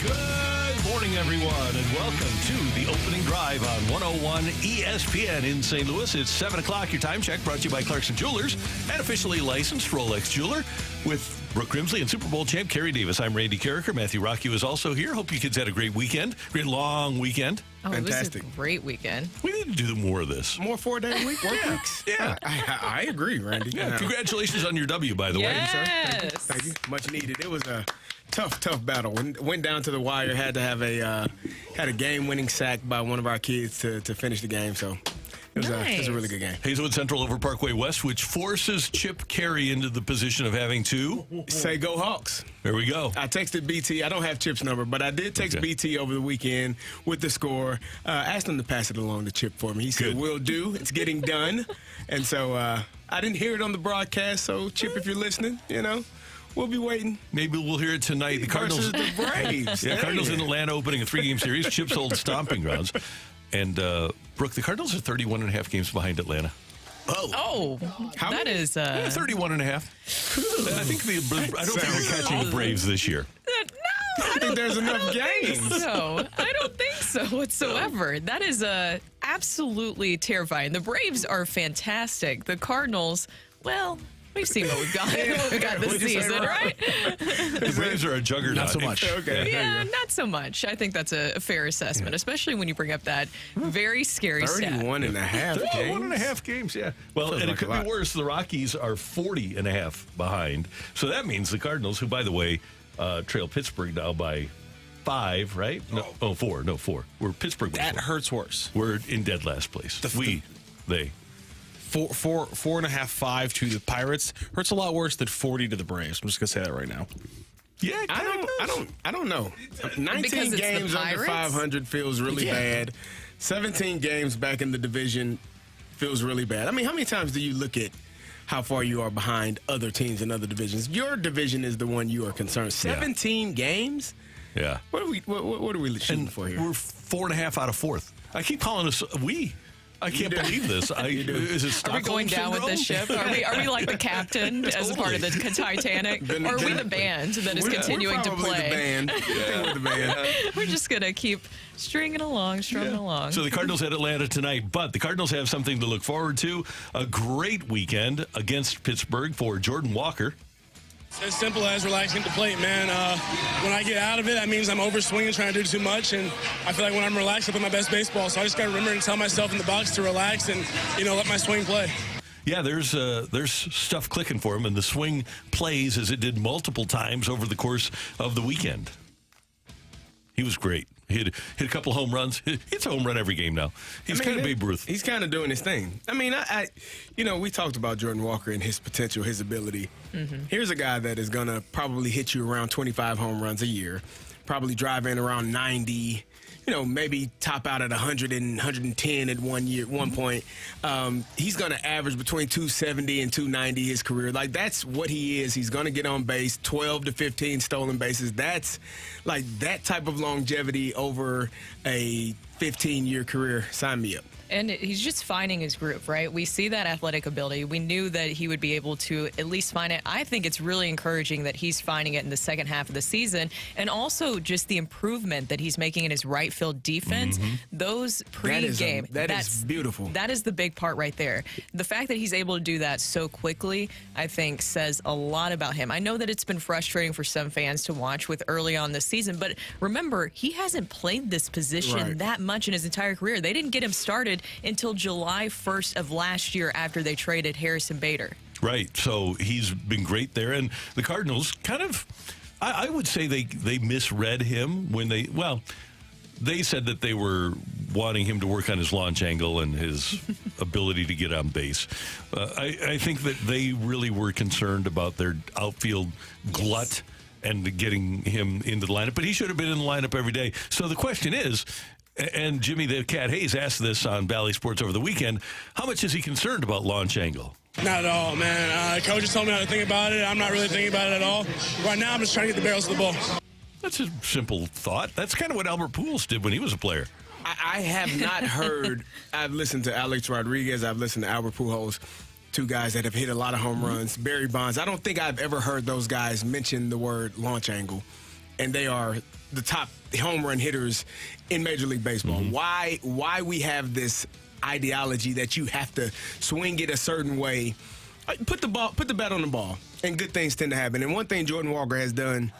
Good morning, everyone, and welcome to the opening drive on 101 ESPN in St. Louis. It's 7 o'clock. Your time check brought to you by Clarkson Jewelers, an officially licensed Rolex jeweler, with Brooke Grimsley and Super Bowl champ Carey Davis. I'm Randy Karraker. Matthew Rocky was also here. Hope you kids had a great weekend, great long weekend. Oh, Fantastic. It was a great weekend. We need to do more of this. More 4-day week work weeks. Yeah. I agree, Randy. Yeah, congratulations on your W, by the way. Yes. Thank you. Much needed. It was a tough battle. Went down to the wire. Had to have a game-winning sack by one of our kids to finish the game. So it was a really good game. Hazelwood Central over Parkway West, which forces Chip Carey into the position of having to say go Hawks. There we go. I texted BT. I don't have Chip's number, but I did text BT over the weekend with the score. Asked him to pass it along to Chip for me. He said, "Will do. It's getting done." And so I didn't hear it on the broadcast. So Chip, if you're listening, we'll be waiting. Maybe we'll hear it tonight. The Cardinals, versus the Braves. Cardinals in Atlanta opening a 3-game series. Chip's old stomping grounds. And Brooke, the Cardinals are 31.5 games behind Atlanta. Oh, How that many? is 31.5. I think I don't think they're catching the Braves this year. No, I don't think there's enough games. so. I don't think so whatsoever. That is absolutely terrifying. The Braves are fantastic. The Cardinals, well, we've seen what we've got. We've got this season, right? The Braves are a juggernaut. Not so much. Okay. Yeah, not so much. I think that's a fair assessment, especially when you bring up that very scary stat. 31.5 games. 1.5 games, yeah. Well, and it could be worse. The Rockies are 40.5 behind. So that means the Cardinals, who, by the way, trail Pittsburgh now by 5, right? No, 4. No, 4. We're Pittsburgh. That hurts worse. We're in dead last place. They. 4.5, 5 to the Pirates hurts a lot worse than 40 to the Braves. I'm just gonna say that right now. Yeah, I don't know. Because 19 it's the games under Pirates? 500 feels really bad. 17 games back in the division feels really bad. I mean, how many times do you look at how far you are behind other teams in other divisions? Your division is the one you are concerned. 17 games? Yeah. What are we shooting for here? We're 4.5 out of 4th. I keep calling us we. I can't believe this. Is it Are we Stockholm going down with this ship? Are we like the captain as a part of the Titanic? Or are we the band that is continuing to probably play? The band. We're the band. We're just going to keep strumming along. So the Cardinals at Atlanta tonight, but the Cardinals have something to look forward to. A great weekend against Pittsburgh for Jordan Walker. As simple as relaxing at the plate, man. When I get out of it, that means I'm overswinging, trying to do too much, and I feel like when I'm relaxed, I play my best baseball. So I just got to remember and tell myself in the box to relax and, let my swing play. Yeah, there's stuff clicking for him, and the swing plays as it did multiple times over the course of the weekend. He was great. He hit a couple home runs. He hits a home run every game now. He's kind of Babe Ruth. He's kind of doing his thing. I mean, we talked about Jordan Walker and his potential, his ability. Mm-hmm. Here's a guy that is going to probably hit you around 25 home runs a year, probably drive in around 90, maybe top out at 100 and 110 at one point. He's going to average between 270 and 290 his career. Like, that's what he is. He's going to get on base, 12 to 15 stolen bases. That's like that type of longevity over a 15-year career. Sign me up. And he's just finding his groove, right? We see that athletic ability. We knew that he would be able to at least find it. I think it's really encouraging that he's finding it in the second half of the season, and also just the improvement that he's making in his right field defense. Mm-hmm. Those pre-game. That's beautiful. That is the big part right there. The fact that he's able to do that so quickly, I think, says a lot about him. I know that it's been frustrating for some fans to watch with early on this season, but remember, he hasn't played this position that much in his entire career. They didn't get him started until July 1st of last year after they traded Harrison Bader. Right. So he's been great there. And the Cardinals kind of, I would say they misread him when they said that they were wanting him to work on his launch angle and his ability to get on base. I think that they really were concerned about their outfield glut and getting him into the lineup. But he should have been in the lineup every day. So the question is, and Jimmy the Cat Hayes asked this on Valley Sports over the weekend, how much is he concerned about launch angle? Not at all, man. Coaches told me how to think about it. I'm not really thinking about it at all. Right now, I'm just trying to get the barrels of the ball. That's a simple thought. That's kind of what Albert Pujols did when he was a player. I have not heard. I've listened to Alex Rodriguez. I've listened to Albert Pujols, two guys that have hit a lot of home runs. Barry Bonds. I don't think I've ever heard those guys mention the word launch angle. and they are the top home run hitters in Major League Baseball. Why we have this ideology that you have to swing it a certain way? Put the bat on the ball, and good things tend to happen. And one thing Jordan Walker has done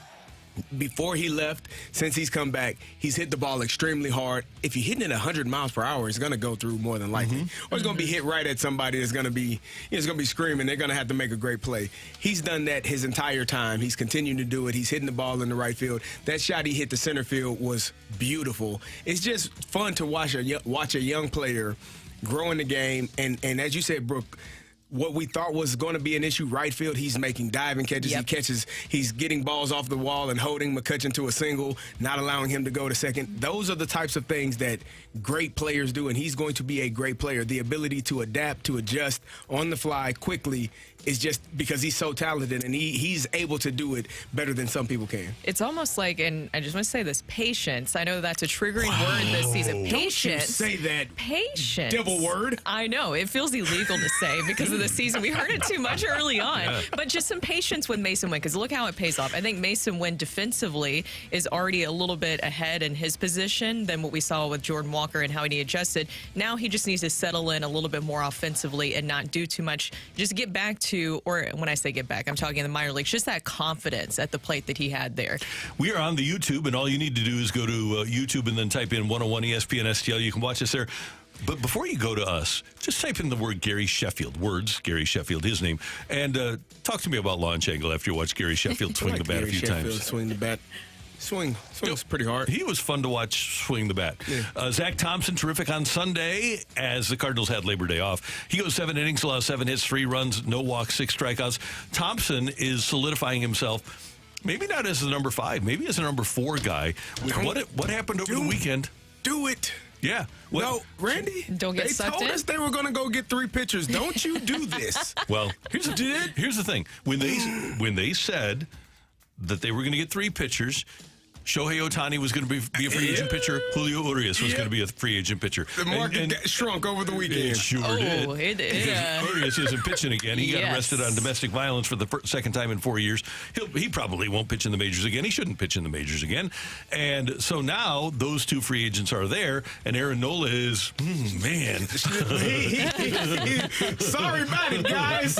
before he left, since he's come back, he's hit the ball extremely hard. If you're hitting it 100 miles per hour, it's going to go through more than likely. Or it's going to be hit right at somebody that's going to be, it's going to be screaming. They're going to have to make a great play. He's done that his entire time. He's continuing to do it. He's hitting the ball in the right field. That shot he hit the center field was beautiful. It's just fun to watch a young player grow in the game. And as you said, Brooke, what we thought was going to be an issue, right field, he's making diving catches. He's getting balls off the wall and holding McCutchen to a single, not allowing him to go to second. Those are the types of things that great players do, and he's going to be a great player. The ability to adapt, to adjust on the fly quickly is just because he's so talented, and he's able to do it better than some people can. It's almost like, and I just want to say this, patience. I know that's a triggering word this season. Patience. Don't you say that Patience. devil word. I know. It feels illegal to say because of the season. We heard it too much early on. Yeah. But just some patience with Mason Wynn, because look how it pays off. I think Mason Wynn defensively is already a little bit ahead in his position than what we saw with Jordan Walker and how he adjusted. Now he just needs to settle in a little bit more offensively and not do too much. Just get back to, or when I say get back, I'm talking in the minor leagues, just that confidence at the plate that he had there. We are on the YouTube, and all you need to do is go to YouTube and then type in 101 ESPN STL. You can watch us there. But before you go to us, just type in the word Gary Sheffield. Words, Gary Sheffield, his name. And talk to me about launch angle after you watch Gary Sheffield swing the bat Gary a few Sheffield times. Swing the bat. Swings pretty hard. He was fun to watch swing the bat. Yeah. Zach Thompson, terrific on Sunday as the Cardinals had Labor Day off. He goes 7 innings, allows 7 hits, 3 runs, no walks, 6 strikeouts. Thompson is solidifying himself, maybe not as the number 5, maybe as a number 4 guy. What happened over the weekend? Do it. Yeah. No, Randy. Don't get they sucked told in? us they were going to go get 3 pitchers. Don't you do this. Well, here's the thing. When they said that they were going to get 3 pitchers, Shohei Ohtani was going to be a free agent pitcher. Julio Urias was going to be a free agent pitcher. The market shrunk over the weekend. It sure did. It did. Because Urias isn't pitching again. He got arrested on domestic violence for the second time in 4 years. He probably won't pitch in the majors again. He shouldn't pitch in the majors again. And so now those 2 free agents are there, and Aaron Nola is, man. Sorry about it, guys.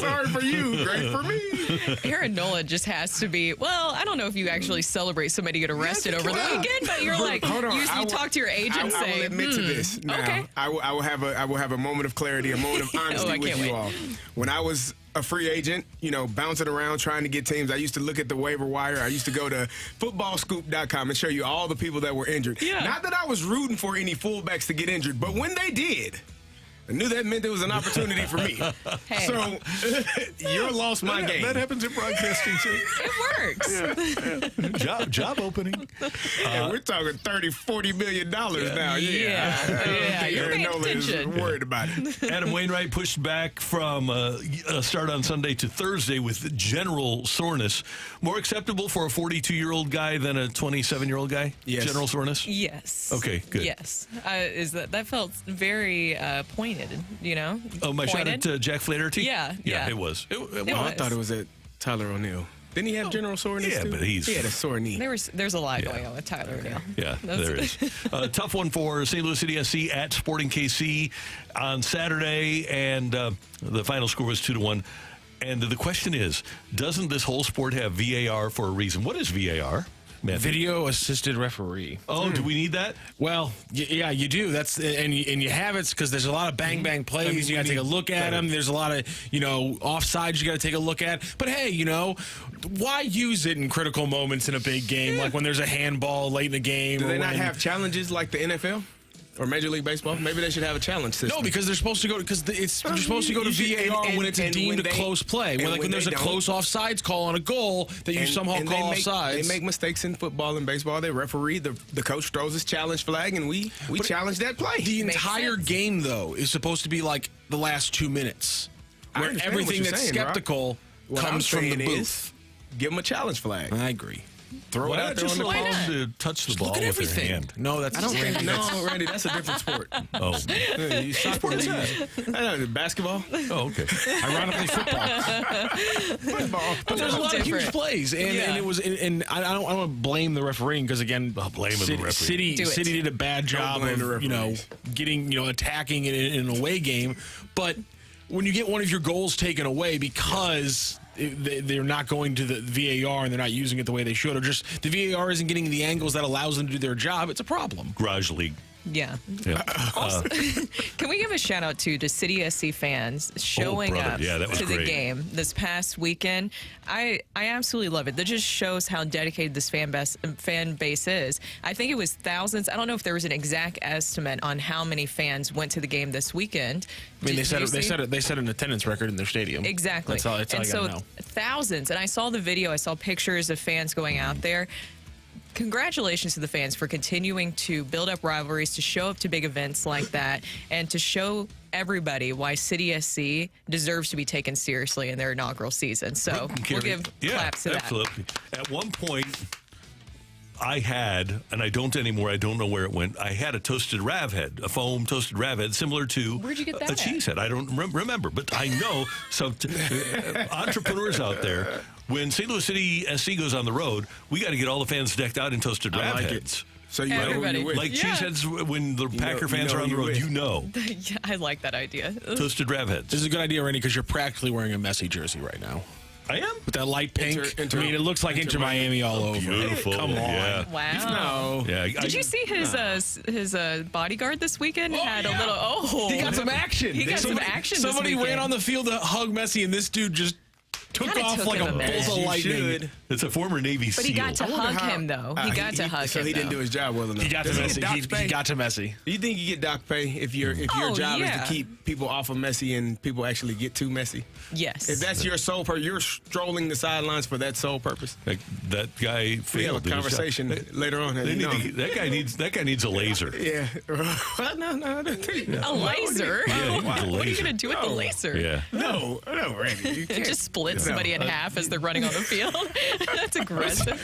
Sorry for you. Great for me. Aaron Nola just has to be, well, I don't know if you actually celebrate somebody get arrested over the weekend, but you're like, Hold on. you talk to your agent and say, I will admit to this. Now, okay. I will have a moment of clarity, a moment of honesty with you all. When I was a free agent, bouncing around trying to get teams, I used to look at the waiver wire. I used to go to footballscoop.com and show you all the people that were injured. Yeah. Not that I was rooting for any fullbacks to get injured, but when they did, I knew that meant there was an opportunity for me. Hey. So you lost my game. That happens in broadcasting too. It works. Job opening. And we're talking $30-40 million now. Yeah, you're Aaron paying Nola is attention. worried about it. Adam Wainwright pushed back from a start on Sunday to Thursday with general soreness. More acceptable for a 42-year-old guy than a 27-year-old guy? Yes. General soreness? Yes. Okay, good. Yes. That felt very pointed, Oh, my pointed. shot at Jack Flaherty? Yeah. It was. It was. I thought it was at Tyler O'Neill. Didn't he have general soreness Yeah, too? but he had a sore knee. There's a lot going on with Tyler O'Neill. Yeah, there is. Tough one for St. Louis City SC at Sporting KC on Saturday, and the final score was 2-1. And the question is, doesn't this whole sport have VAR for a reason? What is VAR? Matthew? Video assisted referee. Oh, do we need that? Well, yeah, you do. That's and you have it because there's a lot of bang plays. You got to take a look at them. There's a lot of offsides you got to take a look at. But hey, why use it in critical moments in a big game, like when there's a handball late in the game? Do they not have challenges like the NFL? Or Major League Baseball? Maybe they should have a challenge system. No, because they're supposed to go you're supposed to go to VAR when it's deemed a close play. When there's a close offsides call on a goal that you somehow call offsides. They make mistakes in football and baseball. They referee. The coach throws his challenge flag, and we challenge that play. The entire game, though, is supposed to be like the last 2 minutes, where everything that's skeptical comes from the booth. Give them a challenge flag. I agree. throw it out there on the allow ball. them to touch the ball Look at with their everything. hand. No, that's I don't think Randy, that's a different sport. Oh, You soccer, I know, basketball. oh, okay. ironically football. But there's a lot of huge Different. plays, and it was. And I don't want to blame the refereeing because again, blame the referee. City did a bad job blame the of referees. getting attacking in an away game, but when you get one of your goals taken away because they're not going to the VAR and they're not using it the way they should, or just the VAR isn't getting the angles that allows them to do their job, it's a problem. Garage League. Yeah. Yeah. Can we give a shout out to City SC fans showing brother. up Yeah, that was to the great. game this past weekend? I absolutely love it. That just shows how dedicated this fan base is. I think it was thousands. I don't know if there was an exact estimate on how many fans went to the game this weekend. I mean, Did you see? they set an attendance record in their stadium. Exactly. That's all I and gotta know. Thousands. And I saw the video. I saw pictures of fans going out there. Congratulations to the fans for continuing to build up rivalries, to show up to big events like that, and to show everybody why City SC deserves to be taken seriously in their inaugural season. So we'll give claps to that. Absolutely. At one point, I had, and I don't anymore, I don't know where it went, I had a toasted rav head, a foam toasted rav head, similar to Where'd you get that a at? cheese head. I don't remember, but I know some entrepreneurs out there, when St. Louis City SC goes on the road, we got to get all the fans decked out in toasted rav like heads. So you know who Everybody. you with. Like cheese heads when the Packer fans know are on the who road, you you know. I like that idea. Toasted rav heads. This is a good idea, Randy, because you're practically wearing a Messi jersey right now. I am? With that light pink. Inter- I mean, it looks like Inter Miami all over. Beautiful. Come on. Yeah. Wow. No. Yeah. Did you see his bodyguard this weekend? Had yeah. a little. He got some action. He got some action. Somebody this ran weekend. on the field to hug Messi, and this dude just took Kinda off took like him a a bolt minute. of You lightning. should. It's a former Navy But SEAL. he got to I wonder hug how- him though. He got to hug so him. he didn't do his job well enough. He got to Does he Messi. get doc He pay? got to Messi. Do you think you get doc pay if your job is yeah. to keep people off of Messi and people actually get to Messi? Yes. If that's your sole purpose, you're strolling the sidelines for that sole purpose. That guy failed. We have a in his job. conversation later on. They need to, that guy needs a laser. Yeah. no. a laser. Yeah, he needs a What are you laser. going to do with the laser? Yeah. No, Randy. You It can't. just split somebody in half as they're running on the field. That's aggressive.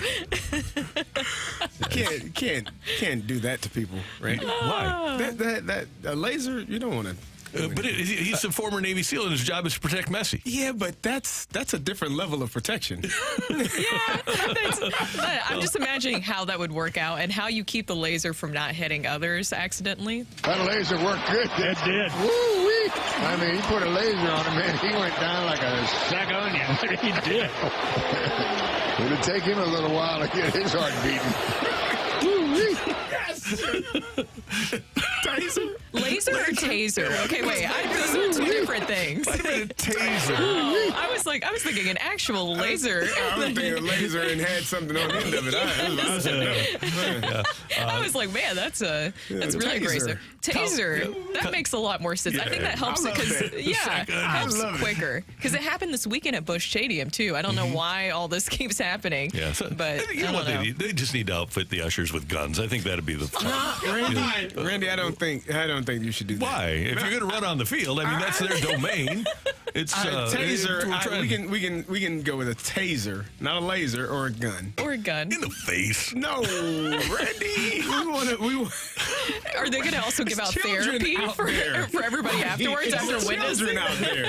can't do that to people, Randy. Why? That a laser, you don't want to. But he's a former Navy SEAL, and his job is to protect Messi. Yeah, but that's a different level of protection. I'm just imagining how that would work out and how you keep the laser from not hitting others accidentally. That laser worked good. It did. Woo-wee. I mean, he put a laser on him, man. He went down like a Sack onion. He did. It'll take him a little while to get his heart beating. Woo-wee. Taser? Laser or taser? Okay, wait. Those are two different things. Taser. I was thinking an actual laser. I was thinking a laser and had something on the end of it. I was like, man, that's really taser. aggressive. Taser. That makes a lot more sense. I think that helps I it love because that. it helps love it. quicker. Because it happened this weekend at Busch Stadium too. I don't know why all this keeps happening. Yeah, so, but you know I what don't know. they need? They just need to outfit the ushers with guns. I think that'd be the. Randy, I don't think you should do that. Why? If you're going to run on the field, I mean that's their domain. It's Taser. we're trying- We can go with a taser, not a laser or a gun. Or a gun. in the face. No, Randy. Are they going to also give out children therapy out for there. everybody afterwards after There's witnessing? children out there.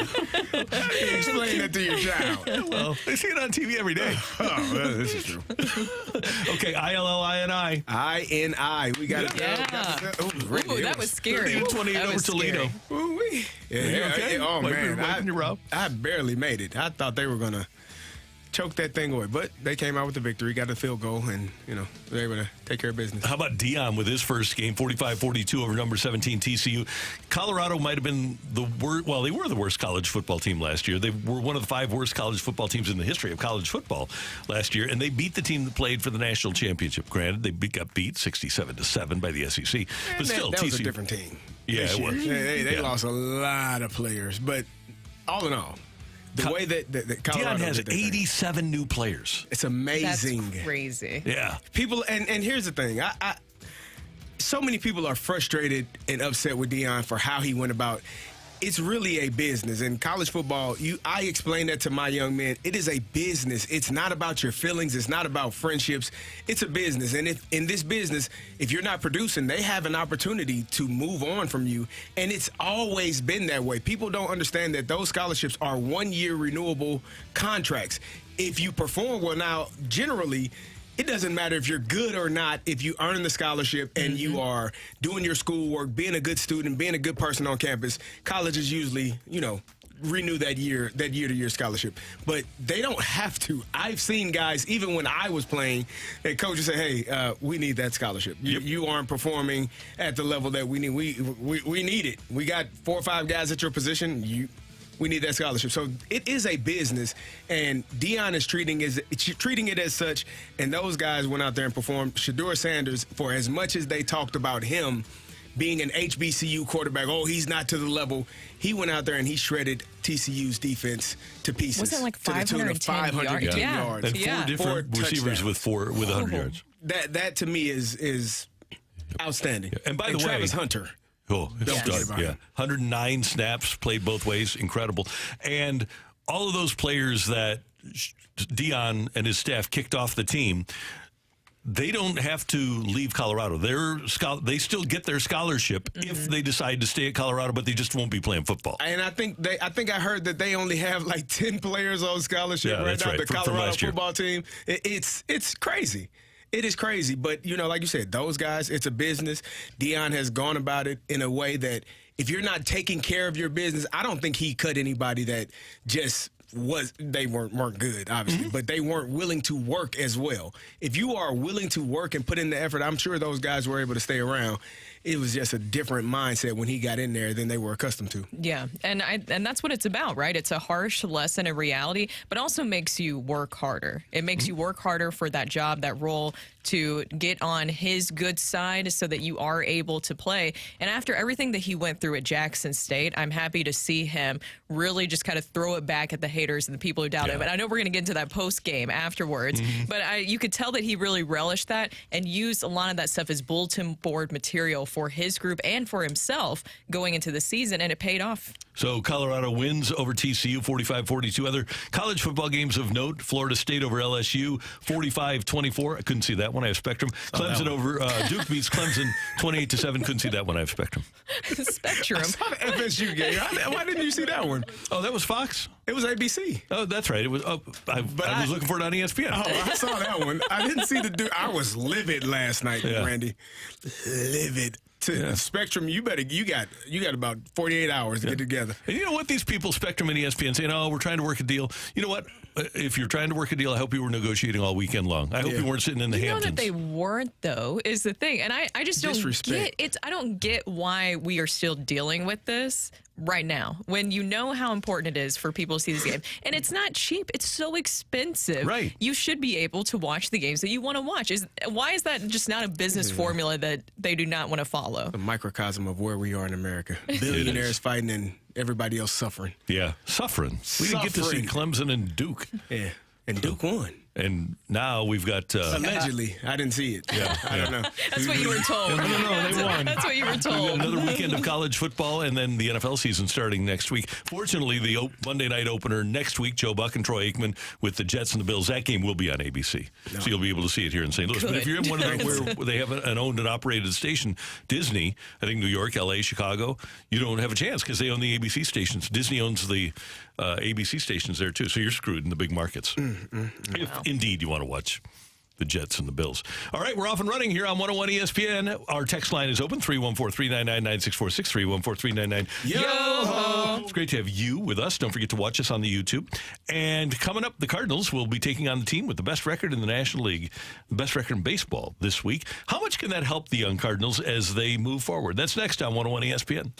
How do you explain that to your child? Well, they see it on TV every day. Oh, well, this is true. Okay, ILLINI. INI. We got it. Yeah. Ooh, that was scary. 28 That over was Toledo. scary. Ooh-wee. Are you okay? Oh, Like man. you're wiping your brow? I barely made it. I thought they were going to choke that thing away. But they came out with the victory, got a field goal, and, they were able to take care of business. How about Dion with his first game, 45-42 over number 17 TCU? Colorado might have been the worst. Well, they were the worst college football team last year. They were one of the 5 worst college football teams in the history of college football last year, and they beat the team that played for the national championship. Granted, they got beat 67-7 by the SEC, but still, that TCU was a different team. Yeah, this it year. was. They Yeah. lost a lot of players, but all in all, the way that Colorado Dion has did their thing, 87 new players. it's That's amazing. crazy. Yeah. People, and here's the thing, so many people are frustrated and upset with Dion for how he went about it's really a business. In college football, I explain that to my young men. It is a business. It's not about your feelings. It's not about friendships. It's a business. And if in this business, if you're not producing, they have an opportunity to move on from you. And it's always been that way. People don't understand that those scholarships are 1-year renewable contracts. If you perform well now, generally, it doesn't matter if you're good or not. If you earn the scholarship and you are doing your schoolwork, being a good student, being a good person on campus, colleges usually, renew that year-to-year scholarship. But they don't have to. I've seen guys, even when I was playing, and coaches say, hey, we need that scholarship. You aren't performing at the level that we need. We need it. We got 4 or 5 guys at your position. We need that scholarship. So it is a business, and Dion is treating it as such, and those guys went out there and performed. Shedeur Sanders, for as much as they talked about him being an HBCU quarterback, he's not to the level, he went out there and he shredded TCU's defense to pieces. Wasn't it like to the tune of 510 yards. And 4 different receivers with 100 yards. That to me is outstanding. Yeah. And by the way, Travis Hunter. Oh, stud, yeah. 109 snaps, played both ways, incredible. And all of those players that Dion and his staff kicked off the team, they don't have to leave Colorado. They still get their scholarship if they decide to stay at Colorado, but they just won't be playing football. And I think I heard that they only have like 10 players on scholarship right now. Right. The Colorado football team. It's crazy. It is crazy, but, like you said, those guys, it's a business. Dion has gone about it in a way that if you're not taking care of your business, I don't think he cut anybody that just they weren't good, obviously, but they weren't willing to work as well. If you are willing to work and put in the effort, I'm sure those guys were able to stay around. It was just a different mindset when he got in there than they were accustomed to. Yeah, and that's what it's about, right? It's a harsh lesson in reality, but also makes you work harder. It makes you work harder for that job, that role, to get on his good side so that you are able to play. And after everything that he went through at Jackson State, I'm happy to see him really just kind of throw it back at the haters and the people who doubt him. And I know we're going to get into that post game afterwards, but you could tell that he really relished that and used a lot of that stuff as bulletin board material for his group and for himself going into the season, and it paid off. So Colorado wins over TCU 45-42. Other college football games of note: Florida State over LSU 45-24. I couldn't see that one. I have Spectrum. Clemson over Duke beats Clemson 28-7. Couldn't see that one. I have Spectrum. Spectrum. I saw the FSU game. Why didn't you see that one? Oh, that was Fox? It was ABC. Oh, that's right. It was. I was looking for it on ESPN. Oh, I saw that one. I didn't see the Duke. I was livid last night, Randy. Livid. Spectrum, you got about 48 hours to get together. And you know what? These people, Spectrum and ESPN, saying, we're trying to work a deal. You know what? If you're trying to work a deal, I hope you were negotiating all weekend long. I hope you weren't sitting in the Hamptons. You know that they weren't, though, is the thing. And I just don't get it. I don't get why we are still dealing with this right now when you know how important it is for people to see this game. And it's not cheap. It's so expensive. Right. You should be able to watch the games that you want to watch. Why is that just not a business formula that they do not want to follow? A microcosm of where we are in America. Billionaires fighting and everybody else suffering. Yeah, suffering. We didn't get to see Clemson and Duke. Yeah, and Duke won. And now we've got... allegedly. I didn't see it. Yeah, I don't know. That's what you were told. No, they won. That's what you were told. We've got another weekend of college football, and then the NFL season starting next week. Fortunately, the Monday night opener next week, Joe Buck and Troy Aikman with the Jets and the Bills, that game will be on ABC. No. So you'll be able to see it here in St. Louis. Good. But if you're in one of them where they have an owned and operated station, Disney, I think New York, LA, Chicago, you don't have a chance because they own the ABC stations. Disney owns the ABC stations there, too. So you're screwed in the big markets. If indeed you want to watch the Jets and the Bills. All right, we're off and running here on 101 ESPN. Our text line is open, 314-399-9646, 314-399. Yo-ho! It's great to have you with us. Don't forget to watch us on the YouTube. And coming up, the Cardinals will be taking on the team with the best record in the National League, the best record in baseball this week. How much can that help the young Cardinals as they move forward? That's next on 101 ESPN.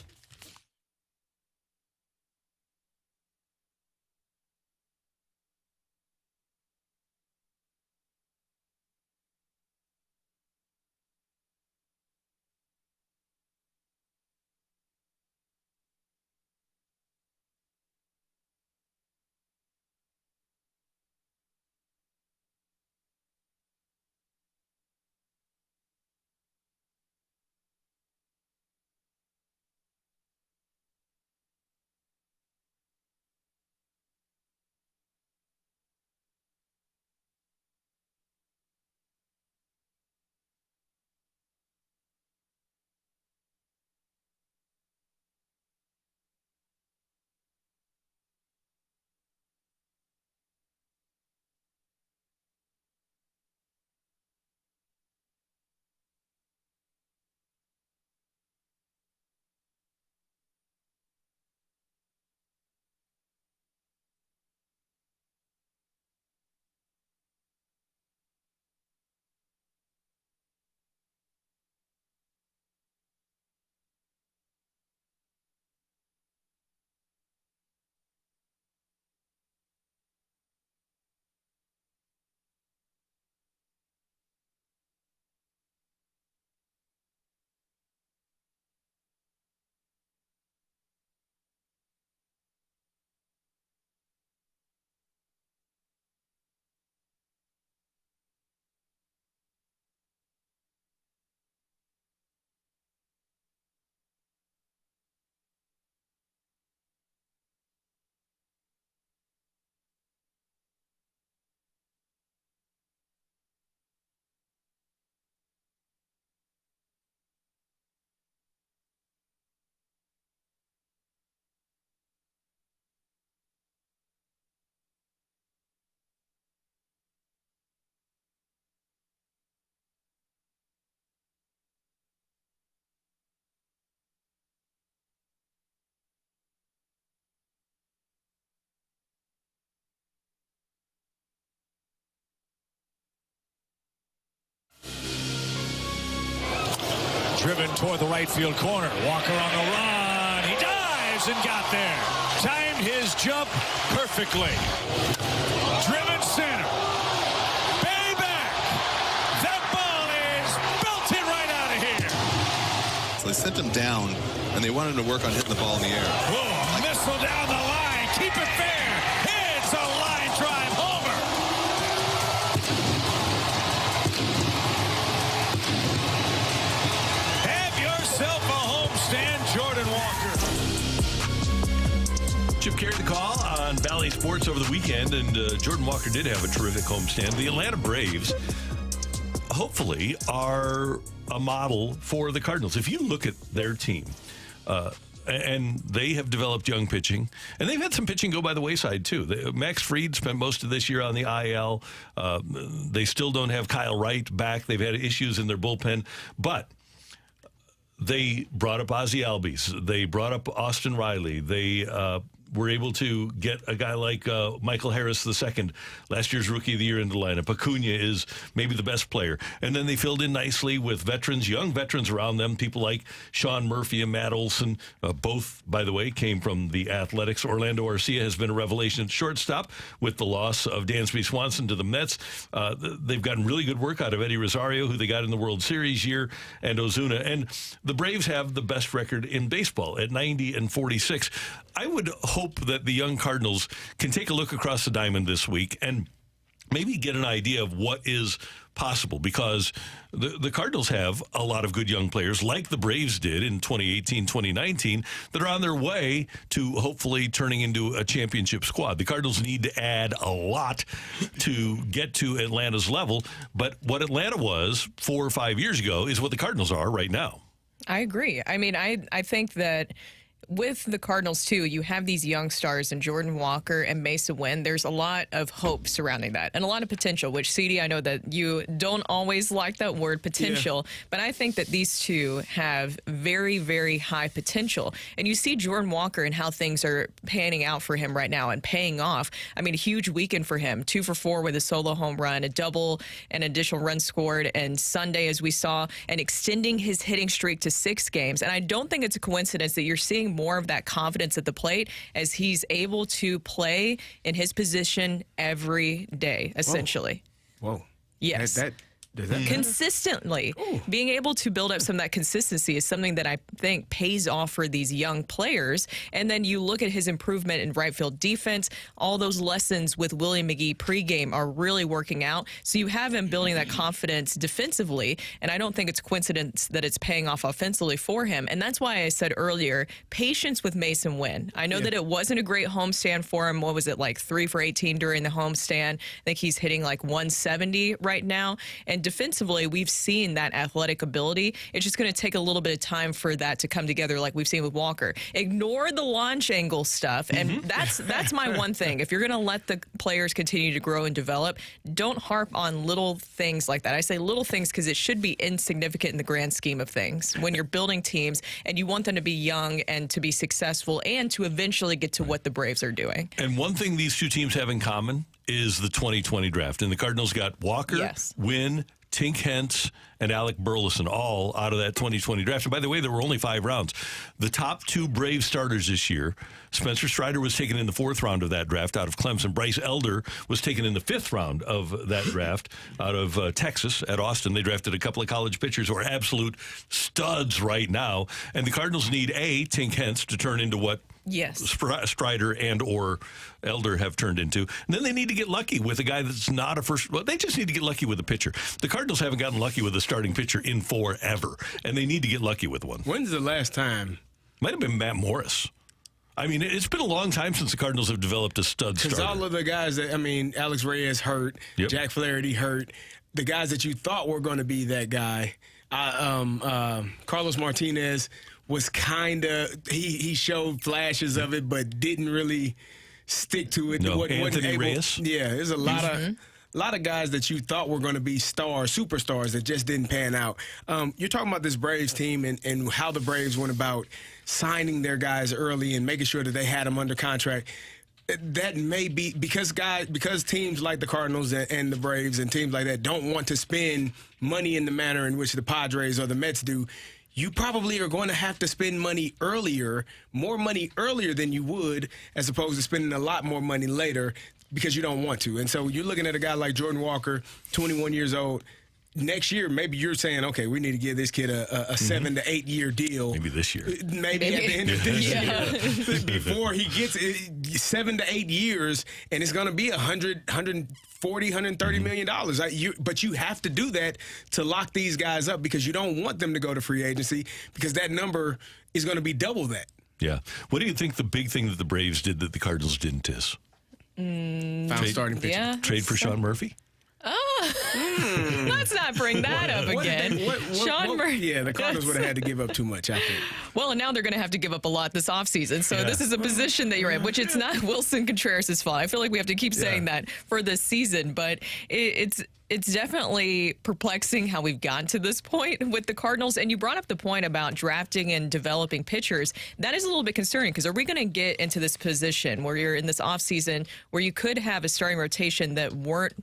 driven toward the right field corner. Walker on the run. He dives and got there. Timed his jump perfectly. Driven center. Bay back. That ball is belted right out of here. So they sent him down, and they wanted him to work on hitting the ball in the air. Boom. Missile down the line. Keep it fair. It's a line drive homer. Have yourself a homestand, Jordan Walker. Chip Carey the call on Valley Sports over the weekend, and Jordan Walker did have a terrific homestand. The Atlanta Braves, hopefully, are a model for the Cardinals. If you look at their team, and they have developed young pitching, and they've had some pitching go by the wayside, too. Max Fried spent most of this year on the IL. They still don't have Kyle Wright back. They've had issues in their bullpen, but they brought up Ozzie Albies. They brought up Austin Riley. They were able to get a guy like Michael Harris II, last year's Rookie of the Year, into the lineup. Acuna is maybe the best player. And then they filled in nicely with veterans, young veterans around them, people like Sean Murphy and Matt Olson. Both, by the way, came from the Athletics. Orlando Arcia has been a revelation at shortstop with the loss of Dansby Swanson to the Mets. They've gotten really good work out of Eddie Rosario, who they got in the World Series year, and Ozuna. And the Braves have the best record in baseball at 90-46. I would hope that the young Cardinals can take a look across the diamond this week and maybe get an idea of what is possible, because the Cardinals have a lot of good young players, like the Braves did in 2018, 2019, that are on their way to hopefully turning into a championship squad. The Cardinals need to add a lot to get to Atlanta's level, but what Atlanta was 4 or 5 years ago is what the Cardinals are right now. I agree. I mean, I think that with the Cardinals, too, you have these young stars in Jordan Walker and Mesa Wynn. There's a lot of hope surrounding that and a lot of potential, which, CD, I know that you don't always like that word potential, but I think that these two have very, very high potential. And you see Jordan Walker and how things are panning out for him right now and paying off. I mean, a huge weekend for him, 2 for 4 with a solo home run, a double, and additional run scored, and Sunday, as we saw, and extending his hitting streak to 6 games. And I don't think it's a coincidence that you're seeing more of that confidence at the plate as he's able to play in his position every day, essentially. Whoa. Yes. Does that consistently being able to build up some of that consistency is something that I think pays off for these young players. And then you look at his improvement in right field defense. All those lessons with Willie McGee pregame are really working out. So you have him building that confidence defensively. And I don't think it's coincidence that it's paying off offensively for him. And that's why I said earlier, patience with Mason Wynn. I know that it wasn't a great homestand for him. What was it, like 3 for 18 during the homestand? I think he's hitting like 170 right now. And defensively, we've seen that athletic ability. It's just going to take a little bit of time for that to come together, like we've seen with Walker. Ignore the launch angle stuff, and that's my one thing. If you're going to let the players continue to grow and develop, don't harp on little things like that. I say little things because it should be insignificant in the grand scheme of things when you're building teams and you want them to be young and to be successful and to eventually get to what the Braves are doing. And one thing these two teams have in common is the 2020 draft. And the Cardinals got Walker, Wynn, Tink Hence, and Alec Burleson all out of that 2020 draft. And by the way, there were only 5 rounds. The top 2 Brave starters this year, Spencer Strider was taken in the 4th round of that draft out of Clemson. Bryce Elder was taken in the 5th round of that draft out of Texas at Austin. They drafted a couple of college pitchers who are absolute studs right now. And the Cardinals need Tink Hence to turn into what Strider and or Elder have turned into. And then they need to get lucky with a guy that's not a first. Well, they just need to get lucky with a pitcher. The Cardinals haven't gotten lucky with a starting pitcher in forever, and they need to get lucky with one. When's the last time? Might have been Matt Morris. I mean, it's been a long time since the Cardinals have developed a stud starter. Because all of the guys that, I mean, Alex Reyes hurt, Jack Flaherty hurt, the guys that you thought were going to be that guy, Carlos Martinez was kind of, he showed flashes of it, but didn't really stick to it. No, Anthony Reyes. Yeah, there's a lot of guys that you thought were going to be superstars that just didn't pan out. You're talking about this Braves team and how the Braves went about signing their guys early and making sure that they had them under contract. That may be because teams like the Cardinals and the Braves and teams like that don't want to spend money in the manner in which the Padres or the Mets do. you probably are going to have to spend money earlier, more money earlier than you would, as opposed to spending a lot more money later because you don't want to. And so you're looking at a guy like Jordan Walker, 21 years old. Next year, maybe you're saying, okay, we need to give this kid a 7 to 8 year deal. Maybe this year. Maybe at the end of this year. Before he gets 7 to 8 years, and it's going to be $140, $130 million. But you have to do that to lock these guys up because you don't want them to go to free agency because that number is going to be double that. Yeah. What do you think the big thing that the Braves did that the Cardinals didn't is? Found starting pitcher. Yeah. Trade for Sean Murphy? Let's not bring that up again. Sean Murphy. Yeah, the Cardinals would have had to give up too much, I think. Well, and now they're going to have to give up a lot this offseason. So this is a position that you're in, which it's not Wilson Contreras' fault. I feel like we have to keep saying that for this season, but it's definitely perplexing how we've gotten to this point with the Cardinals. And you brought up the point about drafting and developing pitchers. That is a little bit concerning because are we going to get into this position where you're in this offseason where you could have a starting rotation that weren't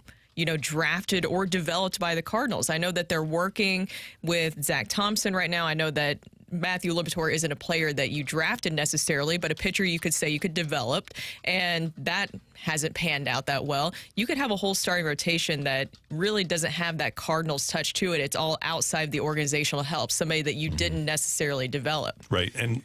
drafted or developed by the Cardinals? I know that they're working with Zach Thompson right now. I know that Matthew Liberatore isn't a player that you drafted necessarily, but a pitcher you could say you could develop, and that hasn't panned out that well. You could have a whole starting rotation that really doesn't have that Cardinals touch to it. It's all outside the organizational help, somebody that you didn't necessarily develop. Right. And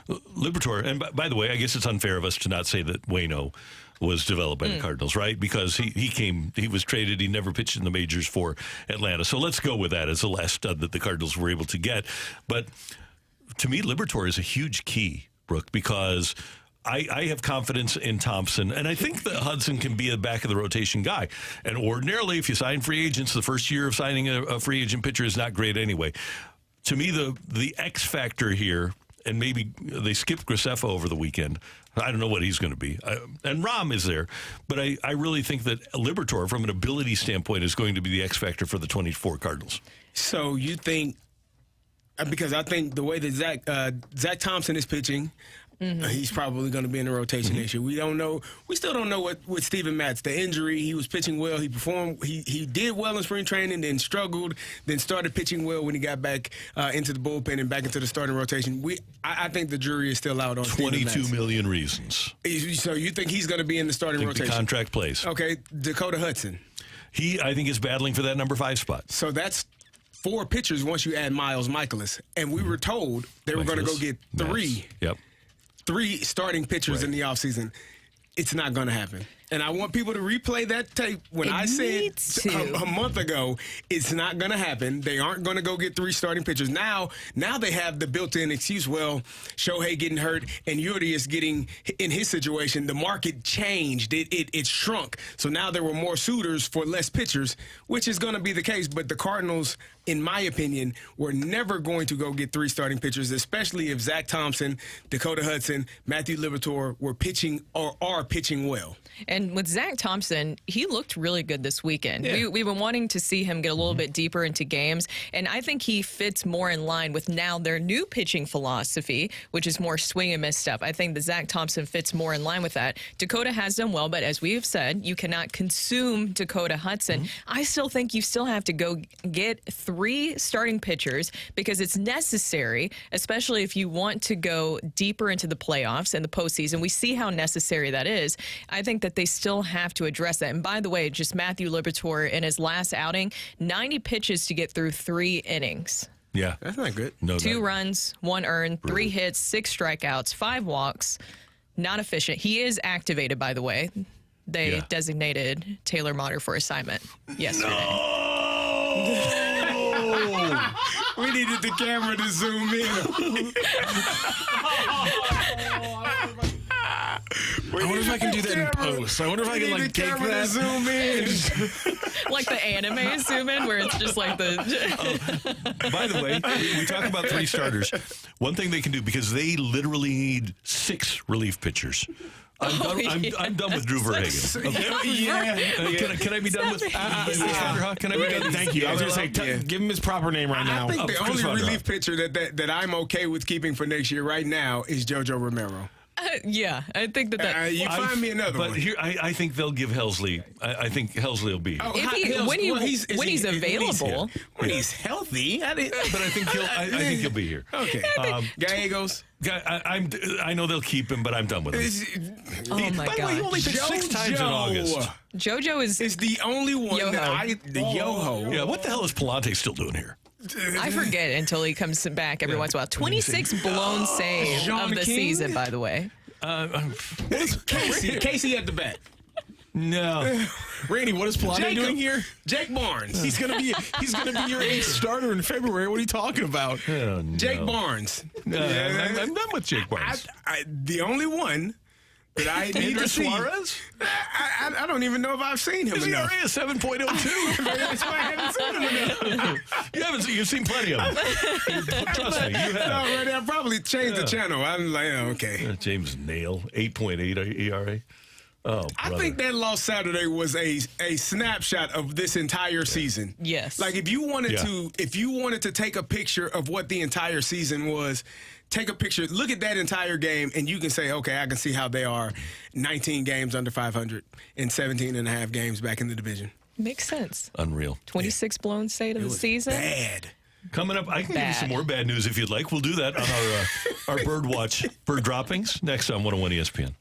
Liberatore, and by the way, I guess it's unfair of us to not say that Waino was developed by the Cardinals, right? Because he was traded. He never pitched in the majors for Atlanta. So let's go with that as the last stud that the Cardinals were able to get. But to me, Liberatore is a huge key, Brooke, because I have confidence in Thompson, and I think that Hudson can be a back of the rotation guy. And ordinarily, if you sign free agents, the first year of signing a free agent pitcher is not great anyway. To me, the X factor here, and maybe they skipped Graceffa over the weekend. I don't know what he's going to be. And Rom is there. But I really think that Liberatore, from an ability standpoint, is going to be the X factor for the 24 Cardinals. So you think, because I think the way that Zach Thompson is pitching, he's probably going to be in the rotation next year. We don't know. We still don't know what with Steven Matz. The injury, he was pitching well. He performed. He did well in spring training, then struggled, then started pitching well when he got back into the bullpen and back into the starting rotation. I think the jury is still out on 22 million reasons. So you think he's going to be in the starting rotation? The contract plays. Okay, Dakota Hudson. I think, is battling for that number 5 spot. So that's 4 pitchers once you add Miles Michaelis. And we were told they were going to go get 3. Yep. 3 starting pitchers in the offseason. It's not going to happen. And I want people to replay that tape when I said a month ago, it's not going to happen. They aren't going to go get 3 starting pitchers. Now they have the built-in excuse, well, Shohei getting hurt and Urias getting, in his situation, the market changed. It shrunk. So now there were more suitors for less pitchers, which is going to be the case. But the Cardinals, in my opinion, were never going to go get 3 starting pitchers, especially if Zach Thompson, Dakota Hudson, Matthew Liberatore were pitching or are pitching well. And with Zach Thompson, he looked really good this weekend. Yeah. We've been wanting to see him get a little bit deeper into games, and I think he fits more in line with now their new pitching philosophy, which is more swing and miss stuff. I think that Zach Thompson fits more in line with that. Dakota has done well, but as we have said, you cannot consume Dakota Hudson. I still think you still have to go get 3 starting pitchers because it's necessary, especially if you want to go deeper into the playoffs and the postseason. We see how necessary that is. I think that they still have to address that. And by the way, just Matthew Liberatore in his last outing, 90 pitches to get through 3 innings. Yeah. That's not good. No 2 doubt. runs, 1 earned, 3 hits, 6 strikeouts, 5 walks. Not efficient. He is activated, by the way. They designated Taylor Motter for assignment yesterday. No! We needed the camera to zoom in. I wonder if I can do that in post. I wonder if I can like take that. Zoom in. Like the anime zoom in where it's just like the... By the way, we talk about 3 starters. One thing they can do, because they literally need 6 relief pitchers. I'm done with Drew Verhagen. Okay. Can I be done with Can I be done? Thank you. I was going to say, give him his proper name right now. I think the only relief pitcher that I'm okay with keeping for next year right now is JoJo Romero. Yeah, I think that. You find me another But one. here, I think they'll give Helsley. I think Helsley will be here. Oh, When he's available. when he's healthy. But I think he'll be here. Okay. Gallegos. I know they'll keep him, but I'm done with him. Oh my By the way, he God. only pitched 6 times in August. JoJo is the only one Yoho. that the Yoho. Yeah, what the hell is Palante still doing here? I forget until he comes back every once in a while. 26 blown saves Sean of the King? season, by the way. Casey at the bat. No. Randy, what is Palante doing here? Jake Barnes. He's gonna be your ace starter in February. What are you talking about? Oh, no. Jake Barnes. I'm done with Jake Barnes. The only one that I need to see. Suarez? I don't even know if I've seen him His ERA enough. is 7.02. That's why I haven't seen him enough. You've seen plenty of them. Trust me, you have. Already, I probably changed the channel. I'm like, okay. James Nail, 8.8 ERA. Oh, I think that loss Saturday was a snapshot of this entire season. Yes. Like if you wanted to take a picture of what the entire season was, take a picture, look at that entire game, and you can say, okay, I can see how they are 19 games under 500 and 17 and a half games back in the division. Makes sense. Unreal. 26 blown save of the season. Bad. Coming up, I can give you some more bad news if you'd like. We'll do that on our bird droppings next on 101 ESPN.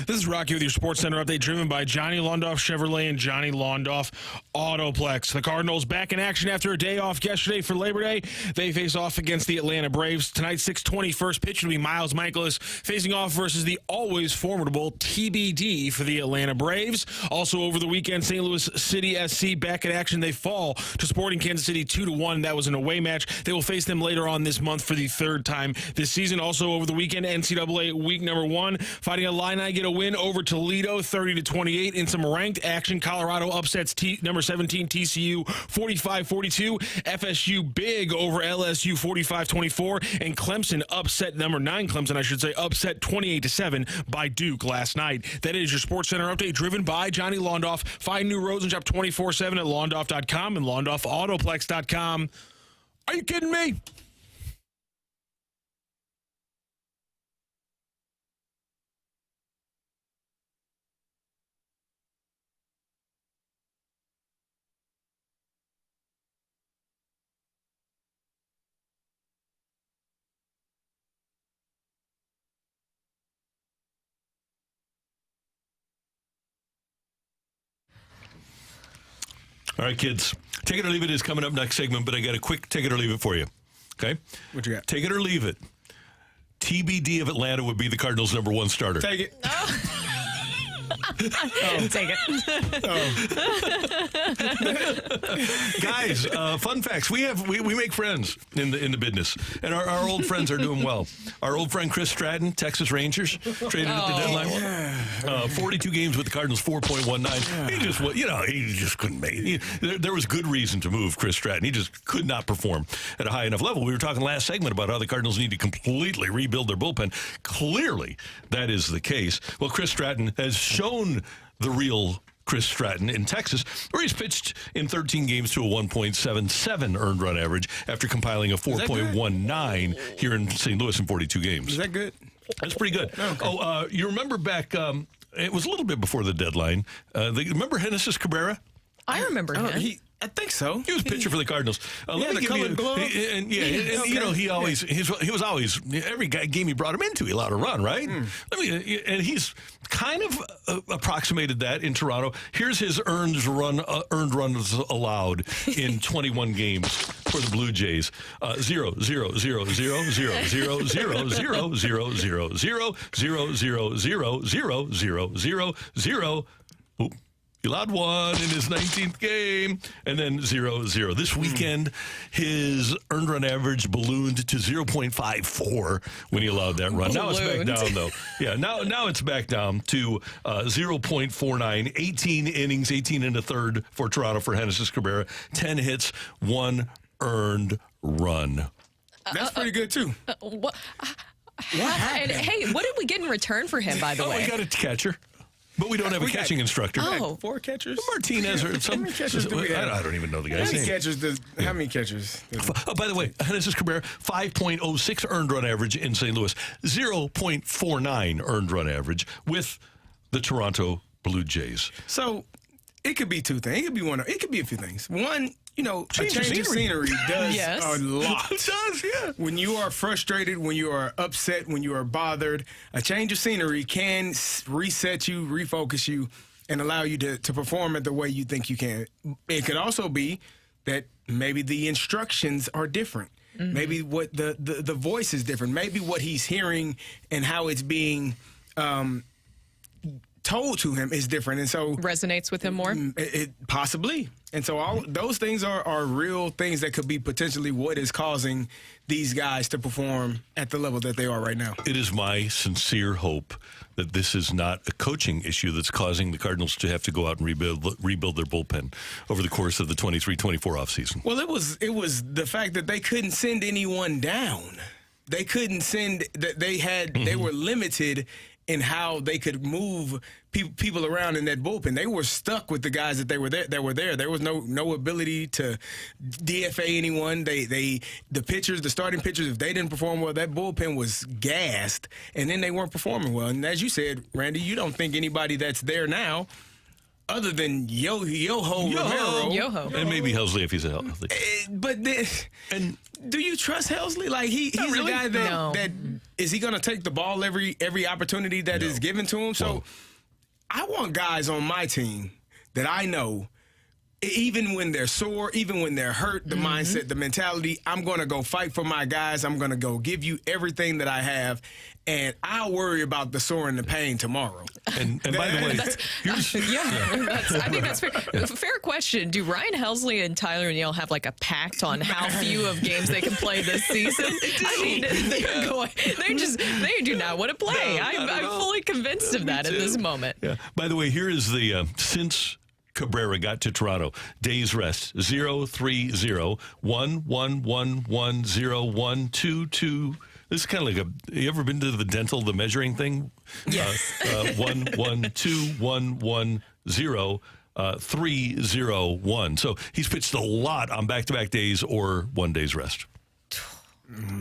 This is Rocky with your Sports Center update, driven by Johnny Londoff Chevrolet and Johnny Londoff Autoplex. The Cardinals back in action after a day off yesterday for Labor Day. They face off against the Atlanta Braves. Tonight's 6:20 first pitch will be Miles Michaelis facing off versus the always formidable TBD for the Atlanta Braves. Also over the weekend, St. Louis City SC back in action. They fall to Sporting Kansas City 2-1. That was an away match. They will face them later on this month for the third time this season. Also over the weekend, NCAA week number 1, Fighting Illini get a win over Toledo 30-28 in some ranked action. Colorado upsets number 17 TCU 45-42. FSU big over LSU 45-24, and Clemson upset number 9 Clemson, I should say, upset 28-7 by Duke last night. That is your Sports Center update, driven by Johnny Londoff. Find new roads and shop 24/7 at londoff.com and londoffautoplex.com. Are you kidding me? All right, kids. Take it or leave it is coming up next segment, but I got a quick take it or leave it for you. Okay? What you got? Take it or leave it. TBD of Atlanta would be the Cardinals' #1 starter. Take it. Take it. Guys, fun facts. We make friends in the business, and our old friends are doing well. Our old friend Chris Stratton, Texas Rangers, traded at the deadline. 42 games with the Cardinals, 4.19. He just couldn't make it. There was good reason to move Chris Stratton. He just could not perform at a high enough level. We were talking last segment about how the Cardinals need to completely rebuild their bullpen. Clearly, that is the case. Well, Chris Stratton has shown the real Chris Stratton in Texas, where he's pitched in 13 games to a 1.77 earned run average after compiling a 4.19 here in St. Louis in 42 games. Is that good? That's pretty good. Okay. You remember back, it was a little bit before the deadline. Remember Genesis Cabrera? I remember him. I think so. He was pitcher for the Cardinals. The colored glove. And he was always every game he brought him into, he allowed a run, right? And he's kind of approximated that in Toronto. Here's his earned runs allowed in 21 games for the Blue Jays: 0, 0, 0, 0, 0, 0, 0, 0, 0, 0, 0, 0, 0, 0, 0, 0, 0, 0. Oop. He allowed one in his 19th game, and then 0-0. This weekend, his earned run average ballooned to 0.54 when he allowed that run. Now it's back down, though. Yeah, now it's back down to 0.49. 18 innings, 18 and a third for Toronto for Genesis Cabrera. 10 hits, 1 earned run. That's pretty good, too. What happened? Hey, what did we get in return for him, by the way? We got a catcher. But we don't have a catching instructor. Oh. 4 catchers? Martinez or some. catchers do we have? I don't even know the guy's name. How many catchers? By the way, Genesis Cabrera, 5.06 earned run average in St. Louis, 0.49 earned run average with the Toronto Blue Jays. So it could be two things. It could be a few things. One, a change of scenery does a lot. It does, yeah. When you are frustrated, when you are upset, when you are bothered, a change of scenery can reset you, refocus you, and allow you to perform at the way you think you can. It could also be that maybe the instructions are different. Mm-hmm. Maybe what the voice is different. Maybe what he's hearing and how it's being told to him is different, and so resonates with him more. It possibly, and so all those things are real things that could be potentially what is causing these guys to perform at the level that they are right now. It is my sincere hope that this is not a coaching issue that's causing the Cardinals to have to go out and rebuild their bullpen over the course of the 23-24 offseason. Well, it was the fact that they couldn't send anyone down. They couldn't send that they were limited in how they could move people around in that bullpen. They were stuck with the guys that were there. There was no ability to DFA anyone. The starting pitchers, if they didn't perform well, that bullpen was gassed, and then they weren't performing well. And as you said, Randy, you don't think anybody that's there now, other than Yoho Romero. And maybe Helsley if he's healthy. But do you trust Helsley? Like he's really? a guy that is he going to take the ball every opportunity that is given to him? So I want guys on my team that I know, even when they're sore, even when they're hurt, the mindset, the mentality, I'm going to go fight for my guys. I'm going to go give you everything that I have, and I'll worry about the sore and the pain tomorrow. And by the way, I think that's fair. Fair question. Do Ryan Helsley and Tyler O'Neill have like a pact on how few of games they can play this season? I mean, they do not want to play. I'm fully convinced of that at this moment. Yeah. By the way, here is the since Cabrera got to Toronto, days rest 0-3-0, 1-1-1-1-0-1-2-2. This is kind of like you ever been to the measuring thing? Yes. 1-1-2-1-1-0. 3-0-1. So he's pitched a lot on back-to-back days or 1 day's rest.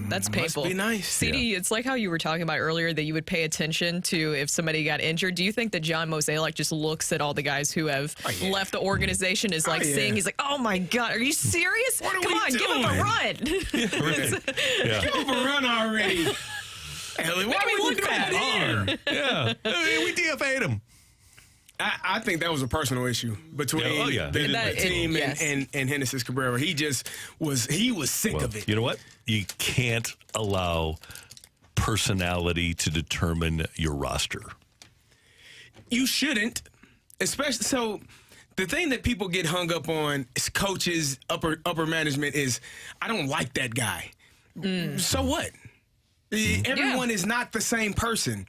That's painful. Must be nice. CD, it's like how you were talking about earlier that you would pay attention to if somebody got injured. Do you think that John Mozeliak just looks at all the guys who have left the organization is like seeing, he's like, oh my God, are you serious? Come on, give him a run. Give him a run already. Ellie, why are we looking at him? Yeah. We DFA'd him. I think that was a personal issue between the team and Genesis Cabrera. He was sick of it. You know what? You can't allow personality to determine your roster. You shouldn't, especially so. The thing that people get hung up on is coaches, upper management is, I don't like that guy. So what? Everyone is not the same person.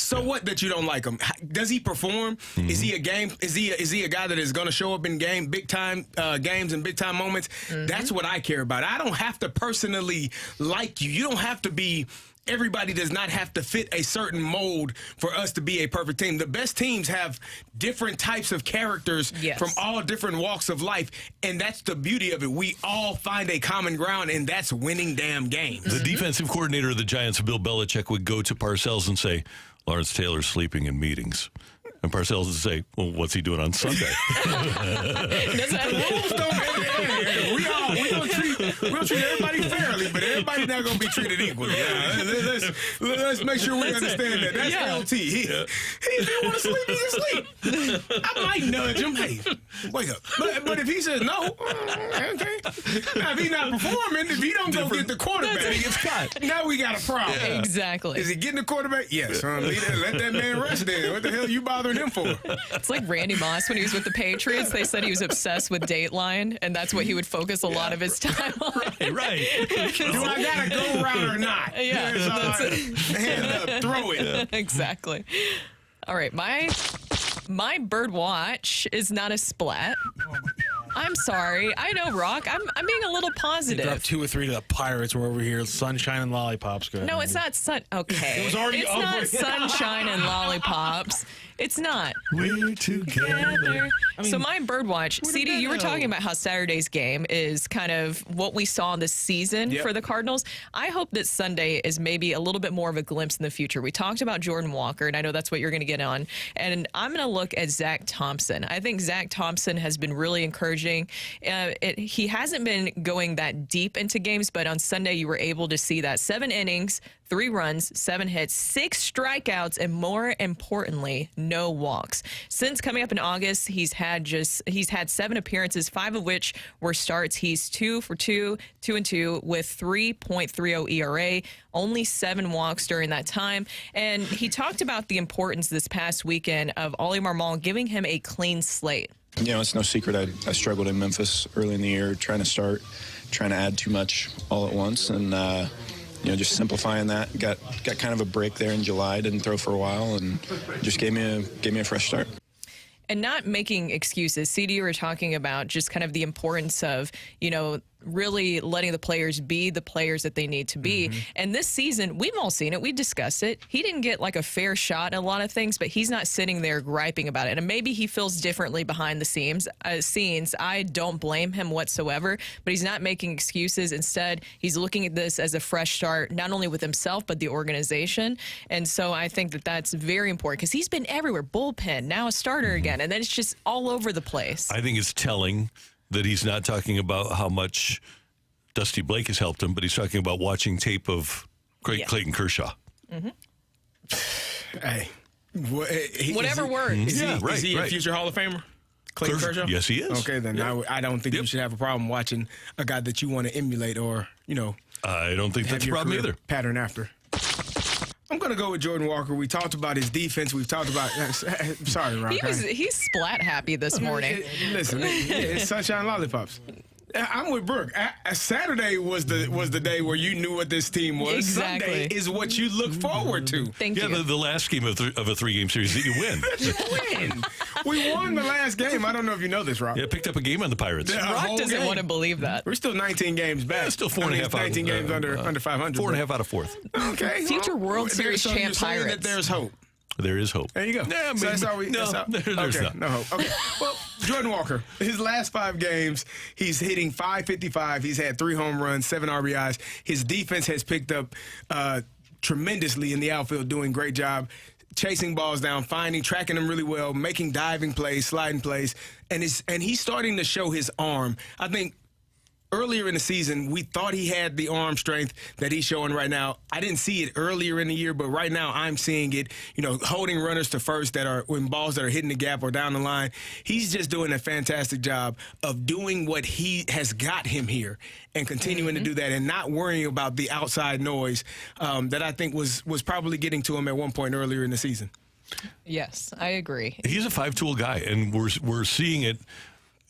So what that you don't like him? Does he perform? Is he a game? Is he a guy that is going to show up in big time games and big time moments? That's what I care about. I don't have to personally like you. You don't have to be. Everybody does not have to fit a certain mold for us to be a perfect team. The best teams have different types of characters from all different walks of life, and that's the beauty of it. We all find a common ground, and that's winning damn games. The defensive coordinator of the Giants, Bill Belichick, would go to Parcells and say, Lawrence Taylor's sleeping in meetings. And Parcells would say, well, what's he doing on Sunday? We don't treat everybody fairly, but everybody not going to be treated equally. Let's make sure we understand that. That's LT. If he want to sleep, he can sleep. I might nudge him. Hey, wake up. But if he says no, okay. Now, if he's not performing, if he don't go get the quarterback, he gets cut. Now we got a problem. Yeah. Exactly. Is he getting the quarterback? Yes. Let that man rest there. What the hell are you bothering him for? It's like Randy Moss when he was with the Patriots. They said he was obsessed with Dateline, and that's what he would focus a lot of his time on. Right. Do I got to go route or not? Yeah. That's it. Hand up, throw it. Yeah. Exactly. All right. My bird watch is not a splat. I'm sorry. I know, Rock. I'm being a little positive. Dropped 2 or 3 to the Pirates. We're over here. Sunshine and lollipops. Good. No, it's not sun. Okay. It was already it's over. Not sunshine and lollipops. It's not. We're together. So my birdwatch, CD, you were talking about how Saturday's game is kind of what we saw this season for the Cardinals. I hope that Sunday is maybe a little bit more of a glimpse in the future. We talked about Jordan Walker, and I know that's what you're going to get on. And I'm going to look at Zach Thompson. I think Zach Thompson has been really encouraging. He hasn't been going that deep into games, but on Sunday you were able to see that 7 innings, 3 runs, 7 hits, 6 strikeouts, and more importantly, no walks. Since coming up in August, he's had 7 appearances, 5 of which were starts. He's 2 for 2, 2-2 with 3.30 ERA, only 7 walks during that time. And he talked about the importance this past weekend of Ollie Marmol giving him a clean slate. You know, it's no secret I struggled in Memphis early in the year, trying to add too much all at once, and just simplifying that. Got kind of a break there in July. Didn't throw for a while, and just gave me a fresh start. And not making excuses. CD, you were talking about just kind of the importance of, really letting the players be the players that they need to be. And this season, we've all seen it. We discussed it. He didn't get like a fair shot in a lot of things, but he's not sitting there griping about it. And maybe he feels differently behind the scenes. I don't blame him whatsoever, but he's not making excuses. Instead, he's looking at this as a fresh start, not only with himself, but the organization. And so I think that that's very important because he's been everywhere. Bullpen, now a starter again. And then it's just all over the place. I think it's telling that he's not talking about how much Dusty Blake has helped him, but he's talking about watching tape of Clayton Kershaw. Hey, Whatever works. Is Yeah, right, is he a right. future Hall of Famer? Clay Kershaw? Yes, he is. Okay, then I don't think you should have a problem watching a guy that you want to emulate or, I don't think have that's a your problem career either. pattern after. I'm going to go with Jordan Walker. We talked about his defense. We've talked about sorry, Ron. He's splat happy this morning. Listen, it's sunshine lollipops. I'm with Brooke. Saturday was the day where you knew what this team was. Exactly. Sunday is what you look forward to. Thank you. The last game of a 3-game series that you win. You win. We won the last game. I don't know if you know this, Rob. Yeah, picked up a game on the Pirates. Yeah. Rock whole doesn't game. want to believe that. We're still 19 games back. Yeah, still 4.5 out. 19 games under 500. 4.5 out of 4th. Okay. Future World Series so champ you're saying Pirates. that there's hope. There is hope. There you go. Nah, So that's maybe- all we. no, that's all, there's okay, not. no hope. Okay. Well, Jordan Walker, his last 5 games, he's hitting .555. He's had 3 home runs, 7 RBIs. His defense has picked up tremendously in the outfield, doing a great job. Chasing balls down, tracking them really well, making diving plays, sliding plays, and he's starting to show his arm. I think earlier in the season, we thought he had the arm strength that he's showing right now. I didn't see it earlier in the year, but right now I'm seeing it, holding runners to first when balls that are hitting the gap or down the line. He's just doing a fantastic job of doing what he has got him here and continuing to do that and not worrying about the outside noise that I think was probably getting to him at one point earlier in the season. Yes, I agree. He's a 5-tool guy, and we're seeing it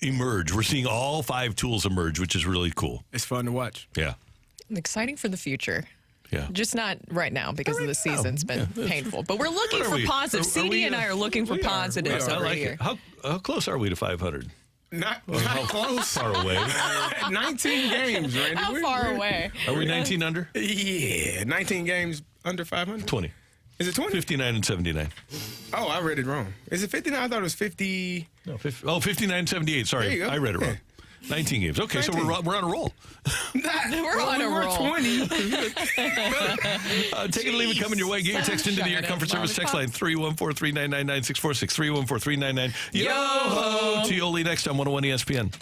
emerge. We're seeing all 5 tools emerge, which is really cool. It's fun to watch. Yeah. Exciting for the future. Yeah. Just not right now because of the season's been painful. But we're looking What are for we? positive. Are CD we, and I are looking for we are. positives I over like here. it. How close are we to 500? Not How close. far away? 19 games, Randy. How far away? Are we 19 under? Yeah, 19 games under 500. 20. Is it 20? 59 and 79. Oh, I read it wrong. Is it 59? I thought it was 50. No, 59 and 78. There you Sorry, go. I read it wrong. 19 games. Okay, so 19. we're on a roll. We're on a roll. 20. Take it or leave it coming your way. Get your text into the Air Comfort Service text line 314-399-9646. 314-399. Yo-ho! Tioli next on 101 ESPN.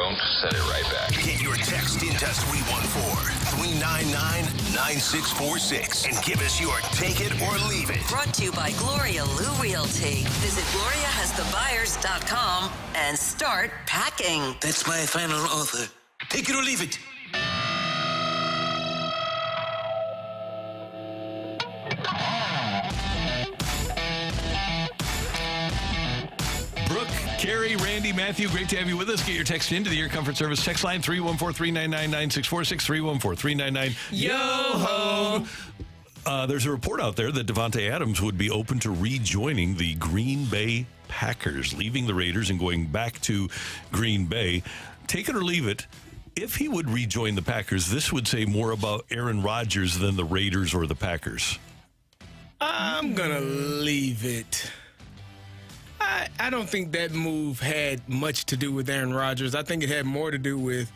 don't, send it right back. Get your text into 314-399-9646 and give us your take it or leave it. Brought to you by Gloria Lou Realty. Visit GloriaHasTheBuyers.com and start packing. That's my final offer. Take it or leave it. Brooke, Carey, Randy, Matthew, great to have you with us. Get your text into the Air Comfort Service text line 314-399-9646, 314-399-YO-HO. There's a report out there that Devontae Adams would be open to rejoining the Green Bay Packers, leaving the Raiders and going back to Green Bay. Take it or leave it. If he would rejoin the Packers, this would say more about Aaron Rodgers than the Raiders or the Packers. I'm going to leave it. I don't think that move had much to do with Aaron Rodgers. I think it had more to do with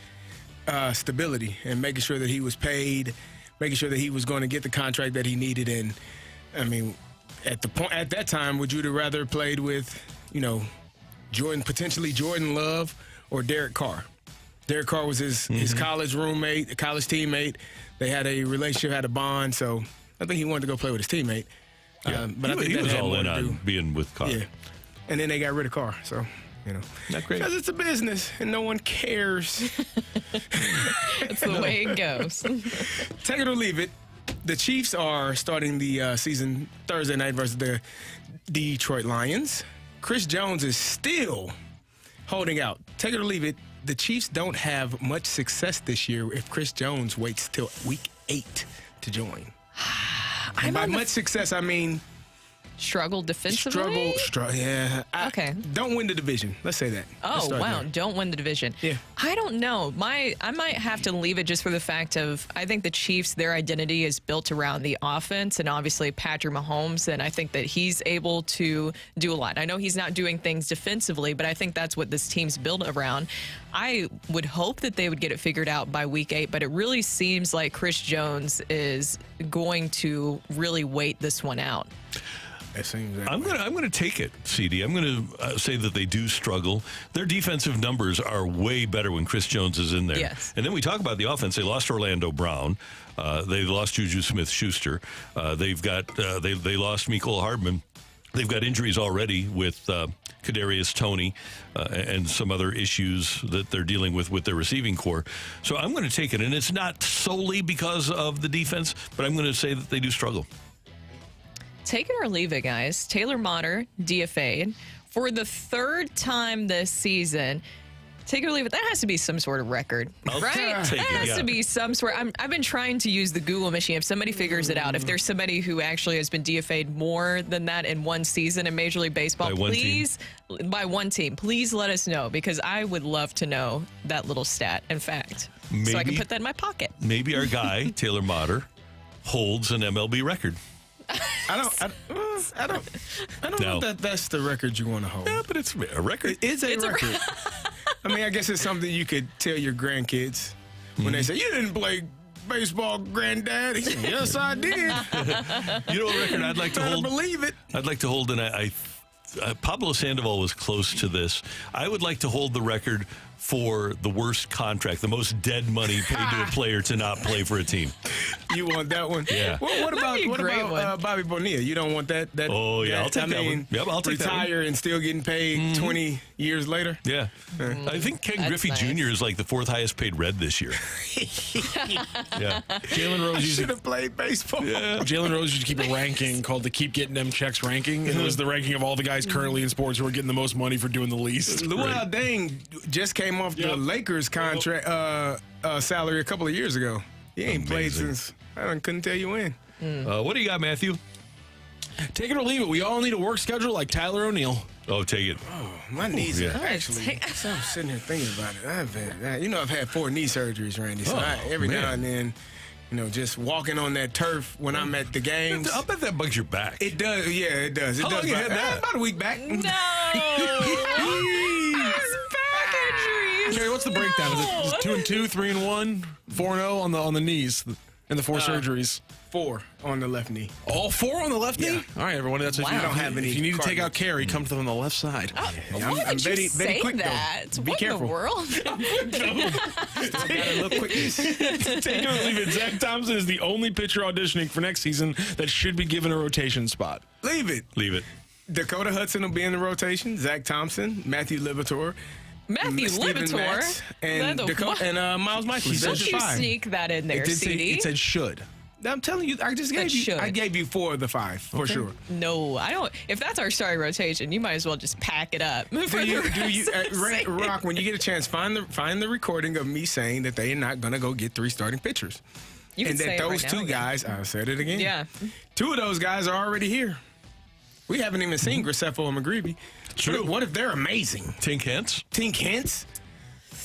stability and making sure that he was paid, making sure that he was going to get the contract that he needed. And I mean, at that time, would you have rather played with, potentially Jordan Love or Derek Carr? Derek Carr was his college roommate, college teammate. They had a relationship, had a bond. So I think he wanted to go play with his teammate. Yeah. But I think he that was had all more in to do. on being with Carr. Yeah. And then they got rid of Carr, so, Not great. Because it's a business and no one cares. That's the way it goes. Take it or leave it. The Chiefs are starting the season Thursday night versus the Detroit Lions. Chris Jones is still holding out. Take it or leave it. The Chiefs don't have much success this year if Chris Jones waits till week 8 to join. And by much success, I mean... Struggle defensively? Yeah. Okay. Don't win the division. Let's say that. Oh, wow. Don't win the division. Yeah. I don't know. I might have to leave it just for the fact of I think the Chiefs, their identity is built around the offense and obviously Patrick Mahomes, and I think that he's able to do a lot. I know he's not doing things defensively, but I think that's what this team's built around. I would hope that they would get it figured out by week 8, but it really seems like Chris Jones is going to really wait this one out. I'm going to take it, CD. I'm going to say that they do struggle. Their defensive numbers are way better when Chris Jones is in there. Yes. And then we talk about the offense. They lost Orlando Brown. They lost Juju Smith-Schuster. They've got they lost Mecole Hardman. They've got injuries already with Kadarius Toney and some other issues that they're dealing with their receiving core. So I'm going to take it. And it's not solely because of the defense, but I'm going to say that they do struggle. Take it or leave it, guys. Taylor Motter, DFA'd for the 3rd time this season. Take it or leave it. That has to be some sort of record, right? That has to be some sort. I've been trying to use the Google machine. If somebody figures it out, if there's somebody who actually has been DFA'd more than that in one season in Major League Baseball, by one team, please let us know because I would love to know that little stat and fact so I can put that in my pocket. Maybe our guy, Taylor Motter, holds an MLB record. I don't know that that's the record you want to hold. Yeah, but it's a record. It's a record. I mean, I guess it's something you could tell your grandkids when they say, "You didn't play baseball, granddad." He said, "Yes, I did." You know what record I'd like to hold? Believe it. I'd like to hold, and Pablo Sandoval was close to this. I would like to hold the record for the worst contract, the most dead money paid to a player to not play for a team. You want that one? Yeah. Well, what about Bobby Bonilla? You don't want that? Oh, yeah, I'll take that one. Yep, I'll take that one. Retire and still getting paid 20 years later? Yeah. I think Ken Griffey Jr. is like the 4th highest paid Red this year. Yeah. Jalen Rose should have played baseball. Yeah. Jalen Rose used to keep a ranking called the Keep Getting Them Checks ranking, and it was the ranking of all the guys currently in sports who are getting the most money for doing the least. Luol Deng just came off the Lakers contract salary a couple of years ago. He ain't played since I couldn't tell you when. What do you got, Matthew? Take it or leave it. We all need a work schedule like Tyler O'Neill. Oh, take it. Oh, my knees are actually. So I'm sitting here thinking about it. I've had 4 knee surgeries, Randy. So every now and then, just walking on that turf when I'm at the games. I'll bet that bugs your back. It does. Yeah, it does. How long you had that? About a week back. No. Carey, what's the breakdown? Is it 2-2, 3-1, 4-0 on the knees? And the 4 surgeries. 4 on the left knee. All 4 on the left knee? Yeah. All right, everyone. That's Wow. if you don't have any If you need to take Cardinals. out Carey, come to them on the left side. Why would you say quick, that? though. Be What careful. in the world? Got a little quickness. Take it or leave it. Zach Thompson is the only pitcher auditioning for next season that should be given a rotation spot. Leave it. Leave it. Dakota Hudson will be in the rotation. Zach Thompson, Matthew Libator, Matthew Steven Libator? Matz, and What? Miles Michaels. Don't Those are you 5. sneak that in there, It did say, CD? it said should. I'm telling you, I just gave you. should. I gave you 4 of the 5 for sure. No, I don't. If that's our starting rotation, you might as well just pack it up. Do you, Rock? When you get a chance, find the recording of me saying that they are not going to go get 3 starting pitchers, You can and say that it those right now 2 again. guys. I said it again. Yeah. 2 of those guys are already here. We haven't even seen Graceffo and McGreevy. True. What if they're amazing? Tink Hence. Tink Hence.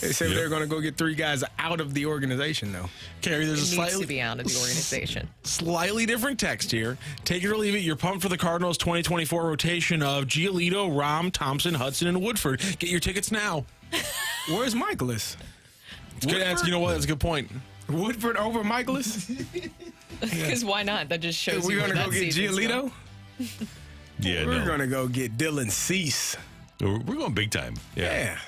They said they're going to go get 3 guys out of the organization, though. Carey, there's It a needs to be out of the organization. slightly different text here. Take it or leave it. You're pumped for the Cardinals 2024 rotation of Giolito, Rom, Thompson, Hudson, and Woodford. Get your tickets now. Where's Michaelis? You know what? That's a good point. Woodford over Michaelis? Because why not? That just shows We're you going to where go that get season's Giolito? going. Yeah, We're no. going to go get Dylan Cease. We're going big time. Yeah.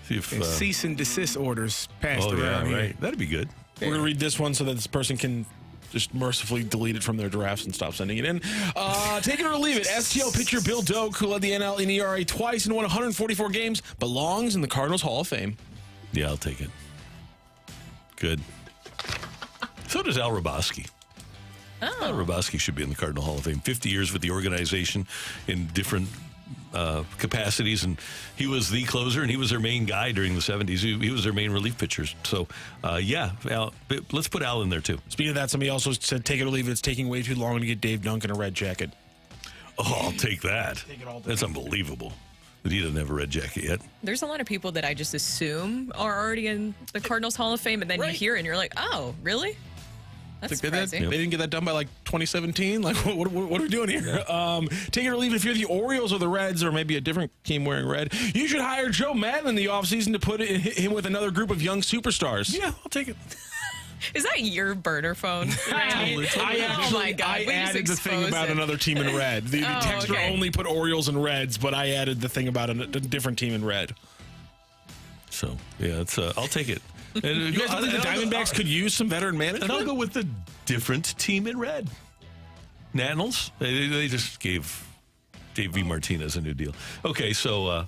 See if, And cease and desist orders passed oh, yeah, around here. right. That'd be good. We're going to read this one so that this person can just mercifully delete it from their drafts and stop sending it in. Take it or leave it. STL pitcher Bill Doak, who led the NL in ERA twice and won 144 games, belongs in the Cardinals Hall of Fame. Yeah, I'll take it. Good. So does Al Raboski. Al Raboski should be in the Cardinal Hall of Fame. 50 years with the organization in different capacities, and he was the closer, and he was their main guy during the 70s. He was their main relief pitcher. So, yeah, Al, let's put Al in there, too. Speaking of that, somebody also said, take it or leave it. It's taking way too long to get Dave Duncan a red jacket. Oh, I'll take that. That's unbelievable that he doesn't have a red jacket yet. There's a lot of people that I just assume are already in the Cardinals Hall of Fame, and then you hear it and you're like, oh, really? That's They surprising. didn't get that done by like 2017. Like, what are we doing here? Take it or leave it. If you're the Orioles or the Reds or maybe a different team wearing red, you should hire Joe Madden in the offseason to put him with another group of young superstars. Yeah, I'll take it. Is that your burner phone? Randy? Oh my God. I we just added the thing exposed about it. another team in red. The Oh, texter okay. only put Orioles and Reds, but I added the thing about a different team in red. So, yeah, I'll take it. And You guys think the Diamondbacks could use some veteran management? And I'll go with the different team in red. Nationals. They just gave Dave V. Martinez a new deal. Okay, so,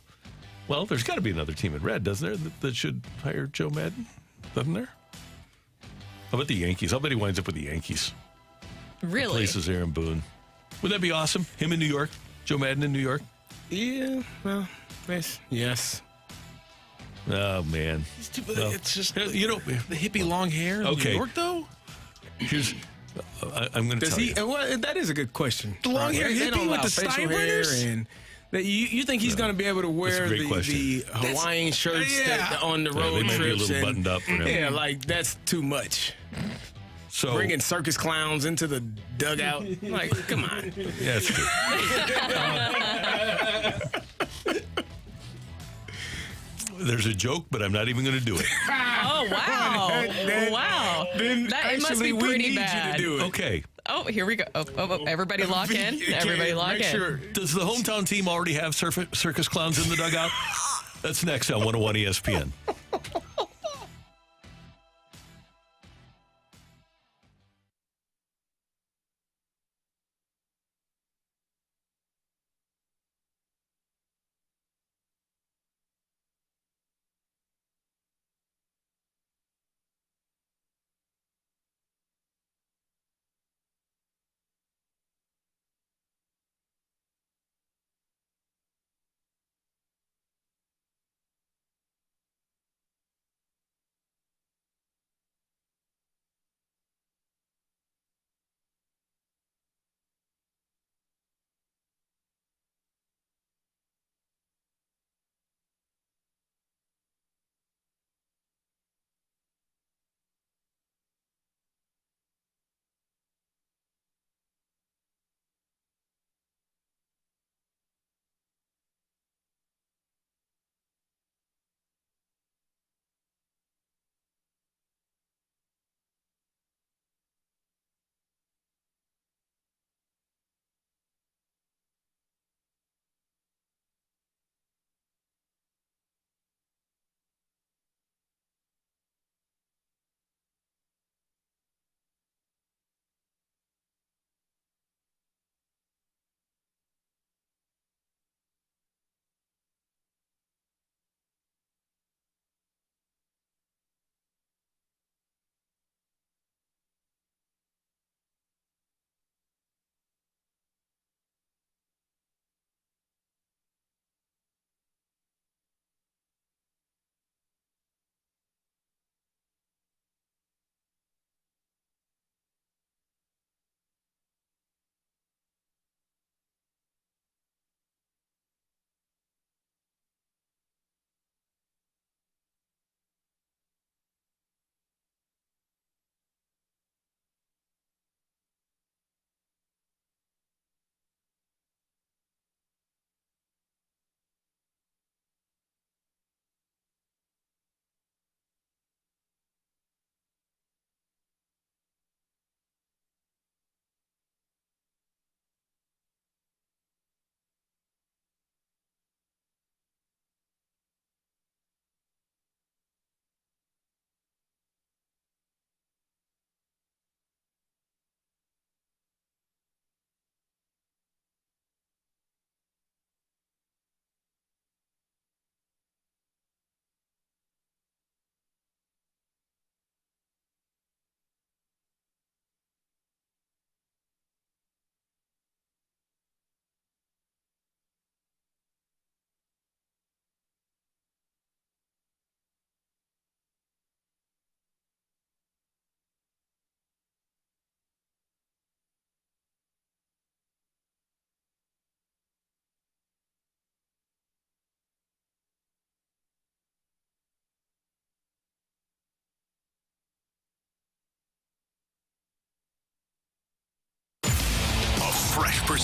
well, there's got to be another team in red, doesn't there, that should hire Joe Madden? Doesn't there? How about the Yankees? I'll bet he winds up with the Yankees. Really? Places Aaron Boone. Would that be awesome? Him in New York? Joe Madden in New York? Yeah, well, yes. Oh, man. It's just, You know, the hippie long hair in Okay. New York, though? here's... I'm going to Does tell he? you. Well, that is a good question. The long hair They hippie don't with allow the facial hair, Steinbrenners? and that you think he's going to be able to wear great the question. Hawaiian shirts that, on the Yeah, road they might be a trips? little and- buttoned up for him. Yeah, like that's too much. So, Bringing circus clowns into the dugout, like, come on. yeah, that's good. There's a joke, but I'm not even going to do it. Oh, wow. Wow. It must be we pretty need bad. you to do it. Okay. Oh, here we go. Oh, everybody lock in. Okay, Everybody lock make in. sure. Does the hometown team already have circus clowns in the dugout? That's next on 101 ESPN.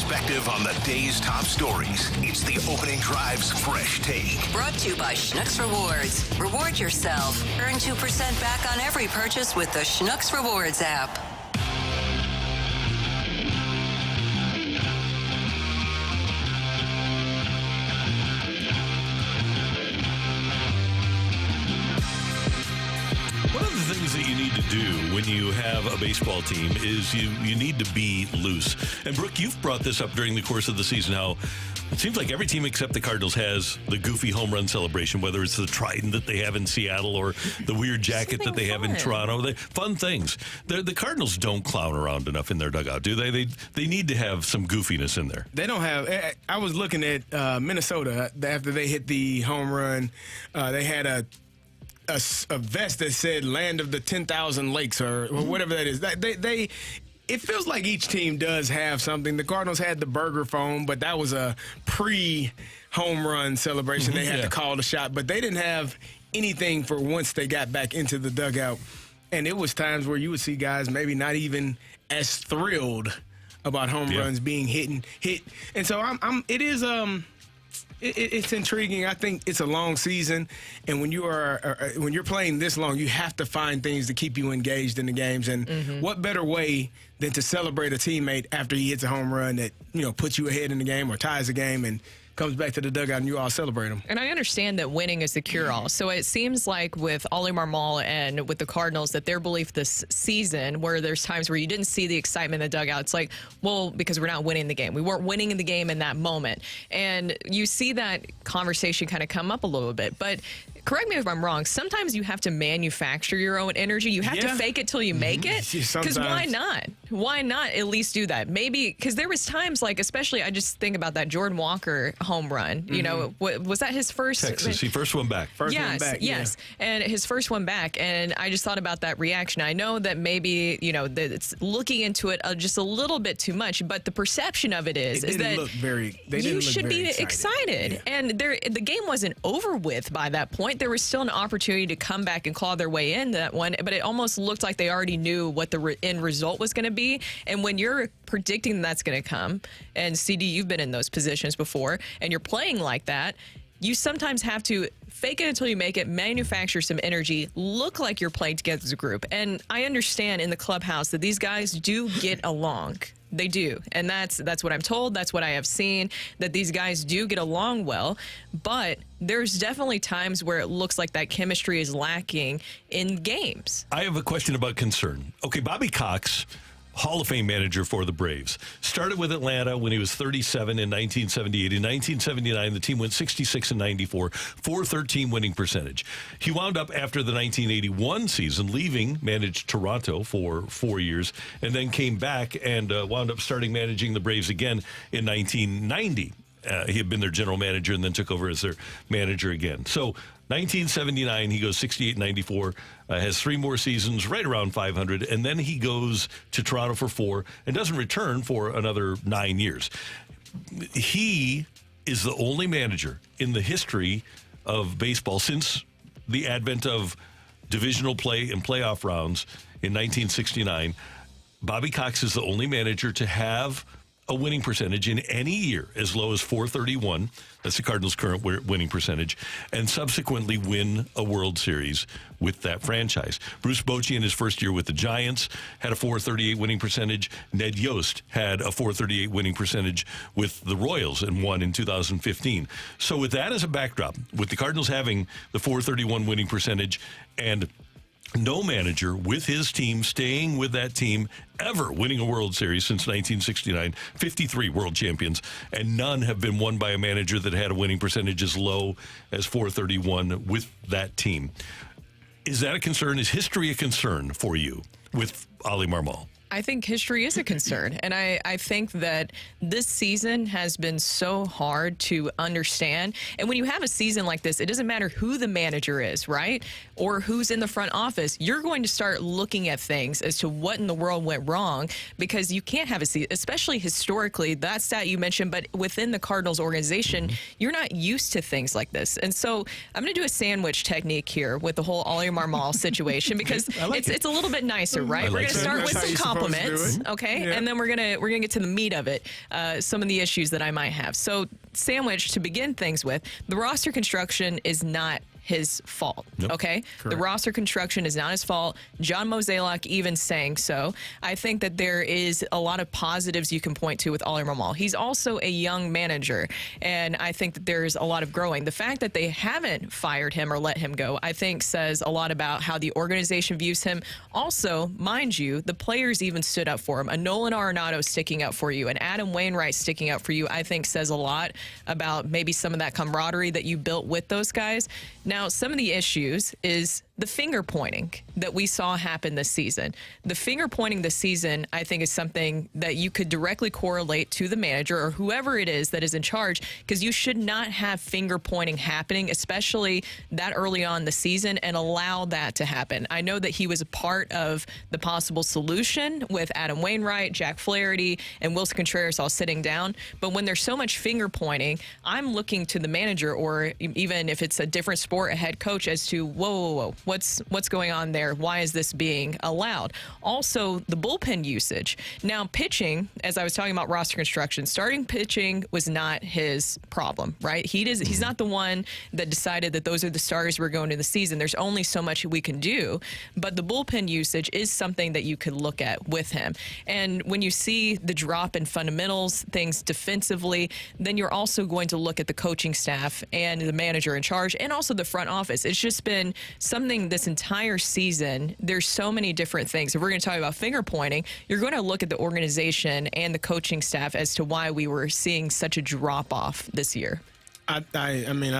perspective on the day's top stories. It's the Opening Drive's Fresh Take. Brought to you by Schnucks Rewards. Reward yourself. Earn 2% back on every purchase with the Schnucks Rewards app. One of the things that you need to do when you have a baseball team is you need to be loose. And Brooke, you've brought this up during the course of the season, how it seems like every team except the Cardinals has the goofy home run celebration, whether it's the trident that they have in Seattle or the weird jacket that they have in Toronto. Fun things. The Cardinals don't clown around enough in their dugout, do they? They need to have some goofiness in there. They don't have. I was looking at Minnesota after they hit the home run. They had a vest that said "Land of the 10,000 Lakes" or whatever that is. It feels like each team does have something. The Cardinals had the burger foam, but that was a pre-home run celebration. They had to call the shot, but they didn't have anything for once they got back into the dugout. And it was times where you would see guys maybe not even as thrilled about home runs being hit. And so it's intriguing. I think it's a long season, and when you're playing this long, you have to find things to keep you engaged in the games. And what better way than to celebrate a teammate after he hits a home run that puts you ahead in the game or ties the game and comes back to the dugout and you all celebrate him. And I understand that winning is the cure-all. So it seems like with Oli Marmol and with the Cardinals that their belief this season, where there's times where you didn't see the excitement in the dugout, it's like, well, because we're not winning the game. We weren't winning in the game in that moment. And you see that conversation kind of come up a little bit. But correct me if I'm wrong, sometimes you have to manufacture your own energy. You have to fake it till you make it. Because why not? Why not at least do that? Maybe because there was times like, especially I just think about that Jordan Walker home run. Was that his first? Texas, he first one back. Yes. And his first one back. And I just thought about that reaction. I know that maybe, that it's looking into it just a little bit too much, but the perception of it is that you should be excited. Yeah. And the game wasn't over with by that point. There was still an opportunity to come back and claw their way in that one, but it almost looked like they already knew what the end result was going to be. And when you're predicting that's going to come, and CD, you've been in those positions before, and you're playing like that, you sometimes have to fake it until you make it, manufacture some energy, look like you're playing together as a group. And I understand in the clubhouse that these guys do get along. They do. And that's what I'm told. That's what I have seen, that these guys do get along well. But there's definitely times where it looks like that chemistry is lacking in games. I have a question about concern. Okay, Bobby Cox, Hall of Fame manager for the Braves. Started with Atlanta when he was 37 in 1978. In 1979, the team went 66-94, .413 winning percentage. He wound up after the 1981 season, managed Toronto for 4 years, and then came back and wound up starting managing the Braves again in 1990. He had been their general manager and then took over as their manager again. So 1979, he goes 68-94, has 3 more seasons, right around 500, and then he goes to Toronto for 4 and doesn't return for another 9 years. He is the only manager in the history of baseball since the advent of divisional play and playoff rounds in 1969. Bobby Cox is the only manager to have a winning percentage in any year as low as .431. That's the Cardinals' current winning percentage, and subsequently win a World Series with that franchise. Bruce Bochy in his first year with the Giants had a .438 winning percentage. Ned Yost had a .438 winning percentage with the Royals and won in 2015. So with that as a backdrop, with the Cardinals having the .431 winning percentage and no manager with his team staying with that team ever winning a World Series since 1969, 53 world champions, and none have been won by a manager that had a winning percentage as low as .431 with that team. Is that a concern? Is history a concern for you with Oli Marmol? I think history is a concern. And I think that this season has been so hard to understand. And when you have a season like this, it doesn't matter who the manager is, right? Or who's in the front office. You're going to start looking at things as to what in the world went wrong, because you can't have a season, especially historically, that stat you mentioned, but within the Cardinals organization, you're not used to things like this. And so I'm going to do a sandwich technique here with the whole Oli Marmol situation, because it's a little bit nicer, right? We're going to start with some compliments. compliments, okay? Yeah. And then we're gonna get to the meat of it, some of the issues that I might have. So, sandwich to begin things with, the roster construction is not his fault, okay? The roster construction is not his fault. John Mozeliak even saying so. I think that there is a lot of positives you can point to with Ali Marmol. He's also a young manager, and I think that there's a lot of growing. The fact that they haven't fired him or let him go, I think says a lot about how the organization views him. Also, mind you, the players even stood up for him. A Nolan Arenado sticking up for you, and Adam Wainwright sticking up for you, I think says a lot about maybe some of that camaraderie that you built with those guys. Now, some of the issues is the finger pointing that we saw happen this season. The finger pointing this season, I think, is something that you could directly correlate to the manager or whoever it is that is in charge, because you should not have finger pointing happening, especially that early on in the season, and allow that to happen. I know that he was a part of the possible solution with Adam Wainwright, Jack Flaherty, and Wilson Contreras all sitting down. But when there's so much finger pointing, I'm looking to the manager, or even if it's a different sport, a head coach, as to, whoa. What's going on there? Why is this being allowed? Also, the bullpen usage. Now, pitching, as I was talking about roster construction, starting pitching was not his problem, right? He's not the one that decided that those are the starters we're going to the season. There's only so much we can do, but the bullpen usage is something that you could look at with him. And when you see the drop in fundamentals, things defensively, then you're also going to look at the coaching staff and the manager in charge, and also the front office. It's just been something this entire season. There's so many different things. If we're going to talk about finger pointing, you're going to look at the organization and the coaching staff as to why we were seeing such a drop off this year. I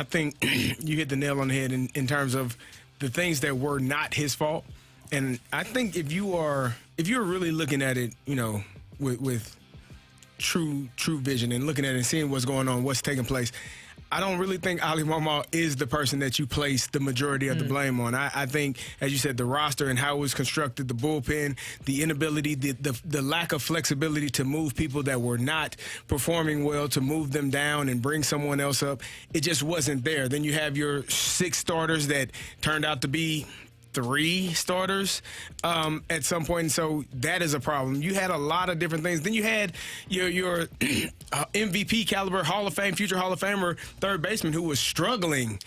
think you hit the nail on the head in terms of the things that were not his fault. And I think if you're really looking at it, with true vision and looking at it and seeing what's going on, what's taking place, I don't really think Ali Marmol is the person that you place the majority of the blame on. I think, as you said, the roster and how it was constructed, the bullpen, the inability, the lack of flexibility to move people that were not performing well, to move them down and bring someone else up, it just wasn't there. Then you have your 6 starters that turned out to be 3 starters at some point, and so that is a problem. You had a lot of different things. Then you had your MVP caliber Hall of Fame, future Hall of Famer third baseman who was struggling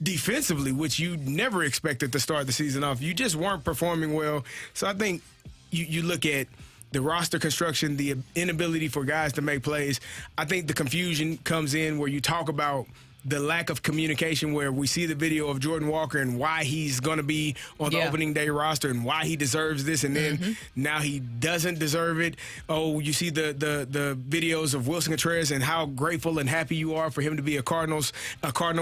defensively, which you never expected to start the season off. You just weren't performing well. So I think you look at the roster construction, the inability for guys to make plays. I think the confusion comes in where you talk about the lack of communication, where we see the video of Jordan Walker and why he's going to be on the opening day roster and why he deserves this, and then now he doesn't deserve it. Oh, you see the videos of Wilson Contreras and how grateful and happy you are for him to be a Cardinal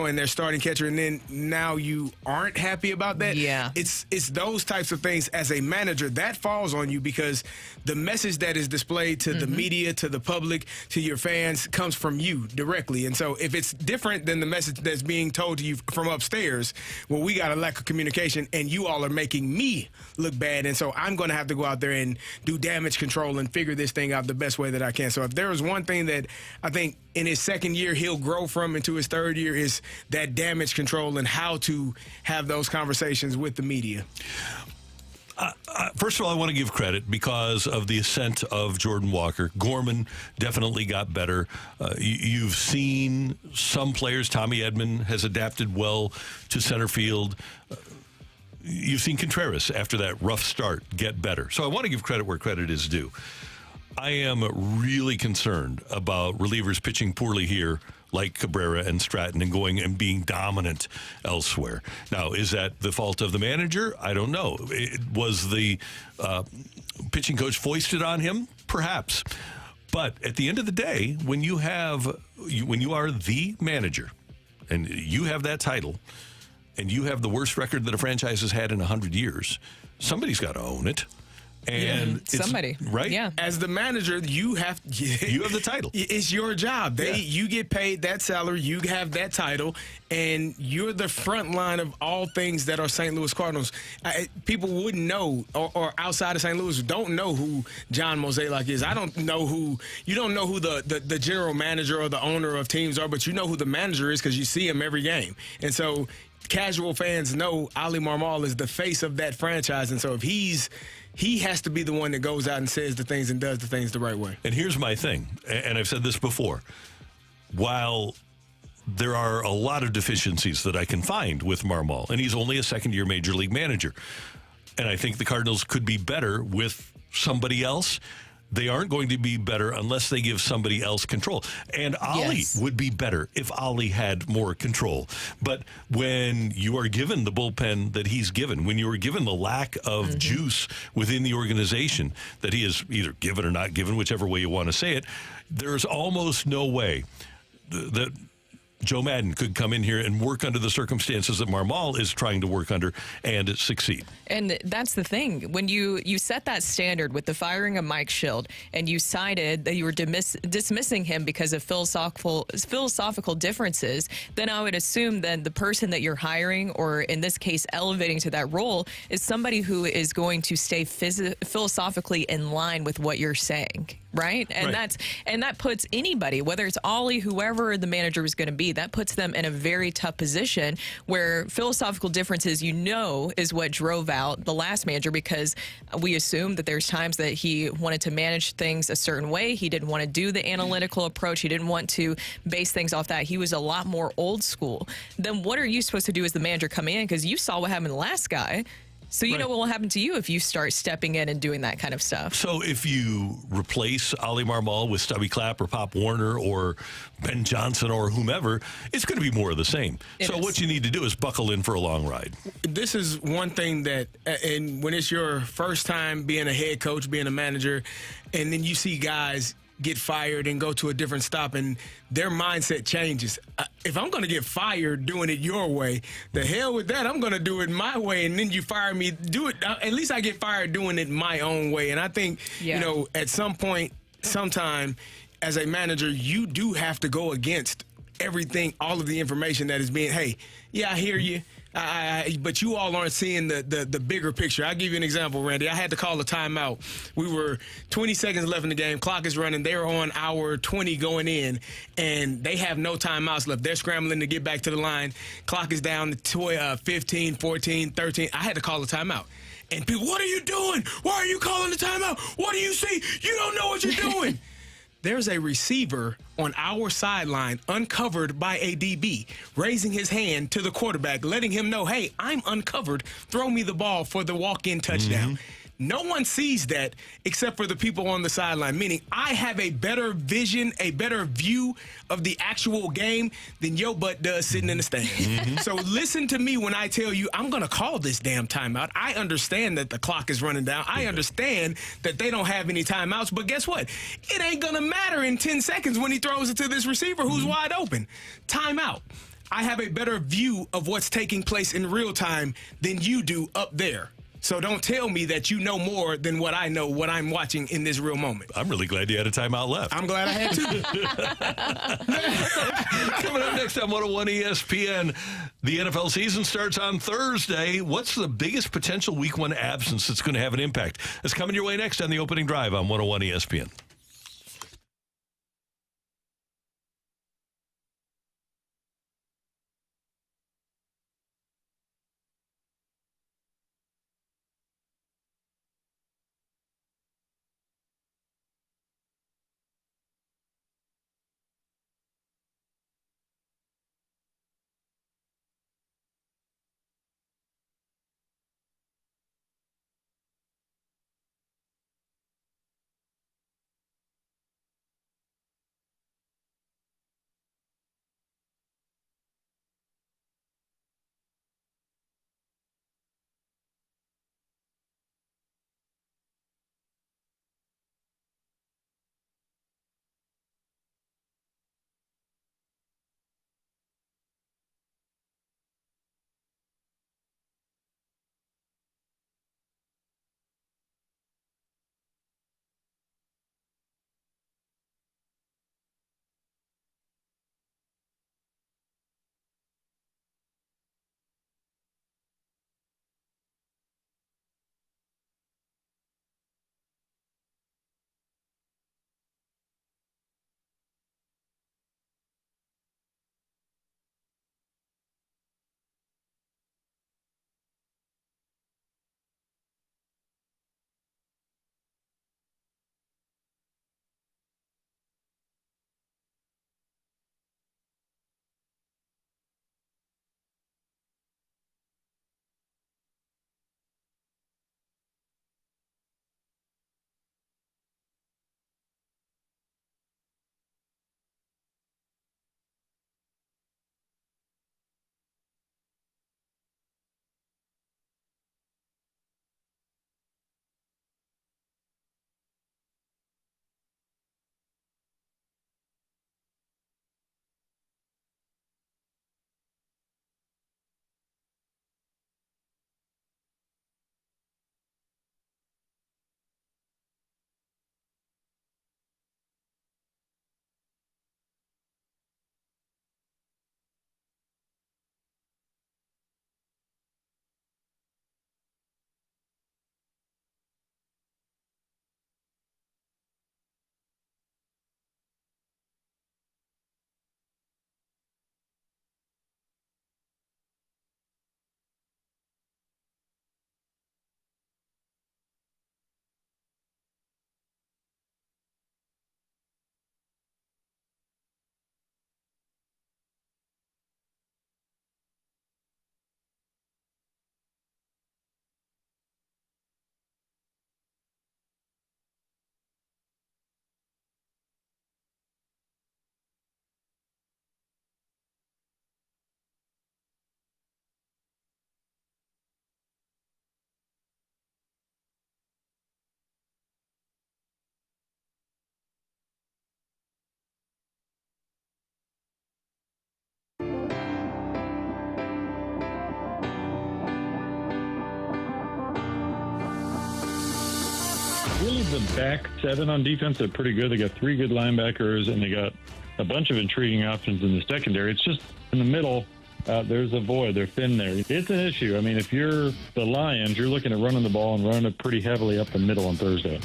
and their starting catcher, and then now you aren't happy about that. Yeah. It's those types of things as a manager that falls on you, because the message that is displayed to the media, to the public, to your fans comes from you directly. And so if it's different than the message that's being told to you from upstairs, well, we got a lack of communication and you all are making me look bad, and so I'm going to have to go out there and do damage control and figure this thing out the best way that I can. So if there is one thing that I think in his second year he'll grow from into his third year, is that damage control and how to have those conversations with the media. First of all, I want to give credit because of the ascent of Jordan Walker. Gorman definitely got better. You've seen some players. Tommy Edman has adapted well to center field. You've seen Contreras, after that rough start, get better. So I want to give credit where credit is due. I am really concerned about relievers pitching poorly here, like Cabrera and Stratton, and going and being dominant elsewhere. Now, is that the fault of the manager? I don't know. Was the pitching coach foisted on him? Perhaps. But at the end of the day, when you are the manager and you have that title and you have the worst record that a franchise has had in 100 years, somebody's got to own it. And somebody, right? Yeah. As the manager, you have the title. It's your job. You get paid that salary. You have that title, and you're the front line of all things that are St. Louis Cardinals. People wouldn't know, or outside of St. Louis, don't know who John Mozeliak is. You don't know who the general manager or the owner of teams are, but you know who the manager is because you see him every game. And so casual fans know Ali Marmol is the face of that franchise, and so if he's he has to be the one that goes out and says the things and does the things the right way. And here's my thing, and I've said this before. While there are a lot of deficiencies that I can find with Marmol, and he's only a second-year Major League manager, and I think the Cardinals could be better with somebody else. They aren't going to be better unless they give somebody else control. And Ollie would be better if Ollie had more control. But when you are given the bullpen that he's given, when you are given the lack of juice within the organization that he is either given or not given, whichever way you want to say it, there's almost no way that Joe Madden could come in here and work under the circumstances that Marmol is trying to work under and succeed. And that's the thing. When you set that standard with the firing of Mike Schild and you cited that you were dismissing him because of philosophical differences, then I would assume that the person that you're hiring, or in this case elevating to that role, is somebody who is going to stay philosophically in line with what you're saying. Right? And that puts anybody, whether it's Ollie, whoever the manager is going to be, that puts them in a very tough position where philosophical differences, is what drove out the last manager, because we assume that there's times that he wanted to manage things a certain way. He didn't want to do the analytical approach. He didn't want to base things off that. He was a lot more old school. Then what are you supposed to do as the manager coming in? Because you saw what happened to the last guy. So you know what will happen to you if you start stepping in and doing that kind of stuff. So if you replace Ollie Marmol with Stubby Clapp or Pop Warner or Ben Johnson or whomever, it's going to be more of the same. What you need to do is buckle in for a long ride. This is one thing that, and when it's your first time being a head coach, being a manager, and then you see guys get fired and go to a different stop and their mindset changes. If I'm going to get fired doing it your way, the hell with that. I'm going to do it my way, and then you fire me. Do it. At least I get fired doing it my own way. And I think, at some point, sometime, as a manager, you do have to go against everything, all of the information that is being, hey, yeah, I hear you. But you all aren't seeing the bigger picture. I'll give you an example, Randy. I had to call a timeout. We were 20 seconds left in the game. Clock is running. They're on hour 20 going in, and they have no timeouts left. They're scrambling to get back to the line. Clock is down to 15, 14, 13. I had to call a timeout. And people, what are you doing? Why are you calling the timeout? What do you see? You don't know what you're doing. There's a receiver on our sideline uncovered by a DB, raising his hand to the quarterback, letting him know, hey, I'm uncovered. Throw me the ball for the walk-in touchdown. No one sees that except for the people on the sideline, meaning I have a better vision, a better view of the actual game than your butt does sitting in the stands. So listen to me when I tell you I'm going to call this damn timeout. I understand that the clock is running down. I understand that they don't have any timeouts, but guess what? It ain't going to matter in 10 seconds when he throws it to this receiver who's wide open. Timeout. I have a better view of what's taking place in real time than you do up there. So don't tell me that you know more than what I know, what I'm watching in this real moment. I'm really glad you had a timeout left. I'm glad I had to. Coming up next on 101 ESPN, the NFL season starts on Thursday. What's the biggest potential Week 1 absence that's going to have an impact? That's coming your way next on the opening drive on 101 ESPN. have a back seven on defense. They're pretty good. They got 3 good linebackers, and they got a bunch of intriguing options in the secondary. It's just in the middle, there's a void. They're thin there. It's an issue. I mean, if you're the Lions, you're looking at running the ball and running it pretty heavily up the middle on Thursday.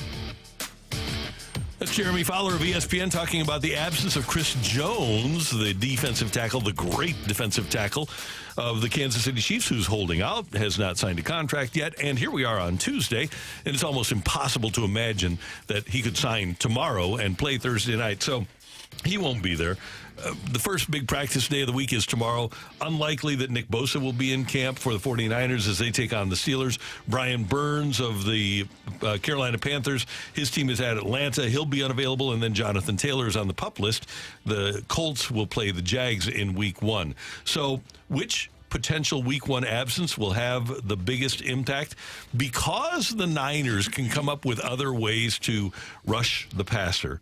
That's Jeremy Fowler of ESPN talking about the absence of Chris Jones, the defensive tackle, the great defensive tackle of the Kansas City Chiefs, who's holding out, has not signed a contract yet. And here we are on Tuesday, and it's almost impossible to imagine that he could sign tomorrow and play Thursday night. So he won't be there. The first big practice day of the week is tomorrow. Unlikely that Nick Bosa will be in camp for the 49ers as they take on the Steelers. Brian Burns of the Carolina Panthers, his team is at Atlanta. He'll be unavailable, and then Jonathan Taylor is on the PUP list. The Colts will play the Jags in Week 1. So which potential Week 1 absence will have the biggest impact? Because the Niners can come up with other ways to rush the passer,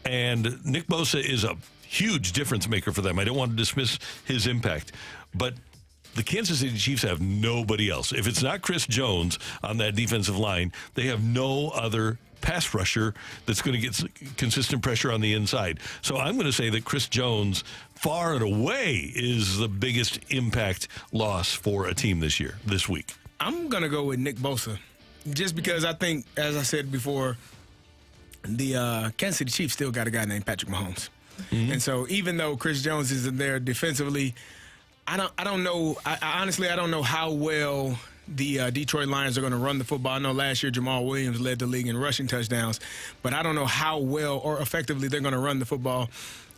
and Nick Bosa is a huge difference maker for them. I don't want to dismiss his impact, but the Kansas City Chiefs have nobody else. If it's not Chris Jones on that defensive line, they have no other pass rusher that's going to get consistent pressure on the inside. So I'm going to say that Chris Jones, far and away, is the biggest impact loss for a team this week. I'm going to go with Nick Bosa, just because I think, as I said before, the Kansas City Chiefs still got a guy named Patrick Mahomes. Mm-hmm. And so even though Chris Jones isn't there defensively, I don't know. Honestly, I don't know how well the Detroit Lions are going to run the football. I know last year Jamal Williams led the league in rushing touchdowns, but I don't know how well or effectively they're going to run the football.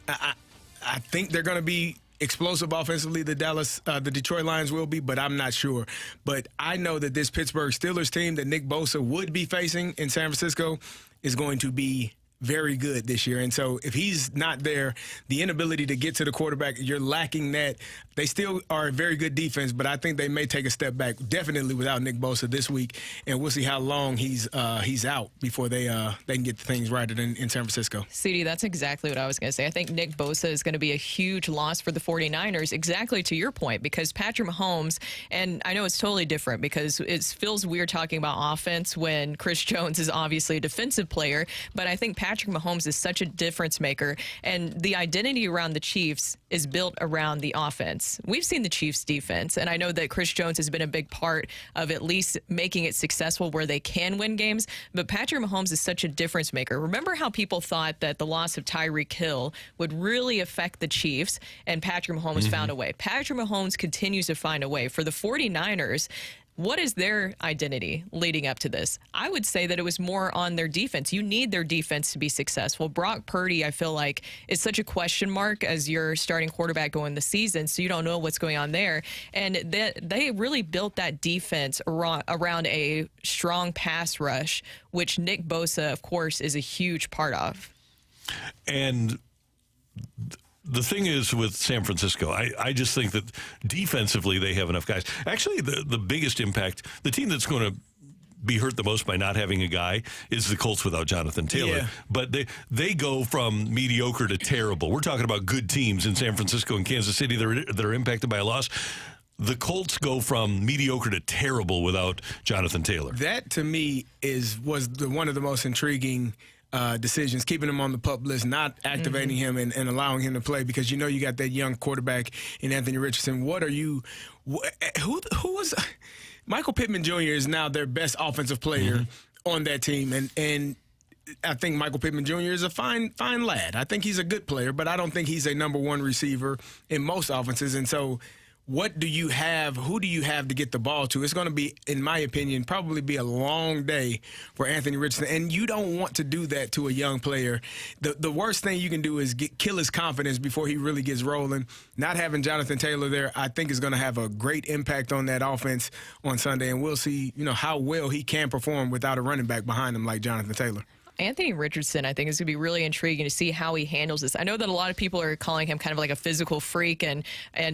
I think they're going to be explosive offensively, the Detroit Lions will be, but I'm not sure. But I know that this Pittsburgh Steelers team that Nick Bosa would be facing in San Francisco is going to be very good this year. And so if he's not there, the inability to get to the quarterback, you're lacking that. They still are a very good defense, but I think they may take a step back, definitely without Nick Bosa this week. And we'll see how long he's out before they can get things righted in San Francisco. CD, that's exactly what I was going to say. I think Nick Bosa is going to be a huge loss for the 49ers, exactly to your point, because Patrick Mahomes, and I know it's totally different because it feels weird talking about offense when Chris Jones is obviously a defensive player, but I think Patrick Mahomes is such a difference maker, and the identity around the Chiefs is built around the offense. We've seen the Chiefs defense, and I know that Chris Jones has been a big part of at least making it successful where they can win games, but Patrick Mahomes is such a difference maker. Remember how people thought that the loss of Tyreek Hill would really affect the Chiefs, and Patrick Mahomes found a way. Patrick Mahomes continues to find a way. For the 49ers, what is their identity leading up to this? I would say that it was more on their defense. You need their defense to be successful. Brock Purdy, I feel like, is such a question mark as your starting quarterback going the season, so you don't know what's going on there. And they really built that defense around a strong pass rush, which Nick Bosa, of course, is a huge part of. And the thing is with San Francisco, I just think that defensively they have enough guys. Actually, the biggest impact, the team that's going to be hurt the most by not having a guy is the Colts without Jonathan Taylor. Yeah. But they go from mediocre to terrible. We're talking about good teams in San Francisco and Kansas City that are impacted by a loss. The Colts go from mediocre to terrible without Jonathan Taylor. That, to me, was one of the most intriguing decisions, keeping him on the PUP list, not activating him and allowing him to play, because you know you got that young quarterback in Anthony Richardson. Who was Michael Pittman Jr. is now their best offensive player on that team, and I think Michael Pittman Jr. is a fine lad. I think he's a good player, but I don't think he's a number one receiver in most offenses. And so what do you have? Who do you have to get the ball to? It's going to be, in my opinion, probably be a long day for Anthony Richardson, and you don't want to do that to a young player. The worst thing you can do is kill his confidence before he really gets rolling. Not having Jonathan Taylor there, I think, is going to have a great impact on that offense on Sunday, and we'll see, how well he can perform without a running back behind him like Jonathan Taylor. Anthony Richardson, I think, is going to be really intriguing to see how he handles this. I know that a lot of people are calling him kind of like a physical freak, and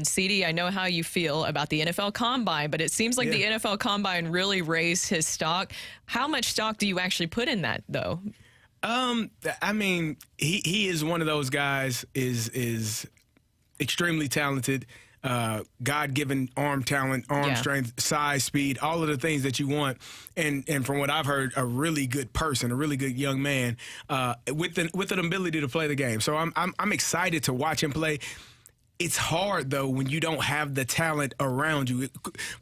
CD, I know how you feel about the NFL Combine, but it seems like the NFL Combine really raised his stock. How much stock do you actually put in that, though? I mean, he is one of those guys, is extremely talented. God-given arm talent, arm strength, size, speed, all of the things that you want. And from what I've heard, a really good person, a really good young man with an ability to play the game. So I'm excited to watch him play. It's hard, though, when you don't have the talent around you.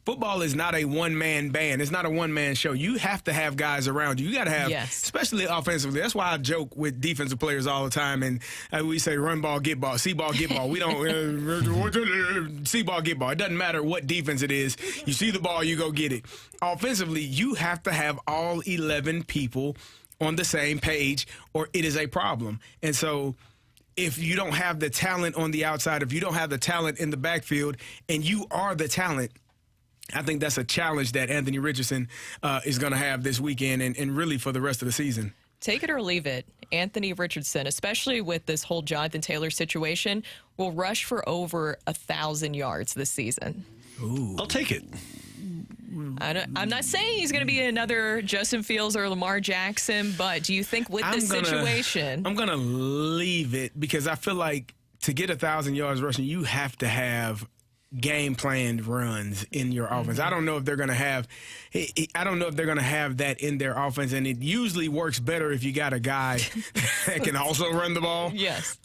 Football is not a one-man band. It's not a one-man show. You have to have guys around you. You got to have, especially offensively. That's why I joke with defensive players all the time, and we say run ball, get ball, see ball, get ball. We don't see ball, get ball. It doesn't matter what defense it is. You see the ball, you go get it. Offensively, you have to have all 11 people on the same page, or it is a problem. And so if you don't have the talent on the outside, if you don't have the talent in the backfield, and you are the talent, I think that's a challenge that Anthony Richardson is going to have this weekend and really for the rest of the season. Take it or leave it. Anthony Richardson, especially with this whole Jonathan Taylor situation, will rush for over 1,000 yards this season. Ooh. I'll take it. I'm not saying he's going to be another Justin Fields or Lamar Jackson, but do you think with this situation? I'm going to leave it because I feel like to get 1,000 yards rushing, you have to have game planned runs in your offense. I don't know if they're going to have that in their offense, and it usually works better if you got a guy that can also run the ball. Yes.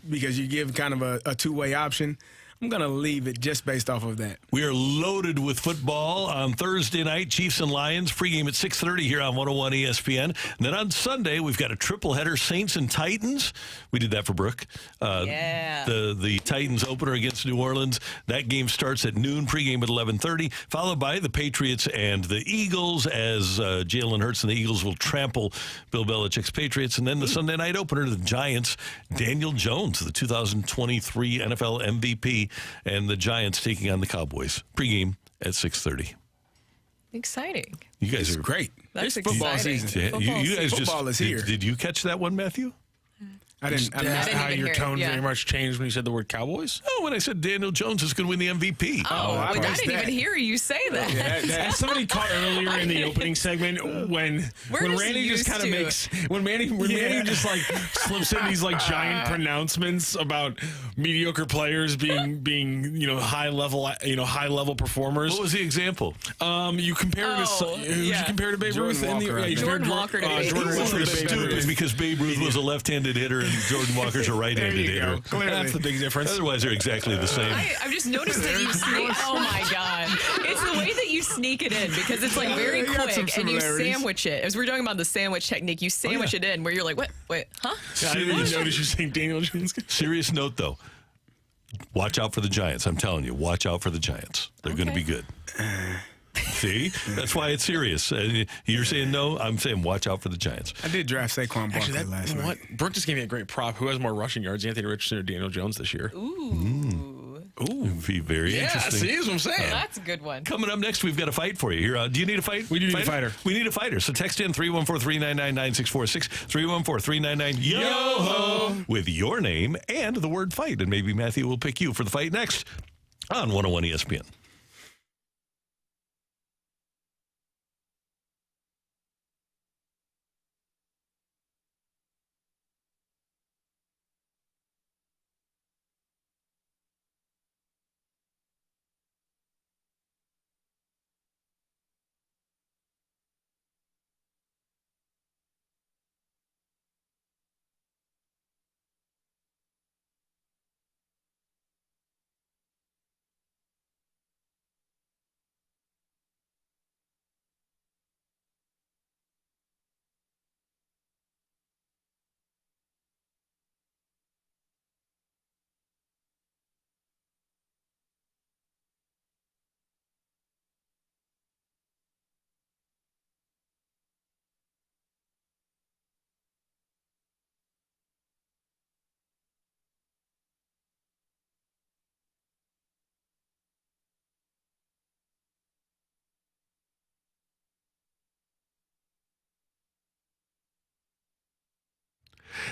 Because you give kind of a two-way option. I'm going to leave it just based off of that. We are loaded with football on Thursday night. Chiefs and Lions, pregame at 6:30 here on 101 ESPN. And then on Sunday, we've got a triple header, Saints and Titans. We did that for Brooke. The Titans opener against New Orleans. That game starts at noon, pregame at 11:30, followed by the Patriots and the Eagles as Jalen Hurts and the Eagles will trample Bill Belichick's Patriots. And then the Sunday night opener, the Giants, Daniel Jones, the 2023 NFL MVP, and the Giants taking on the Cowboys. Pregame at 6:30. Exciting. You guys are great. That's it's football exciting. season. You guys football is here. Did you catch that one, Matthew? I didn't how even your hear it, tone yeah. very much changed when you said the word Cowboys? Oh, when I said Daniel Jones is going to win the MVP. I didn't even hear you say that. As somebody caught earlier in the opening segment when Randy just kind of makes Manny just like slips in these like giant pronouncements about mediocre players being high level performers. What was the example? You compared you compared to Babe Ruth in the Jordan Walker to Babe Ruth. Which was stupid because Babe Ruth was a left-handed hitter and Jordan Walker's a right-handed hitter. That's the big difference. Otherwise, they're exactly the same. I've just noticed that you sneak. Oh my God! It's the way that you sneak it in because it's like very quick and you sandwich it. As we're talking about the sandwich technique, you sandwich it in where you're like, wait, huh? I didn't even notice you saying Daniel Jones. Serious note though, watch out for the Giants. I'm telling you, watch out for the Giants. They're going to be good. See, that's why it's serious. You're saying no. I'm saying watch out for the Giants. I did draft Saquon Barkley last night. Brooke just gave me a great prop. Who has more rushing yards, Anthony Richardson or Daniel Jones this year? Ooh. It'd be very interesting. See, that's what I'm saying. That's a good one. Coming up next, we've got a fight for you here. Do you need a fight? We do need a fighter. We need a fighter. So text in 314-399-9646, 314-399-YO-HO with your name and the word fight. And maybe Matthew will pick you for the fight next on 101 ESPN.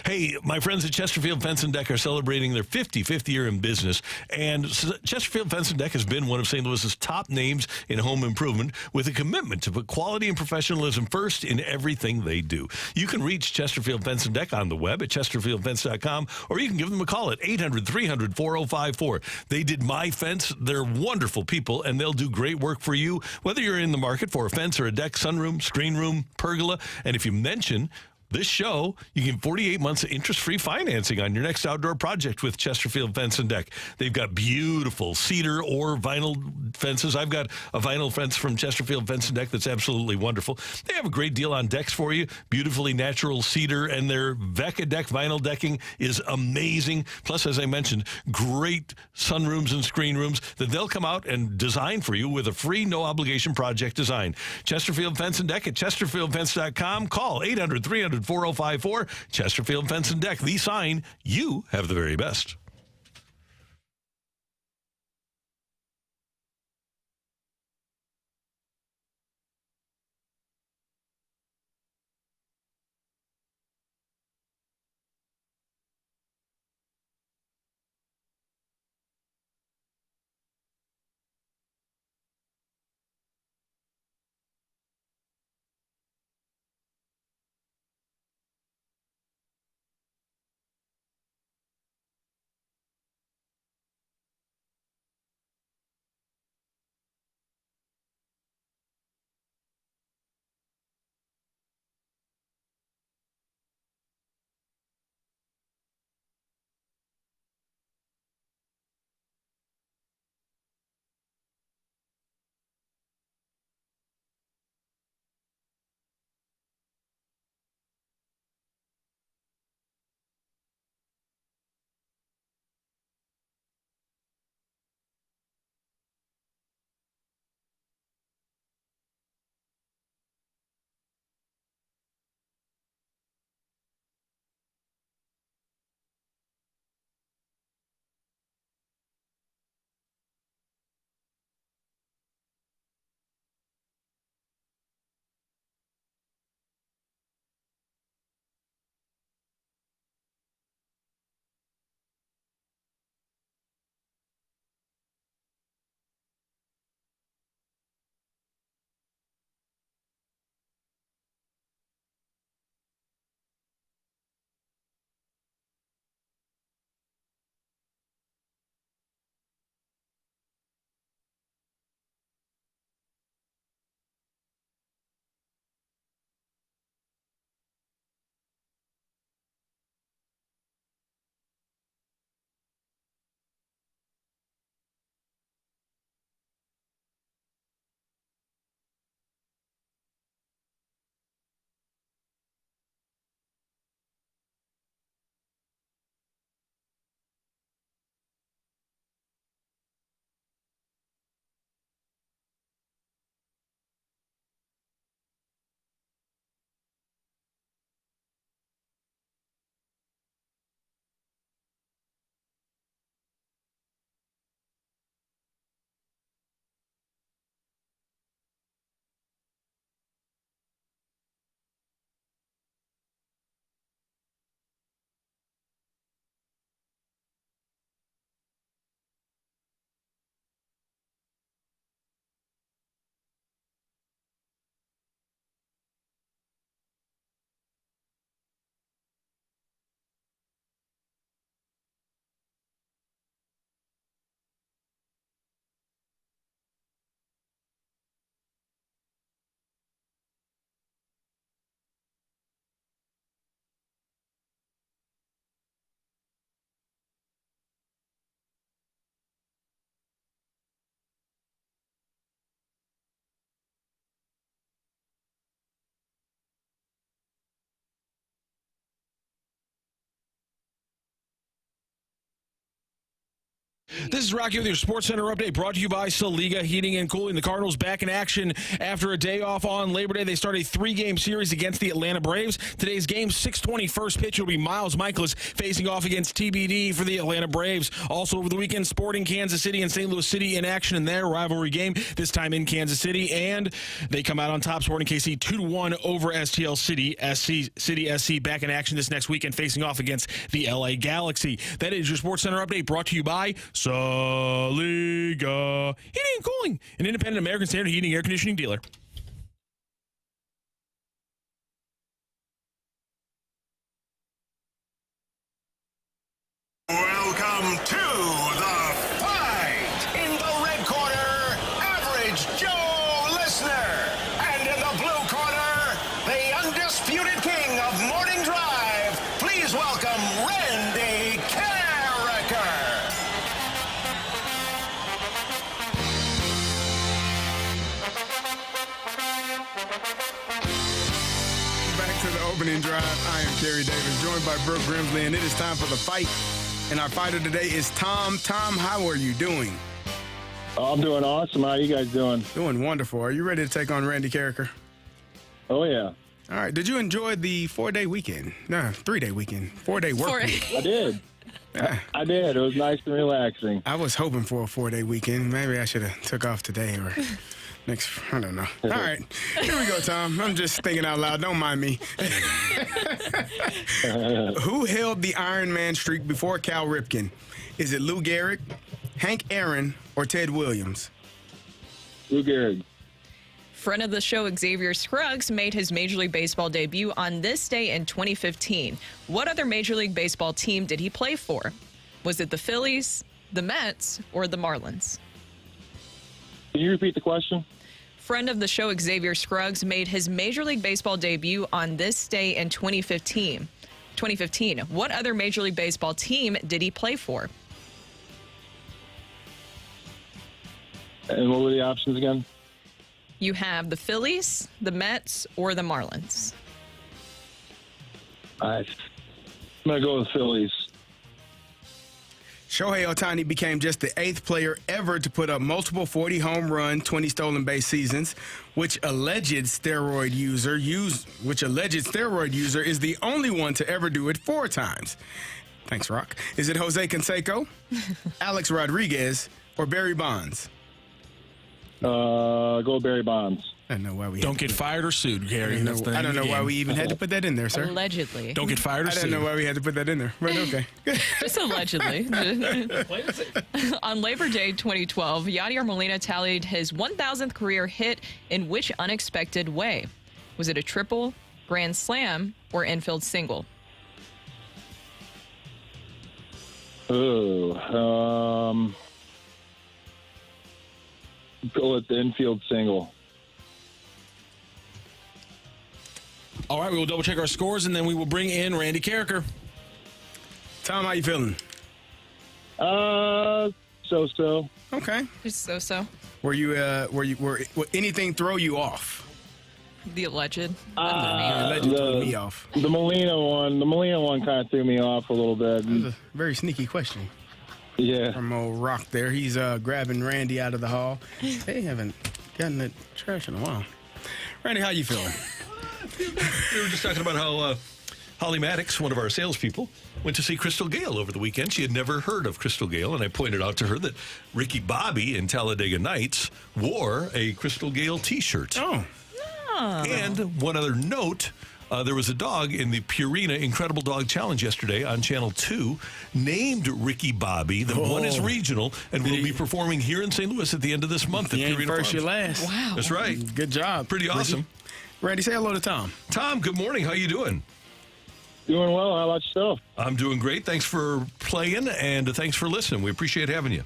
Hey, my friends at Chesterfield Fence and Deck are celebrating their 55th year in business. And Chesterfield Fence and Deck has been one of St. Louis's top names in home improvement with a commitment to put quality and professionalism first in everything they do. You can reach Chesterfield Fence and Deck on the web at chesterfieldfence.com, or you can give them a call at 800-300-4054. They did my fence. They're wonderful people, and they'll do great work for you, whether you're in the market for a fence or a deck, sunroom, screen room, pergola. And if you mention this show, you get 48 months of interest-free financing on your next outdoor project with Chesterfield Fence and Deck. They've got beautiful cedar or vinyl fences. I've got a vinyl fence from Chesterfield Fence and Deck that's absolutely wonderful. They have a great deal on decks for you, beautifully natural cedar, and their Vecca Deck vinyl decking is amazing. Plus, as I mentioned, great sunrooms and screen rooms that they'll come out and design for you with a free, no-obligation project design. Chesterfield Fence and Deck at chesterfieldfence.com. Call 800-300-4054. Chesterfield Fence and Deck, the sign you have the very best. This is Rocky with your Sports Center update brought to you by Saliga Heating and Cooling. The Cardinals back in action after a day off on Labor Day. They start a 3-game series against the Atlanta Braves. Today's game, 6:20 first pitch, will be Miles Michaelis facing off against TBD for the Atlanta Braves. Also over the weekend, Sporting Kansas City and St. Louis City in action in their rivalry game, this time in Kansas City. And they come out on top, Sporting KC 2-1 over STL City SC back in action this next weekend facing off against the LA Galaxy. That is your Sports Center update brought to you by Saliga Heating and Cooling, an independent American Standard heating and air conditioning dealer. Welcome to the fight. In the red corner, Average Joe Listener. And in the blue corner, the undisputed king of morning drive. Please welcome Randy Karraker. Back to the opening drive. I am Carey Davis, joined by Brooke Grimsley, and it is time for the fight. And our fighter today is Tom. Tom, how are you doing? I'm doing awesome. How are you guys doing? Doing wonderful. Are you ready to take on Randy Karraker? Oh, yeah. All right. Did you enjoy the 4-day weekend? No, 3-day weekend. 4-day work week. I did. I did. It was nice and relaxing. I was hoping for a 4-day weekend. Maybe I should have took off today or next. I don't know. All right. Here we go, Tom. I'm just thinking out loud. Don't mind me. Who held the Iron Man streak before Cal Ripken? Is it Lou Gehrig, Hank Aaron, or Ted Williams? Lou Gehrig. Friend of the show, Xavier Scruggs, made his Major League Baseball debut on this day in 2015. What other Major League Baseball team did he play for? Was it the Phillies, the Mets, or the Marlins? Can you repeat the question? Friend of the show, Xavier Scruggs, made his Major League Baseball debut on this day in 2015. What other Major League Baseball team did he play for? And what were the options again? You have the Phillies, the Mets, or the Marlins. I'm going to go with Phillies. Shohei Ohtani became just the 8th player ever to put up multiple 40 home run, 20 stolen base seasons, which alleged steroid user is the only one to ever do it 4 times. Thanks, Rock. Is it Jose Canseco, Alex Rodriguez, or Barry Bonds? Go Barry Bonds. I don't know why we don't get fired or sued, Gary. I don't know why we even had to put that in there, sir. Allegedly. Don't get fired or sued. I don't know why we had to put that in there, but okay. Just allegedly. On Labor Day 2012, Yadier Molina tallied his 1,000th career hit in which unexpected way? Was it a triple, grand slam, or infield single? Oh, go with the infield single. All right, we will double check our scores, and then we will bring in Randy Karraker. Tom, how you feeling? So-so. Okay. Just so-so. Were anything throw you off? The alleged. The alleged threw me off. The Molina one kind of threw me off a little bit. That was a very sneaky question. Yeah. From old Rock there. He's grabbing Randy out of the hall. They haven't gotten that trash in a while. Randy, how you feeling? We were just talking about how Holly Maddox, one of our salespeople, went to see Crystal Gale over the weekend. She had never heard of Crystal Gale, and I pointed out to her that Ricky Bobby in Talladega Nights wore a Crystal Gale T-shirt. Oh. And one other note, there was a dog in the Purina Incredible Dog Challenge yesterday on Channel 2 named Ricky Bobby that won his regional and will be performing here in St. Louis at the end of this month. You at ain't Purina first, Farms. you last. Wow. That's right. Good job. Pretty awesome. Randy, say hello to Tom. Tom, good morning. How you doing? Doing well. How about yourself? I'm doing great. Thanks for playing, and thanks for listening. We appreciate having you.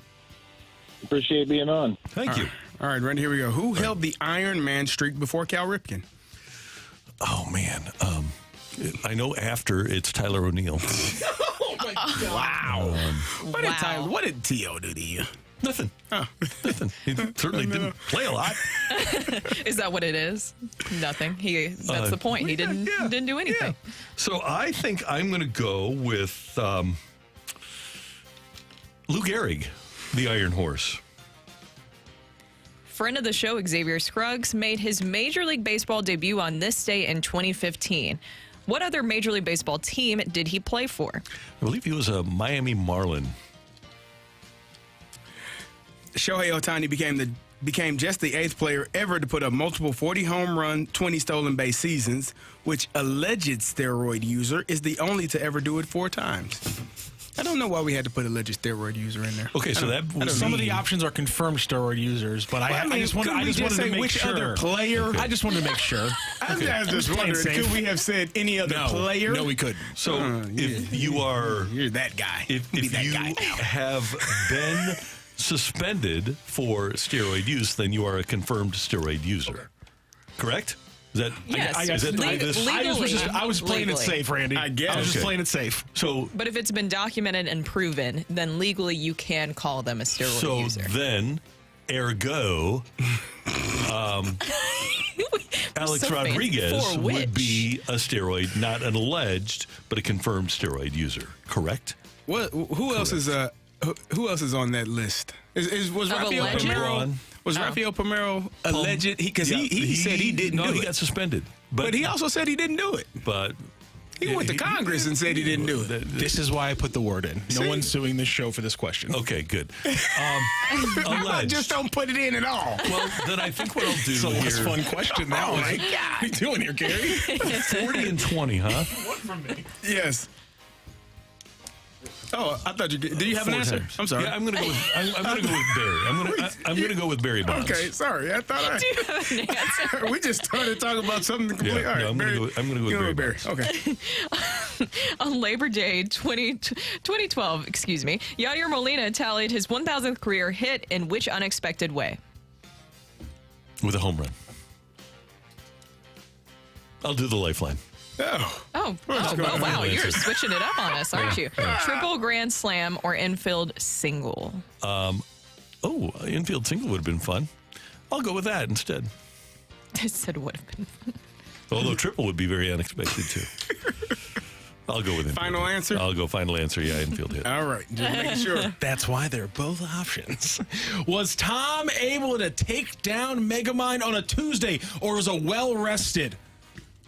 Appreciate being on. Thank you. All right, Randy, here we go. Who held the Iron Man streak before Cal Ripken? Oh, man. I know after it's Tyler O'Neill. Oh, my God. Wow. What did T.O. do to you? Nothing. Oh. Nothing. He certainly didn't play a lot. Is that what it is? Nothing. That's the point. He didn't do anything. Yeah. So I think I'm going to go with Lou Gehrig. The Iron Horse. Friend of the show, Xavier Scruggs, made his Major League Baseball debut on this day in 2015. What other Major League Baseball team did he play for? I believe he was a Miami Marlin. Shohei Ohtani became just the 8th player ever to put up multiple 40 home run, 20 stolen base seasons, which alleged steroid user is the only to ever do it 4 times. I don't know why we had to put alleged steroid user in there. Okay, so that would some of the options are confirmed steroid users, but I just wanted to make which sure. other player. Okay. I just wanted to make sure. I was just wondering, could we have said any other player? No, we couldn't. So if you're that guy. If you have been suspended for steroid use, then you are a confirmed steroid user. Correct? Is that yes? I was playing it safe, Randy. I guess. I was just playing it safe. So, but if it's been documented and proven, then legally you can call them a steroid user. So then, ergo, Alex Rodriguez would be a steroid, not an alleged, but a confirmed steroid user. Correct? What? Who else is on that list? Was Rafael Palmeiro? Was Rafael Palmeiro alleged? Because he said he didn't do it. No, he got suspended. But he also said he didn't do it. But he went to Congress and said he didn't do it. This is why I put the word in. No one's suing this show for this question. Okay, good. I just don't put it in at all. Well, then I think what I'll do It's a here. less fun question now. Oh, my right? God. What are you doing here, Carey? 40 and 20, huh? What from me? Yes. Oh, I thought you did. Do you have an 4 answer? times. I'm sorry. Yeah, I'm gonna go with Barry. I'm gonna go with Barry Bonds. Okay, sorry. I thought Do you have an answer? we just started talking about something completely. Yeah, All right, no, I'm gonna go with Barry Bonds. Okay. On Labor Day 2012, Yadier Molina tallied his 1,000th career hit in which unexpected way? With a home run. I'll do the lifeline. Oh, wow. You're switching it up on us, aren't you? Triple grand slam or infield single? Infield single would have been fun. I'll go with that instead. I said would have been fun. Although triple would be very unexpected, too. I'll go with infield. Final answer? I'll go final answer. Yeah, infield hit. All right. Just making sure. That's why they're both options. Was Tom able to take down Megamind on a Tuesday, or was a well-rested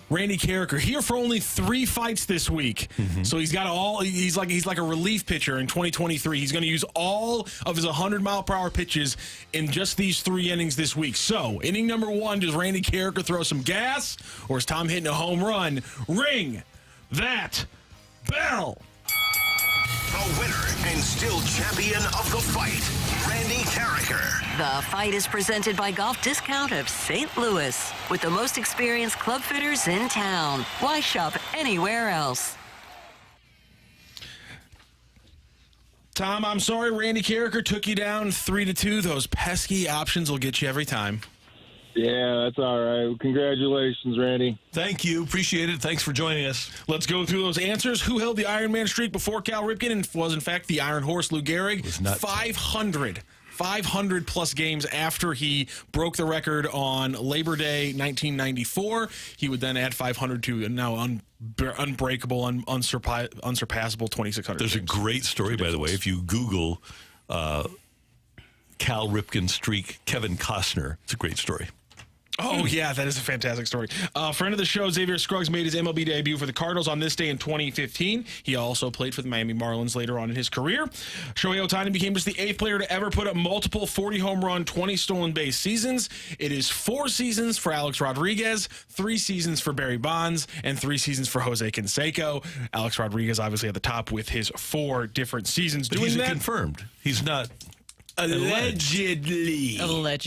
Randy Karraker here for only 3 fights this week? So he's got he's like a relief pitcher in 2023. He's going to use all of his 100-mile-per-hour pitches in just these 3 innings this week. So, inning number 1, does Randy Karraker throw some gas, or is Tom hitting a home run? Ring that bell. The winner and still champion of the fight, Randy Karraker. The fight is presented by Golf Discount of St. Louis, with the most experienced club fitters in town. Why shop anywhere else? Tom, I'm sorry, Randy Karraker took you down 3-2. Those pesky options will get you every time. Yeah, that's all right. Congratulations, Randy. Thank you. Appreciate it. Thanks for joining us. Let's go through those answers. Who held the Iron Man streak before Cal Ripken and was, in fact, the Iron Horse Lou Gehrig? 500 plus games after he broke the record on Labor Day 1994. He would then add 500 to now unbreakable, unsurpassable 2,600. There's a great story, by the way. If you Google Cal Ripken streak, Kevin Costner, it's a great story. Oh, yeah, that is a fantastic story. Friend of the show, Xavier Scruggs, made his MLB debut for the Cardinals on this day in 2015. He also played for the Miami Marlins later on in his career. Shohei Ohtani became just the 8th player to ever put up multiple 40 home run, 20 stolen base seasons. It is 4 seasons for Alex Rodriguez, 3 seasons for Barry Bonds, and 3 seasons for Jose Canseco. Alex Rodriguez obviously at the top with his 4 different seasons. But he's confirmed. He's not... Allegedly. I'm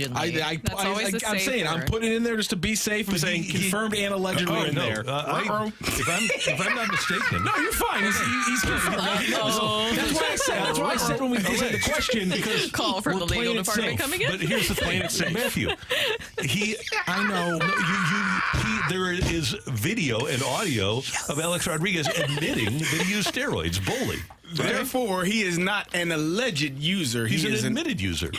saying I'm putting it in there just to be safe. I'm saying confirmed and allegedly in there. If I'm not mistaken. No, you're fine. He's confirmed. That's why I said when we did the question, because call from the legal department coming in. But here's the thing, Matthew. There is video and audio of Alex Rodriguez admitting that he used steroids, bowling. Therefore, he is not an alleged user. He's an admitted user.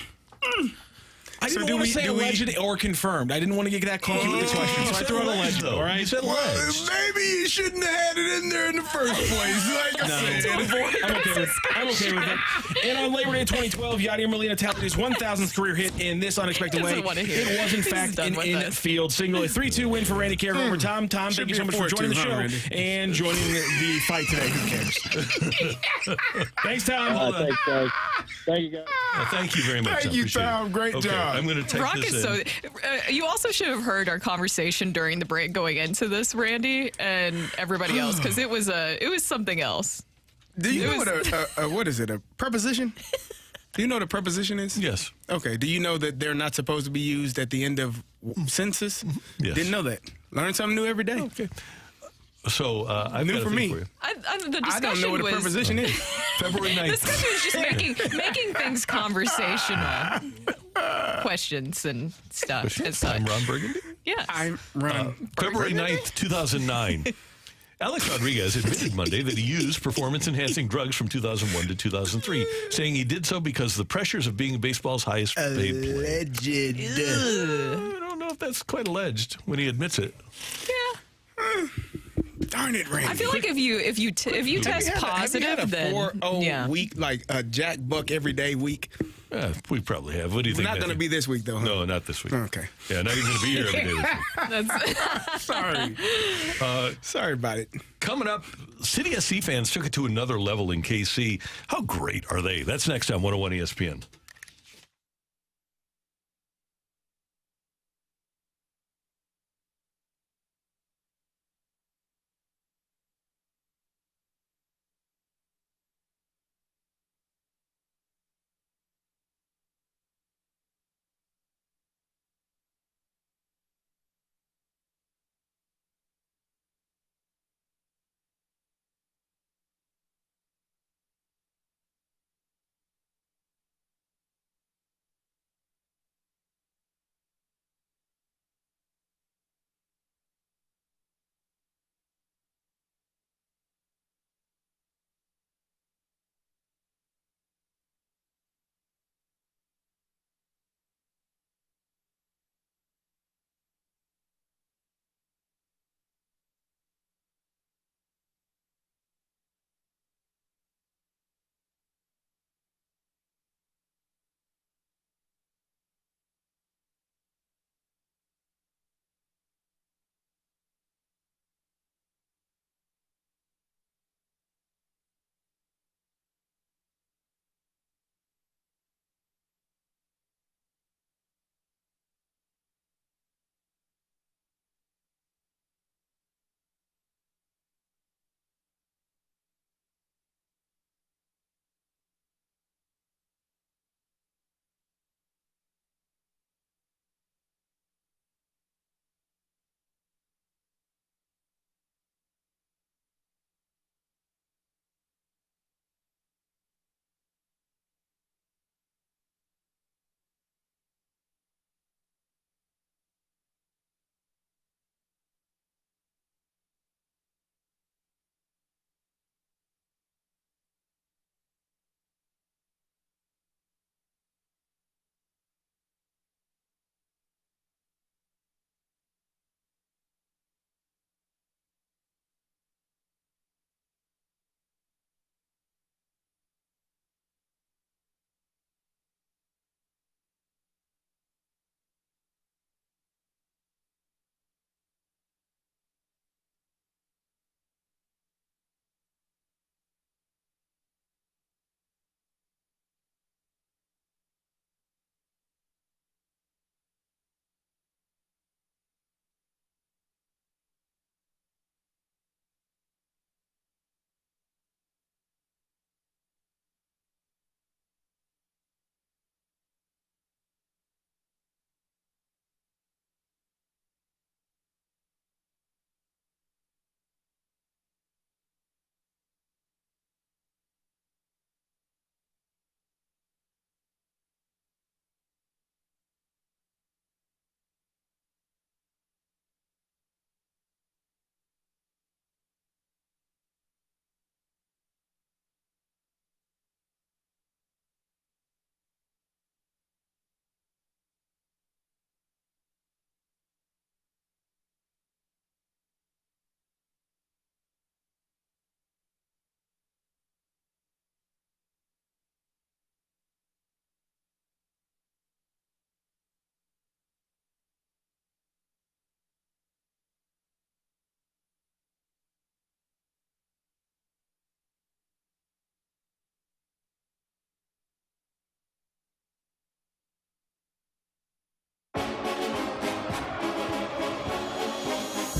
I didn't want to say alleged or confirmed. I didn't want to get that clunky with the question, so I threw out alleged. All right, you said alleged. Maybe you shouldn't have had it in there in the first place. Like I said, I'm okay with it. And on Labor Day 2012, Yadier Molina tallied his 1,000th career hit in this unexpected way. It was, in fact, an infield single. A 3-2 win for Randy Karraker over Tom. Tom, thank you so much for joining the show and joining the fight today. Who cares? Thanks, Tom. Thanks, guys. Thank you, guys. Thank you very much. Thank you, Tom. Great job. I'm going to take Brock this is in. you also should have heard our conversation during the break going into this, Randy, and everybody else, because it was something else. Do you know what is it? A preposition? Do you know what a preposition is? Yes. Okay. Do you know that they're not supposed to be used at the end of sentences? Yes. Didn't know that. Learn something new every day. Okay. So I've New got a for thing me. for you. The discussion I don't know what a was, preposition is. February 9th. The discussion was just making things conversational. Questions and stuff. And I'm Ron Burgundy. Yeah. I'm Ron. February 9th, 2009. Alex Rodriguez admitted Monday that he used performance-enhancing drugs from 2001 to 2003, saying he did so because the pressures of being baseball's highest-paid player. Alleged. I don't know if that's quite alleged when he admits it. Yeah. Darn it, Randy. I feel like if you test positive, then 4-0 week, like a Jack Buck everyday week. We probably have. What do you think? Not going to be this week, though. Huh? No, not this week. Okay. Yeah, not even going to be here every day this week. Sorry. Sorry about it. Coming up, City SC fans took it to another level in KC. How great are they? That's next on 101 ESPN.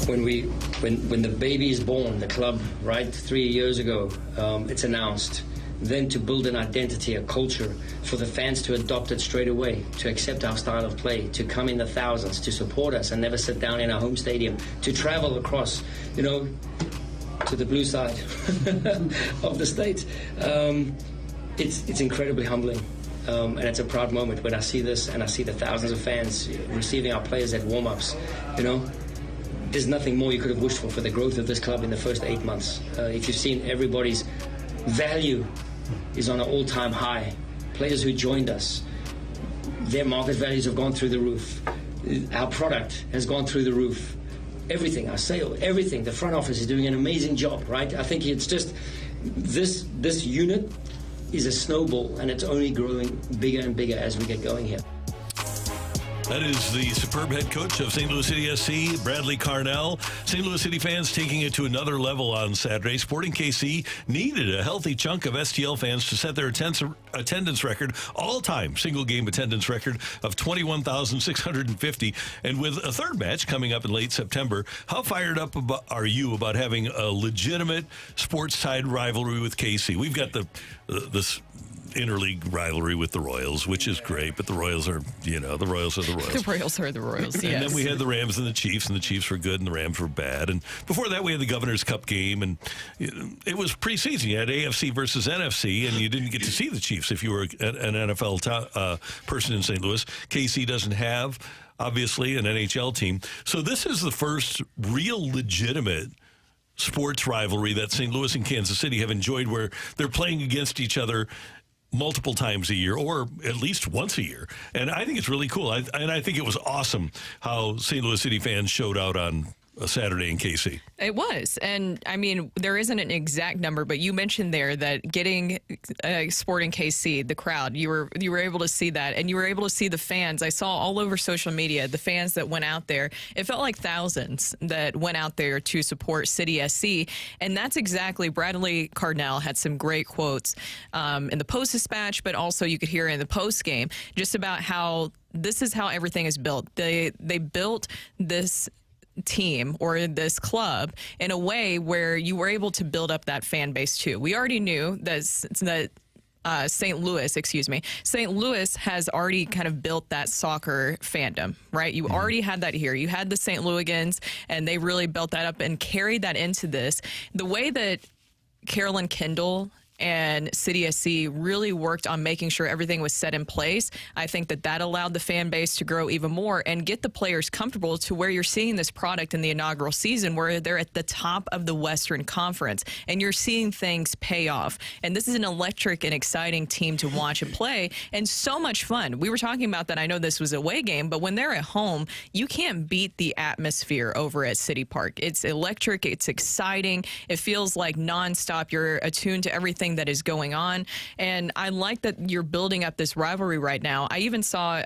when the baby is born, the club, right, 3 years ago, it's announced. Then to build an identity, a culture, for the fans to adopt it straight away, to accept our style of play, to come in the thousands, to support us and never sit down in our home stadium, to travel across, to the blue side of the state. It's incredibly humbling. And it's a proud moment when I see this and I see the thousands of fans receiving our players at warm-ups. There's nothing more you could have wished for the growth of this club in the first 8 months. If you've seen, everybody's value is on an all-time high. Players who joined us, their market values have gone through the roof. Our product has gone through the roof. Everything, our sale, everything. The front office is doing an amazing job, right? I think it's just this unit is a snowball, and it's only growing bigger and bigger as we get going here. That is the superb head coach of St. Louis City SC, Bradley Carnell. St. Louis City fans taking it to another level on Saturday. Sporting KC needed a healthy chunk of STL fans to set their attendance record, all-time single-game attendance record of 21,650. And with a third match coming up in late September, how fired up are you about having a legitimate sports-tied rivalry with KC? We've got this interleague rivalry with the Royals, which is great, but the Royals are, the Royals are the Royals. The Royals are the Royals, yes. And then we had the Rams and the Chiefs were good and the Rams were bad. And before that, we had the Governor's Cup game, and it was preseason. You had AFC versus NFC, and you didn't get to see the Chiefs if you were an NFL person in St. Louis. KC doesn't have, obviously, an NHL team. So this is the first real legitimate sports rivalry that St. Louis and Kansas City have enjoyed, where they're playing against each other multiple times a year, or at least once a year. And I think it's really cool. I think it was awesome how St. Louis City fans showed out on a Saturday in KC. It was. And I mean, there isn't an exact number, but you mentioned there that getting Sporting KC, the crowd, you were able to see that, and you were able to see the fans. I saw all over social media the fans that went out there. It felt like thousands that went out there to support City SC, and that's exactly. Bradley Carnell had some great quotes in the Post-Dispatch, but also you could hear in the post game just about how this is how everything is built. They built this team or this club in a way where you were able to build up that fan base too. We already knew that St. Louis has already kind of built that soccer fandom, right? You already had that here. You had the St. Louigans, and they really built that up and carried that into this. The way that Carolyn Kendall and City SC really worked on making sure everything was set in place. I think that allowed the fan base to grow even more and get the players comfortable to where you're seeing this product in the inaugural season where they're at the top of the Western Conference and you're seeing things pay off. And this is an electric and exciting team to watch and play, and so much fun. We were talking about that. I know this was a away game, but when they're at home, you can't beat the atmosphere over at City Park. It's electric. It's exciting. It feels like nonstop. You're attuned to everything that is going on, and I like that you're building up this rivalry right now. I even saw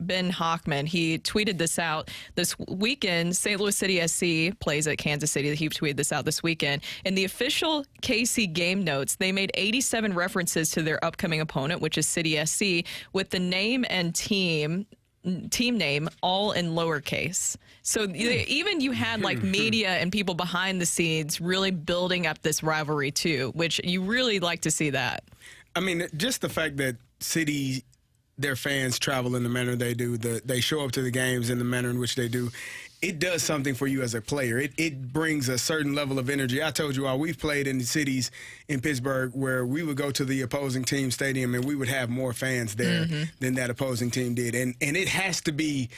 Ben Hockman. He tweeted this out this weekend. St. Louis City SC plays at Kansas City. He tweeted this out this weekend. In the official KC game notes, they made 87 references to their upcoming opponent, which is City SC, with the name and team name all in lowercase. So even you had like media and people behind the scenes really building up this rivalry too, which you really like to see that. I mean, just the fact that City, their fans travel in the manner they do, they show up to the games in the manner in which they do, it does something for you as a player. It brings a certain level of energy. I told you all, we've played in the cities in Pittsburgh where we would go to the opposing team stadium and we would have more fans there than that opposing team did. And it has to be,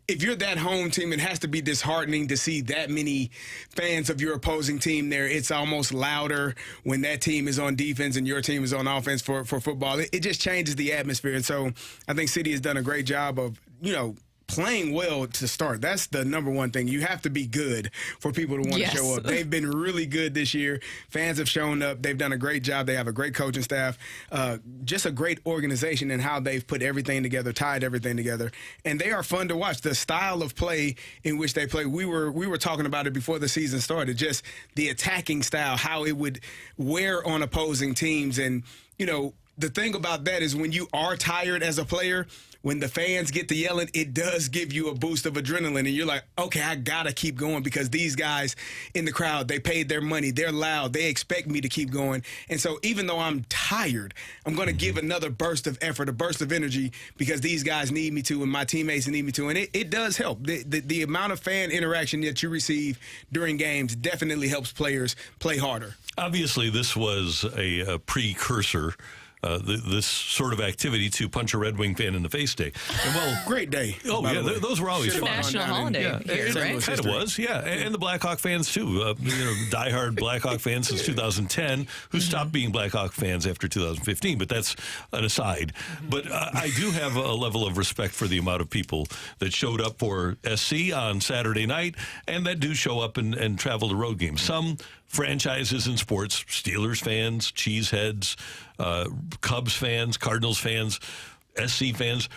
if you're that home team, it has to be disheartening to see that many fans of your opposing team there. It's almost louder when that team is on defense and your team is on offense for football. It just changes the atmosphere. And so I think City has done a great job of, playing well to start. That's the number one thing. You have to be good for people to want to show up. They've been really good this year. Fans have shown up. They've done a great job. They have a great coaching staff. Just a great organization in how they've put everything together, tied everything together. And they are fun to watch. The style of play in which they play, we were talking about it before the season started, just the attacking style, how it would wear on opposing teams. And, the thing about that is when you are tired as a player, when the fans get to yelling, it does give you a boost of adrenaline. And you're like, okay, I got to keep going because these guys in the crowd, they paid their money. They're loud. They expect me to keep going. And so even though I'm tired, I'm going to give another burst of effort, a burst of energy because these guys need me to and my teammates need me to. And it does help. The amount of fan interaction that you receive during games definitely helps players play harder. Obviously, this was a precursor. This sort of activity to punch a Red Wing fan in the face day. And well, great day. Oh, yeah, those were always it's fun. a national holiday here, right? It kind of was, yeah. And the Blackhawk fans, too. Diehard Blackhawk fans since 2010 who stopped being Blackhawk fans after 2015, but that's an aside. But I do have a level of respect for the amount of people that showed up for SC on Saturday night and that do show up and travel to road games. Some franchises in sports, Steelers fans, Cheeseheads, Cubs fans, Cardinals fans, SC fans,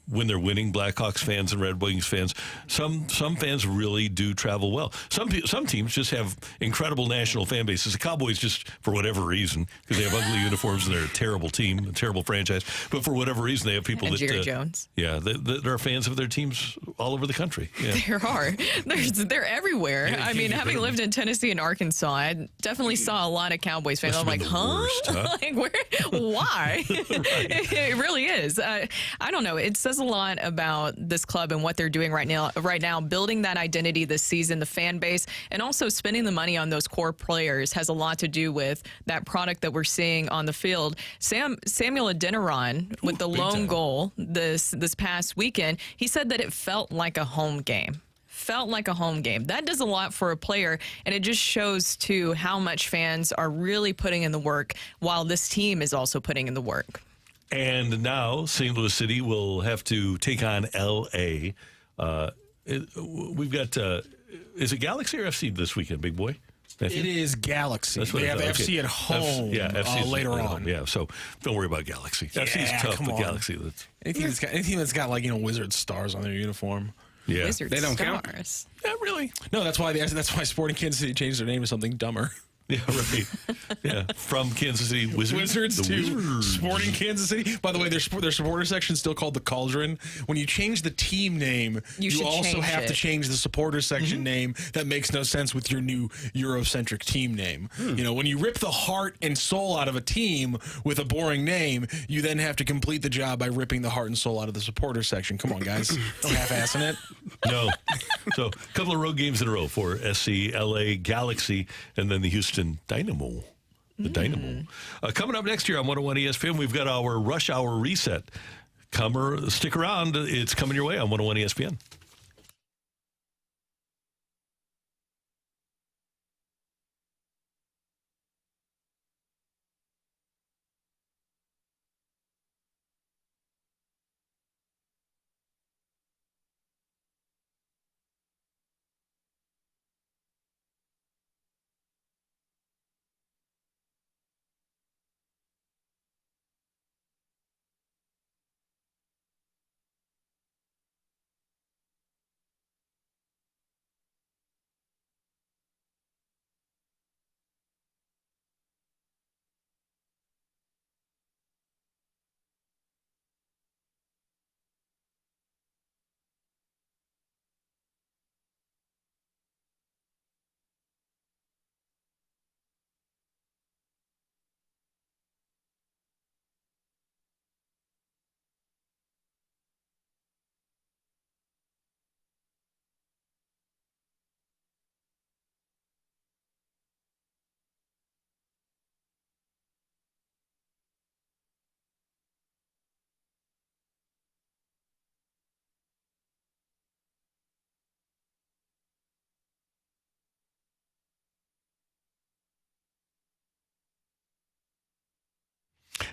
when they're winning, Blackhawks fans and Red Wings fans, some fans really do travel well. Some teams just have incredible national fan bases. The Cowboys just, for whatever reason, because they have ugly uniforms and they're a terrible team, a terrible franchise, but for whatever reason they have people and that Jerry Jones. Yeah, that are fans of their teams all over the country. Yeah. There are. They're everywhere. Yeah, I mean, having lived in Tennessee and Arkansas, I definitely saw a lot of Cowboys fans. I'm like, worst, huh? Like, where? Why? It really is. I don't know. It says a lot about this club and what they're doing right now, building that identity this season, the fan base, and also spending the money on those core players has a lot to do with that product that we're seeing on the field. Samuel Adeniran with the lone goal this past weekend, he said that it felt like a home game. Felt like a home game. That does a lot for a player, and it just shows, too, how much fans are really putting in the work while this team is also putting in the work. And now St. Louis City will have to take on L.A. We've got, is it Galaxy or FC this weekend, big boy? Matthew? It is Galaxy. They have FC at home later on. Yeah, so don't worry about Galaxy. Yeah, FC's tough, but on. Galaxy. Anything that's got like Wizard stars on their uniform. Yeah, Wizard they don't stars. count. Not really. No, that's why Sporting Kansas City changed their name to something dumber. Yeah, right. Yeah, from Kansas City Wizards to Wizards. Sporting Kansas City. By the way, their supporter section is still called the Cauldron. When you change the team name, you also have to change the supporter section name. That makes no sense with your new Eurocentric team name. When you rip the heart and soul out of a team with a boring name, you then have to complete the job by ripping the heart and soul out of the supporter section. Come on, guys. Don't half-assing it. No. So, a couple of road games in a row for SC, LA, Galaxy, and then the Houston Dynamo. The Dynamo. Coming up next year on 101 ESPN, we've got our Rush Hour Reset. Stick around. It's coming your way on 101 ESPN.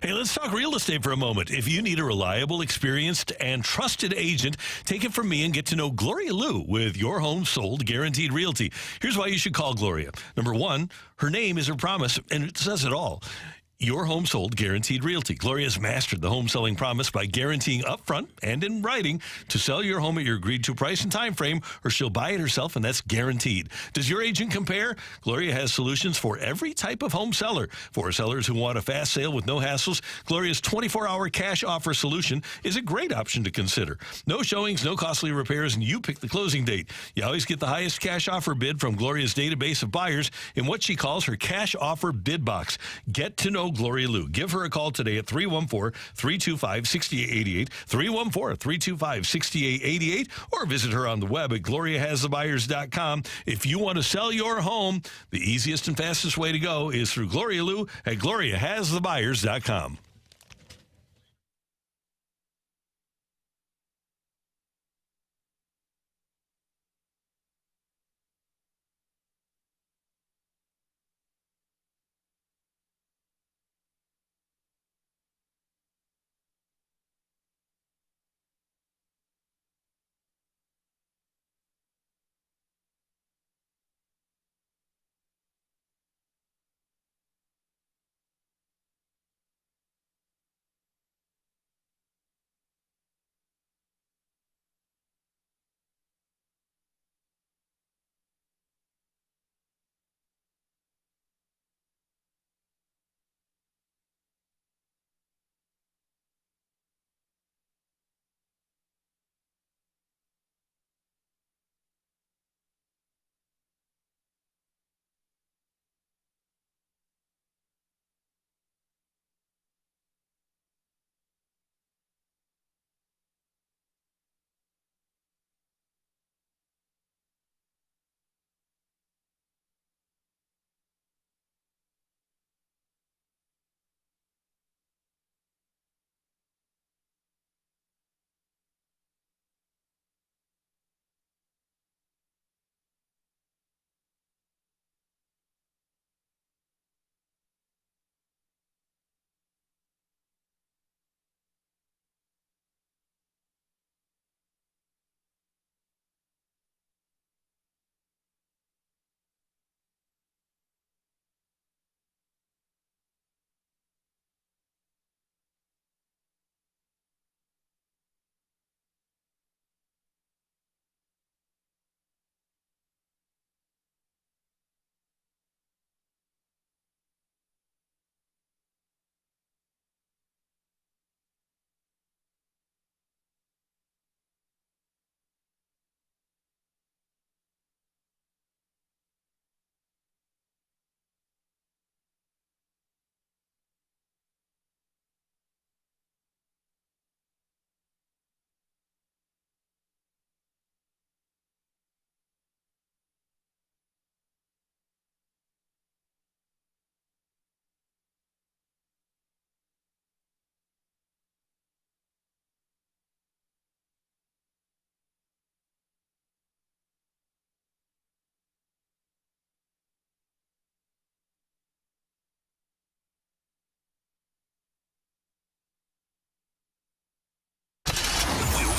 Hey, let's talk real estate for a moment. If you need a reliable, experienced, and trusted agent, take it from me and get to know Gloria Liu with Your Home Sold Guaranteed Realty. Here's why you should call Gloria. Number one, her name is her promise, and it says it all. your home sold guaranteed realty. Gloria's mastered the home selling promise by guaranteeing upfront and in writing to sell your home at your agreed to price and time frame, or she'll buy it herself, and that's guaranteed. Does your agent compare? Gloria has solutions for every type of home seller. For sellers who want a fast sale with no hassles, Gloria's 24-hour cash offer solution is a great option to consider. No showings, no costly repairs, and you pick the closing date. You always get the highest cash offer bid from Gloria's database of buyers in what she calls her cash offer bid box. Get to know Gloria Lou. Give her a call today at 314-325-6888, 314-325-6888, or visit her on the web at gloriahasthebuyers.com. If you want to sell your home, the easiest and fastest way to go is through Gloria Lou at gloriahasthebuyers.com.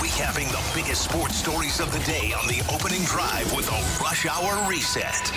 Recapping the biggest sports stories of the day on the opening drive with a Rush Hour Reset.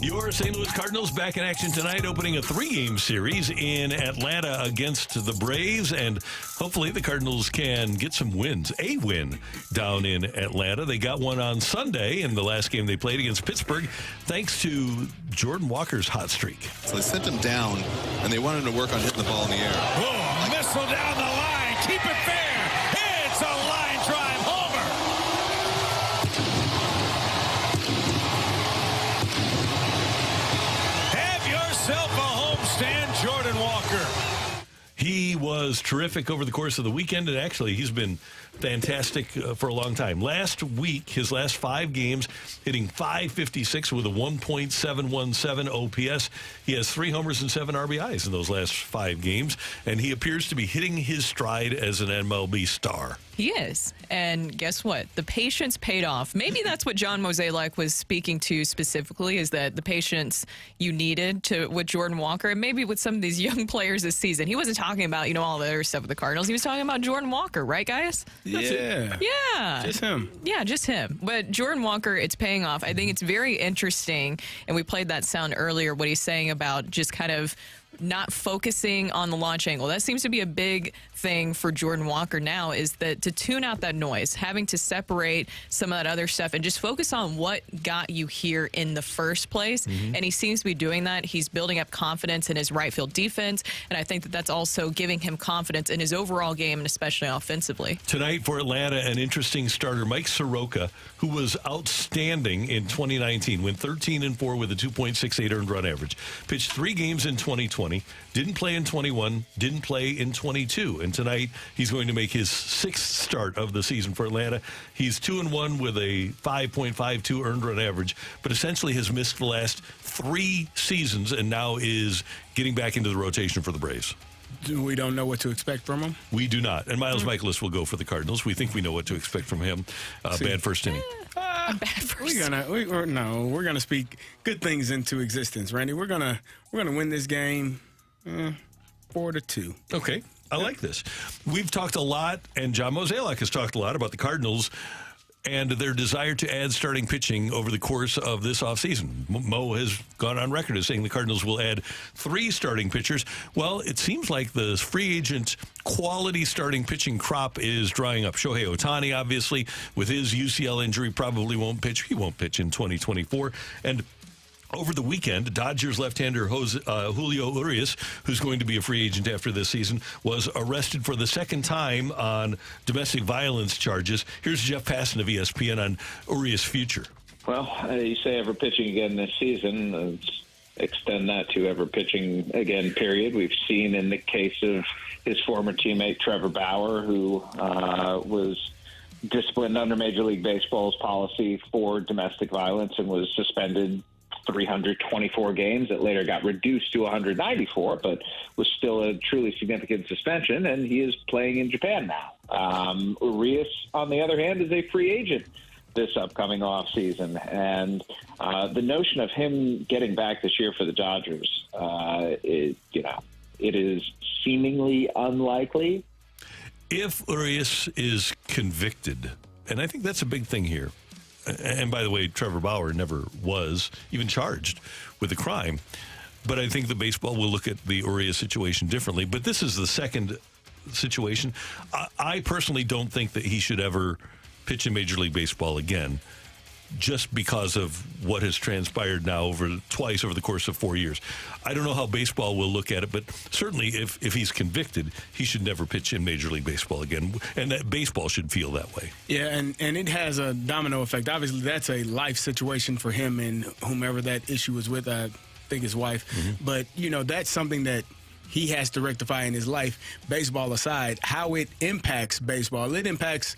Your St. Louis Cardinals back in action tonight, opening a 3-game series in Atlanta against the Braves, and hopefully the Cardinals can get some wins. A win down in Atlanta. They got one on Sunday in the last game they played against Pittsburgh, thanks to Jordan Walker's hot streak. So they sent him down, and they wanted him to work on hitting the ball in the air. Boom, missile down the line. Keep it fair. It's a line drive homer. Have yourself a homestand, Jordan Walker. He was terrific over the course of the weekend, and actually he's been fantastic for a long time. Last week, his last 5 games, hitting .556 with a 1.717 OPS. He has 3 homers and 7 RBIs in those last 5 games, and he appears to be hitting his stride as an MLB star. He is. And guess what? The patience paid off. Maybe that's what John Mozeliak was speaking to specifically, is that the patience you needed with Jordan Walker, and maybe with some of these young players this season. He wasn't talking about, all the other stuff with the Cardinals. He was talking about Jordan Walker, right, guys? Yeah. Yeah. Just him. Yeah, just him. But Jordan Walker, it's paying off. I think it's very interesting, and we played that sound earlier, what he's saying about just kind of not focusing on the launch angle. That seems to be a big thing for Jordan Walker now, is that to tune out that noise, having to separate some of that other stuff and just focus on what got you here in the first place. And he seems to be doing that. He's building up confidence in his right field defense, and I think that that's also giving him confidence in his overall game, and especially offensively. Tonight for Atlanta, an interesting starter, Mike Soroka, who was outstanding in 2019, went 13-4 with a 2.68 earned run average. Pitched 3 games in 2020, didn't play in 21, didn't play in 22. And tonight, he's going to make his 6th start of the season for Atlanta. He's 2-1 with a 5.52 earned run average, but essentially has missed the last 3 seasons and now is getting back into the rotation for the Braves. We don't know what to expect from him? We do not. And Miles Michaelis will go for the Cardinals. We think we know what to expect from him. Bad first inning. A bad first. We're gonna speak good things into existence, Randy. We're gonna win this game 4-2. Okay, I like this. We've talked a lot, and John Mozeliak has talked a lot about the Cardinals and their desire to add starting pitching over the course of this offseason. Mo has gone on record as saying the Cardinals will add 3 starting pitchers. Well, it seems like the free agent quality starting pitching crop is drying up. Shohei Ohtani, obviously, with his UCL injury, probably won't pitch. He won't pitch in 2024. And over the weekend, Dodgers left-hander Julio Urias, who's going to be a free agent after this season, was arrested for the 2nd time on domestic violence charges. Here's Jeff Passan of ESPN on Urias' future. Well, you say ever pitching again this season. Let's extend that to ever pitching again, period. We've seen in the case of his former teammate Trevor Bauer, who was disciplined under Major League Baseball's policy for domestic violence and was suspended 324 games. That later got reduced to 194, but was still a truly significant suspension, and he is playing in Japan now. Urias, on the other hand, is a free agent this upcoming offseason, and the notion of him getting back this year for the Dodgers, it is seemingly unlikely. If Urias is convicted, and I think that's a big thing here, and by the way, Trevor Bauer never was even charged with a crime. But I think the baseball will look at the Urias situation differently. But this is the second situation. I personally don't think that he should ever pitch in Major League Baseball again, just because of what has transpired now twice over the course of 4 years. I don't know how baseball will look at it, but certainly if he's convicted, he should never pitch in Major League Baseball again, and that baseball should feel that way. Yeah, and it has a domino effect. Obviously, that's a life situation for him and whomever that issue was with, I think his wife. But, that's something that he has to rectify in his life, baseball aside. How it impacts baseball, it impacts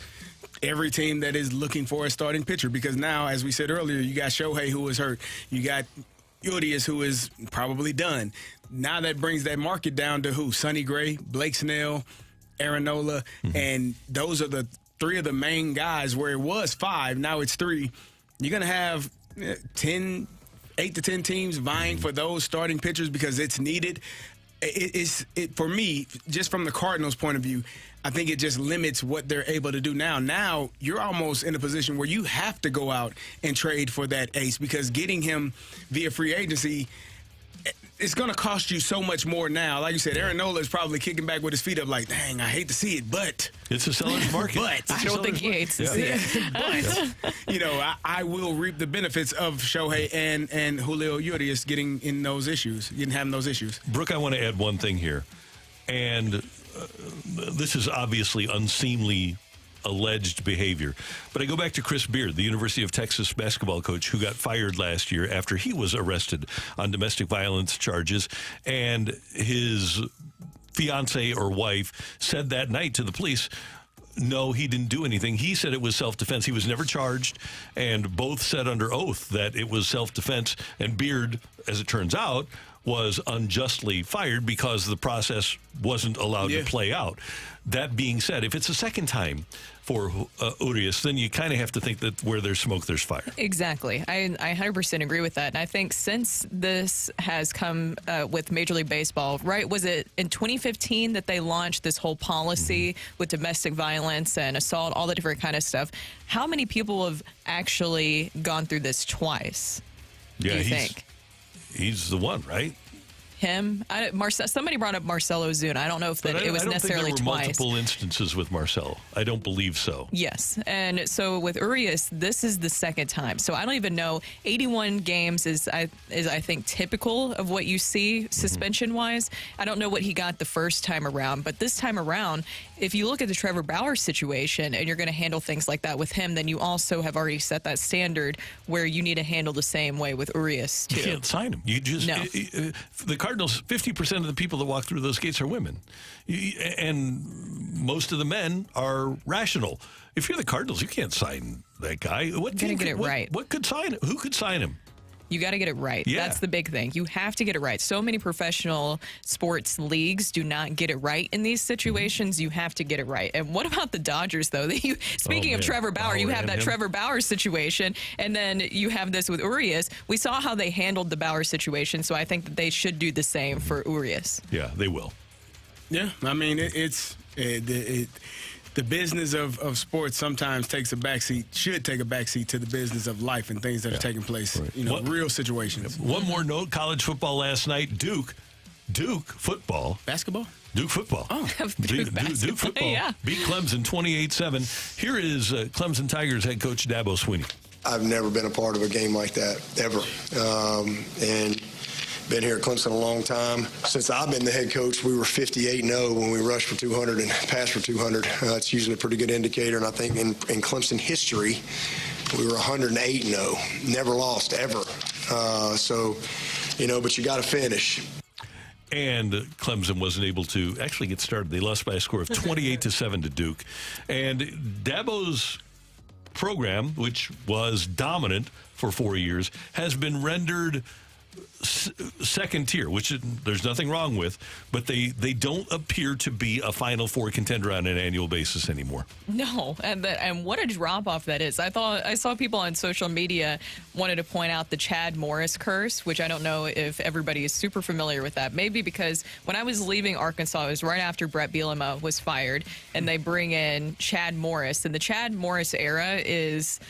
every team that is looking for a starting pitcher, because now, as we said earlier, you got Shohei, who was hurt. You got Urias, who is probably done. Now that brings that market down to who? Sonny Gray, Blake Snell, Aaron Nola, and those are the 3 of the main guys, where it was 5, now it's 3. You're going to have 8 to 10 teams vying for those starting pitchers because it's needed. For me, just from the Cardinals' point of view, I think it just limits what they're able to do now. Now, you're almost in a position where you have to go out and trade for that ace, because getting him via free agency, it's going to cost you so much more now. Like you said, Aaron Nola is probably kicking back with his feet up like, dang, I hate to see it, but... It's a seller's market. But I don't think he hates to see it. But, I will reap the benefits of Shohei and Julio Urias getting having those issues. Brooke, I want to add one thing here. And this is obviously unseemly alleged behavior. But I go back to Chris Beard, the University of Texas basketball coach who got fired last year after he was arrested on domestic violence charges. And his fiance or wife said that night to the police, no, he didn't do anything. He said it was self-defense. He was never charged, and both said under oath that it was self-defense. And Beard, as it turns out, was unjustly fired because the process wasn't allowed to play out. That being said, if it's a second time for Urias, then you kind of have to think that where there's smoke, there's fire. Exactly. I 100% agree with that. And I think since this has come with Major League Baseball, right, was it in 2015 that they launched this whole policy with domestic violence and assault, all the different kind of stuff? How many people have actually gone through this twice, do you think? He's the one, right? Him? Somebody brought up Marcelo Zuna. I don't know if it was necessarily twice. I don't think there were twice. multiple instances with Marcelo. I don't believe so. Yes. And so with Urias, this is the second time. So I don't even know. 81 games is I think, typical of what you see suspension-wise. I don't know what he got the first time around. But this time around, if you look at the Trevor Bauer situation and you're going to handle things like that with him, then you also have already set that standard where you need to handle the same way with Urias, too. You can't sign him. You just... No. The Cardinals, 50% of the people that walk through those gates are women. And most of the men are rational. If you're the Cardinals, you can't sign that guy. What team get it right? What could sign him? Who could sign him? You got to get it right. Yeah. That's the big thing. You have to get it right. So many professional sports leagues do not get it right in these situations. You have to get it right. And what about the Dodgers, though? Speaking of Trevor Bauer, you have that Trevor Bauer situation, and then you have this with Urias. We saw how they handled the Bauer situation, so I think that they should do the same for Urias. Yeah, they will. Yeah, I mean, the business of sports sometimes should take a backseat to the business of life and things that are taking place, real situations. One more note, college football last night, Duke football. Basketball? Duke football. Oh, Duke football. Yeah. Beat Clemson 28-7. Here is Clemson Tigers head coach Dabo Swinney. I've never been a part of a game like that, ever. And been here at Clemson a long time. Since I've been the head coach, we were 58-0 when we rushed for 200 and passed for 200. It's usually a pretty good indicator, and I think in Clemson history, we were 108-0. Never lost, ever. But you got to finish. And Clemson wasn't able to actually get started. They lost by a score of 28-7 to Duke. And Dabo's program, which was dominant for 4 years, has been rendered second tier, which there's nothing wrong with, but they don't appear to be a Final Four contender on an annual basis anymore. No, and what a drop off that is. I saw people on social media wanted to point out the Chad Morris curse, which I don't know if everybody is super familiar with that. Maybe because when I was leaving Arkansas, it was right after Brett Bielema was fired, and they bring in Chad Morris, and the Chad Morris era is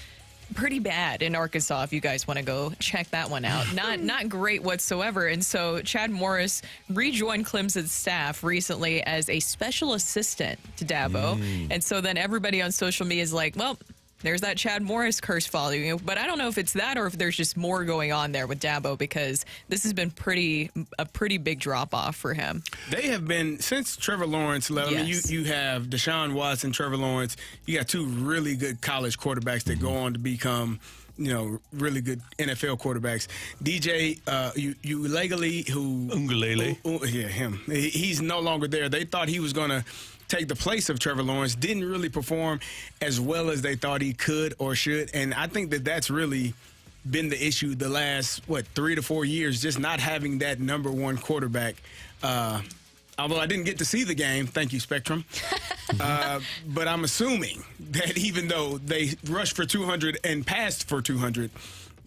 pretty bad in Arkansas. If you guys want to go check that one out, not great whatsoever. And so Chad Morris rejoined Clemson's staff recently as a special assistant to Dabo. And so then everybody on social media is like, well, there's that Chad Morris curse following you. But I don't know if it's that or if there's just more going on there with Dabo, because this has been a pretty big drop off for him. They have been, since Trevor Lawrence left. Yes. I mean, you have Deshaun Watson, Trevor Lawrence. You got two really good college quarterbacks that go on to become, really good NFL quarterbacks. DJ Uiagalelei, yeah, him. He's no longer there. They thought he was going to take the place of Trevor Lawrence. Didn't really perform as well as they thought he could or should. And I think that's really been the issue the last, 3 to 4 years, just not having that number one quarterback. Although I didn't get to see the game, thank you, Spectrum. But I'm assuming that even though they rushed for 200 and passed for 200,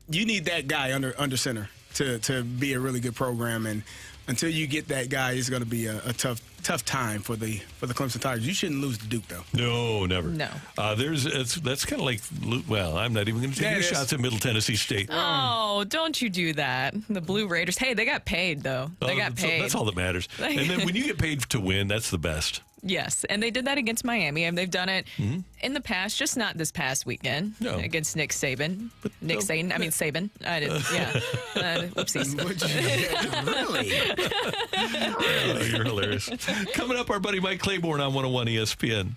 you need that guy under center to be a really good program. And until you get that guy, it's going to be a tough time for the Clemson Tigers. You shouldn't lose to Duke, though. No, never. No. That's kind of like, well, I'm not even going to take any shots at Middle Tennessee State. Oh, don't you do that. The Blue Raiders. Hey, they got paid, though. They got paid. That's all that matters. And then when you get paid to win, that's the best. Yes, and they did that against Miami, and they've done it in the past, just not this past weekend against Nick Saban. Saban. I did, yeah. Whoopsies. Really? You're hilarious. Coming up, our buddy Mike Clayborne on 101 ESPN.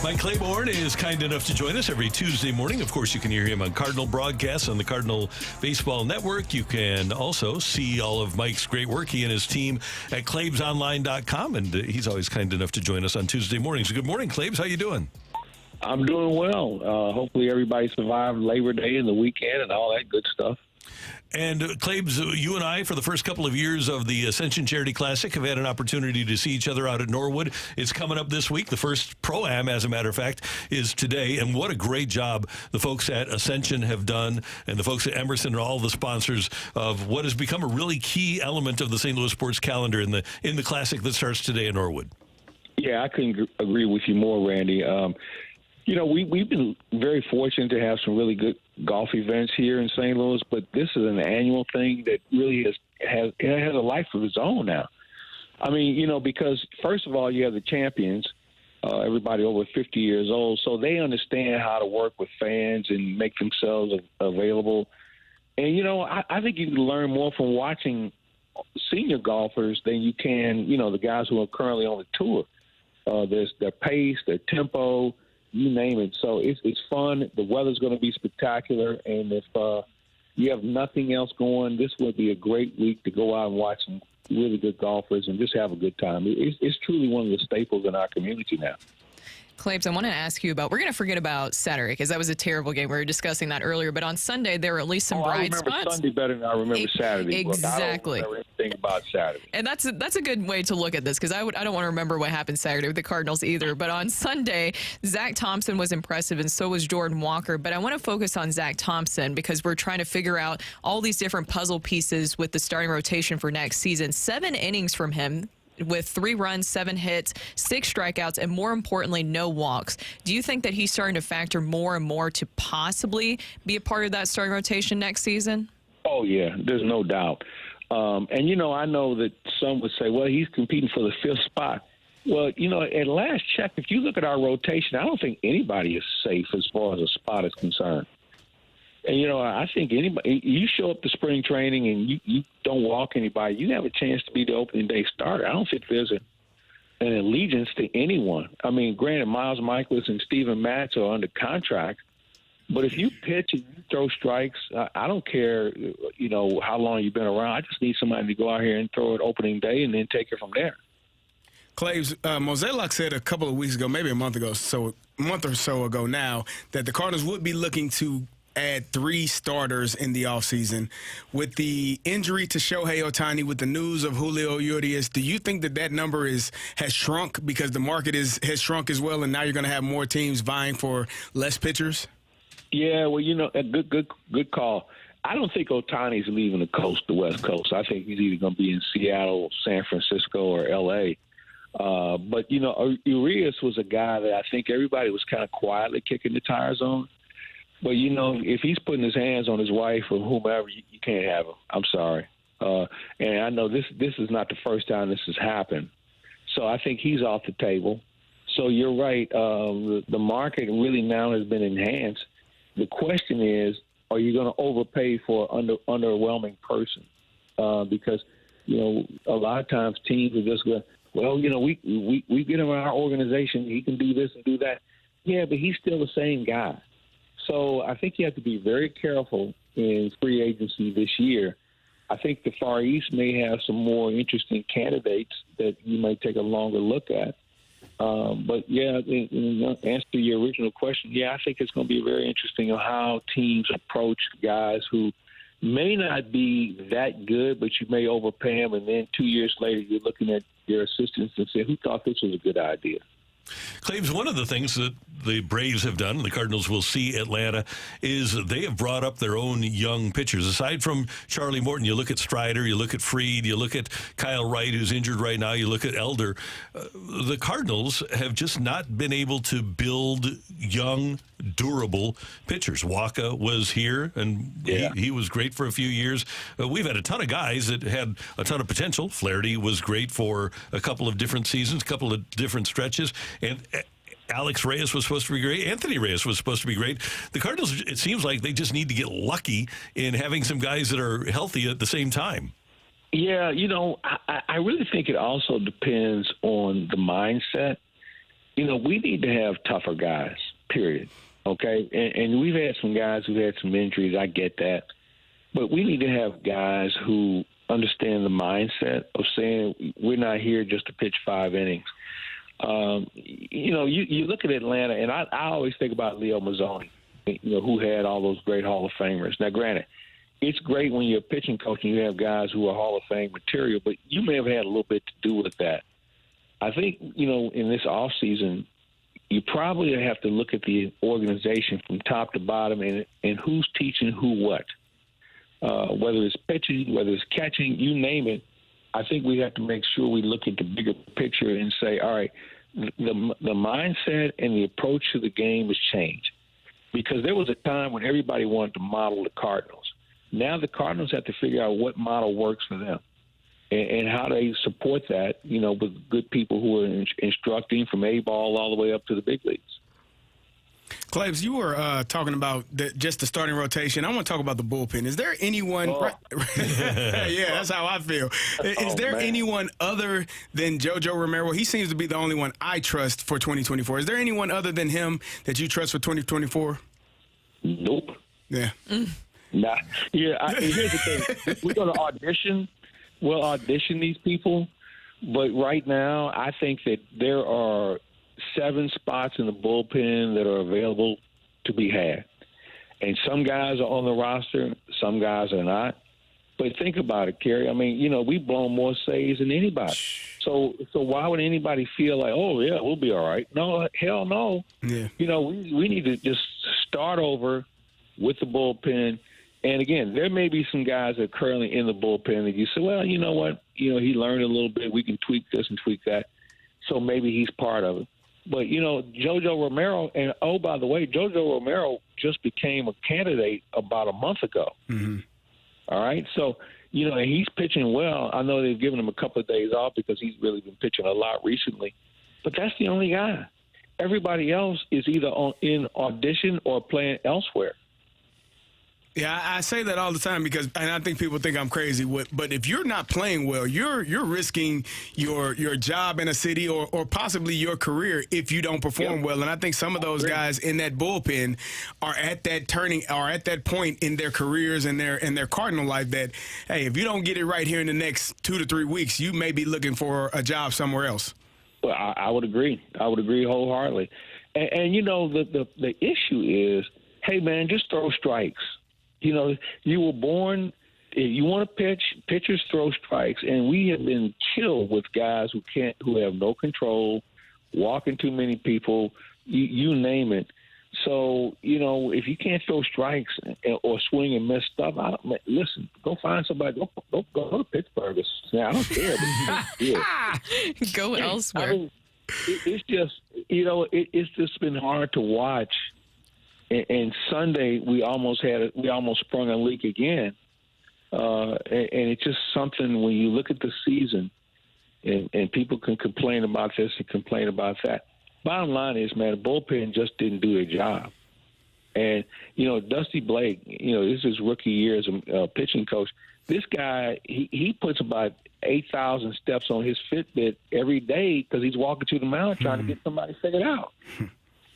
Mike Clayborne is kind enough to join us every Tuesday morning. Of course, you can hear him on Cardinal broadcasts on the Cardinal Baseball Network. You can also see all of Mike's great work, he and his team, at ClaibsOnline.com. And he's always kind enough to join us on Tuesday mornings. Good morning, Claibs. How you doing? I'm doing well. Hopefully everybody survived Labor Day and the weekend and all that good stuff. And Claibs, you and I, for the first couple of years of the Ascension Charity Classic, have had an opportunity to see each other out at Norwood. It's coming up this week. The first Pro-Am, as a matter of fact, is today. And what a great job the folks at Ascension have done, and the folks at Emerson and all the sponsors of what has become a really key element of the St. Louis sports calendar in the Classic that starts today in Norwood. Yeah, I couldn't agree with you more, Randy. We've been very fortunate to have some really good golf events here in St. Louis, but this is an annual thing that really has a life of its own now. I mean, because first of all, you have the champions, everybody over 50 years old, so they understand how to work with fans and make themselves available. And, I think you can learn more from watching senior golfers than you can, the guys who are currently on the tour. There's their pace, their tempo, you name it. So it's fun. The weather's going to be spectacular. And if you have nothing else going, this will be a great week to go out and watch some really good golfers and just have a good time. It's truly one of the staples in our community now. Claibs, I want to ask you about, we're going to forget about Saturday because that was a terrible game. We were discussing that earlier. But on Sunday, there were at least some bright spots. I remember Sunday better than I remember Saturday. Exactly. Look, I don't remember anything about Saturday. And that's a good way to look at this because I don't want to remember what happened Saturday with the Cardinals either. But on Sunday, Zach Thompson was impressive and so was Jordan Walker. But I want to focus on Zach Thompson because we're trying to figure out all these different puzzle pieces with the starting rotation for next season. 7 innings from him, with 3 runs, 7 hits, 6 strikeouts, and more importantly, no walks. Do you think that he's starting to factor more and more to possibly be a part of that starting rotation next season? Oh, yeah, there's no doubt. And, I know that some would say, well, he's competing for the 5th spot. Well, at last check, if you look at our rotation, I don't think anybody is safe as far as a spot is concerned. And, I think you show up to spring training and you don't walk anybody, you have a chance to be the opening day starter. I don't think there's an allegiance to anyone. I mean, granted, Miles Michaelis and Steven Matz are under contract, but if you pitch and you throw strikes, I don't care, how long you've been around. I just need somebody to go out here and throw it opening day and then take it from there. Claibs, Mozeliak said a couple of weeks ago, maybe a month or so ago now, that the Cardinals would be looking to add 3 starters in the offseason. With the injury to Shohei Ohtani, with the news of Julio Urias, do you think that number has shrunk because the market has shrunk as well, and now you're going to have more teams vying for less pitchers? Yeah, well, a good call. I don't think Ohtani's leaving the West Coast. I think he's either going to be in Seattle, San Francisco, or L.A. But Urias was a guy that I think everybody was kind of quietly kicking the tires on. But, if he's putting his hands on his wife or whomever, you can't have him. I'm sorry. And I know this is not the first time this has happened. So I think he's off the table. So you're right. The market really now has been enhanced. The question is, are you going to overpay for an underwhelming person? Because, a lot of times teams are just going, well, we get him in our organization. He can do this and do that. Yeah, but he's still the same guy. So I think you have to be very careful in free agency this year. I think the Far East may have some more interesting candidates that you might take a longer look at. But, yeah, in answer to your original question, yeah, I think it's going to be very interesting on how teams approach guys who may not be that good, but you may overpay them, and then 2 years later you're looking at your assistants and say, who thought this was a good idea? Claibs, one of the things that the Braves have done, and the Cardinals will see Atlanta, is they have brought up their own young pitchers. Aside from Charlie Morton, you look at Strider, you look at Fried, you look at Kyle Wright, who's injured right now, you look at Elder. The Cardinals have just not been able to build young, durable pitchers. Waka was here, and he was great for a few years. We've had a ton of guys that had a ton of potential. Flaherty was great for a couple of different seasons, a couple of different stretches. And Alex Reyes was supposed to be great. Anthony Reyes was supposed to be great. The Cardinals, it seems like they just need to get lucky in having some guys that are healthy at the same time. Yeah, I really think it also depends on the mindset. We need to have tougher guys, period. Okay? And we've had some guys who've had some injuries. I get that. But we need to have guys who understand the mindset of saying we're not here just to pitch 5 innings. You look at Atlanta, and I always think about Leo Mazzoni, who had all those great Hall of Famers. Now, granted, it's great when you're a pitching coach and you have guys who are Hall of Fame material, but you may have had a little bit to do with that. I think, in this offseason, you probably have to look at the organization from top to bottom and who's teaching who what. Whether it's pitching, whether it's catching, you name it. I think we have to make sure we look at the bigger picture and say, all right, the mindset and the approach to the game has changed. Because there was a time when everybody wanted to model the Cardinals. Now the Cardinals have to figure out what model works for them and how they support that, with good people who are instructing from A-ball all the way up to the big leagues. Claves, you were talking about just the starting rotation. I want to talk about the bullpen. Is there anyone? Yeah, that's how I feel. Is there anyone other than JoJo Romero? He seems to be the only one I trust for 2024. Is there anyone other than him that you trust for 2024? Nope. Yeah. Nah. Yeah. Here's the thing. We're going to audition. We'll audition these people, but right now I think that there are 7 spots in the bullpen that are available to be had. And some guys are on the roster, some guys are not. But think about it, Carey. I mean, we've blown more saves than anybody. So why would anybody feel like, oh, yeah, we'll be all right? No, hell no. Yeah. We need to just start over with the bullpen. And, again, there may be some guys that are currently in the bullpen that you say, well, you know what? He learned a little bit. We can tweak this and tweak that. So maybe he's part of it. But, JoJo Romero, and, oh, by the way, JoJo Romero just became a candidate about a month ago. Mm-hmm. All right? So, and he's pitching well. I know they've given him a couple of days off because he's really been pitching a lot recently. But that's the only guy. Everybody else is either in audition or playing elsewhere. Yeah, I say that all the time because, and I think people think I'm crazy. But if you're not playing well, you're risking your job in a city or possibly your career if you don't perform well. And I think some of those guys in that bullpen are at that point in their careers and their Cardinal life that, hey, if you don't get it right here in the next 2 to 3 weeks, you may be looking for a job somewhere else. Well, I would agree. I would agree wholeheartedly. And the issue is, hey man, just throw strikes. You were born, you want to pitch, pitchers throw strikes, and we have been killed with guys who have no control, walking too many people, you name it. So, if you can't throw strikes or swing and miss stuff, listen, go find somebody, go to Pittsburgh. I don't care. But go elsewhere. I mean, it's just, it's just been hard to watch. And Sunday we almost sprung a leak again, and it's just something when you look at the season, and people can complain about this and complain about that. Bottom line is, man, the bullpen just didn't do their job, and Dusty Blake, this is his rookie year as a pitching coach. This guy, he puts about 8,000 steps on his Fitbit every day because he's walking to the mound trying to get somebody figured out.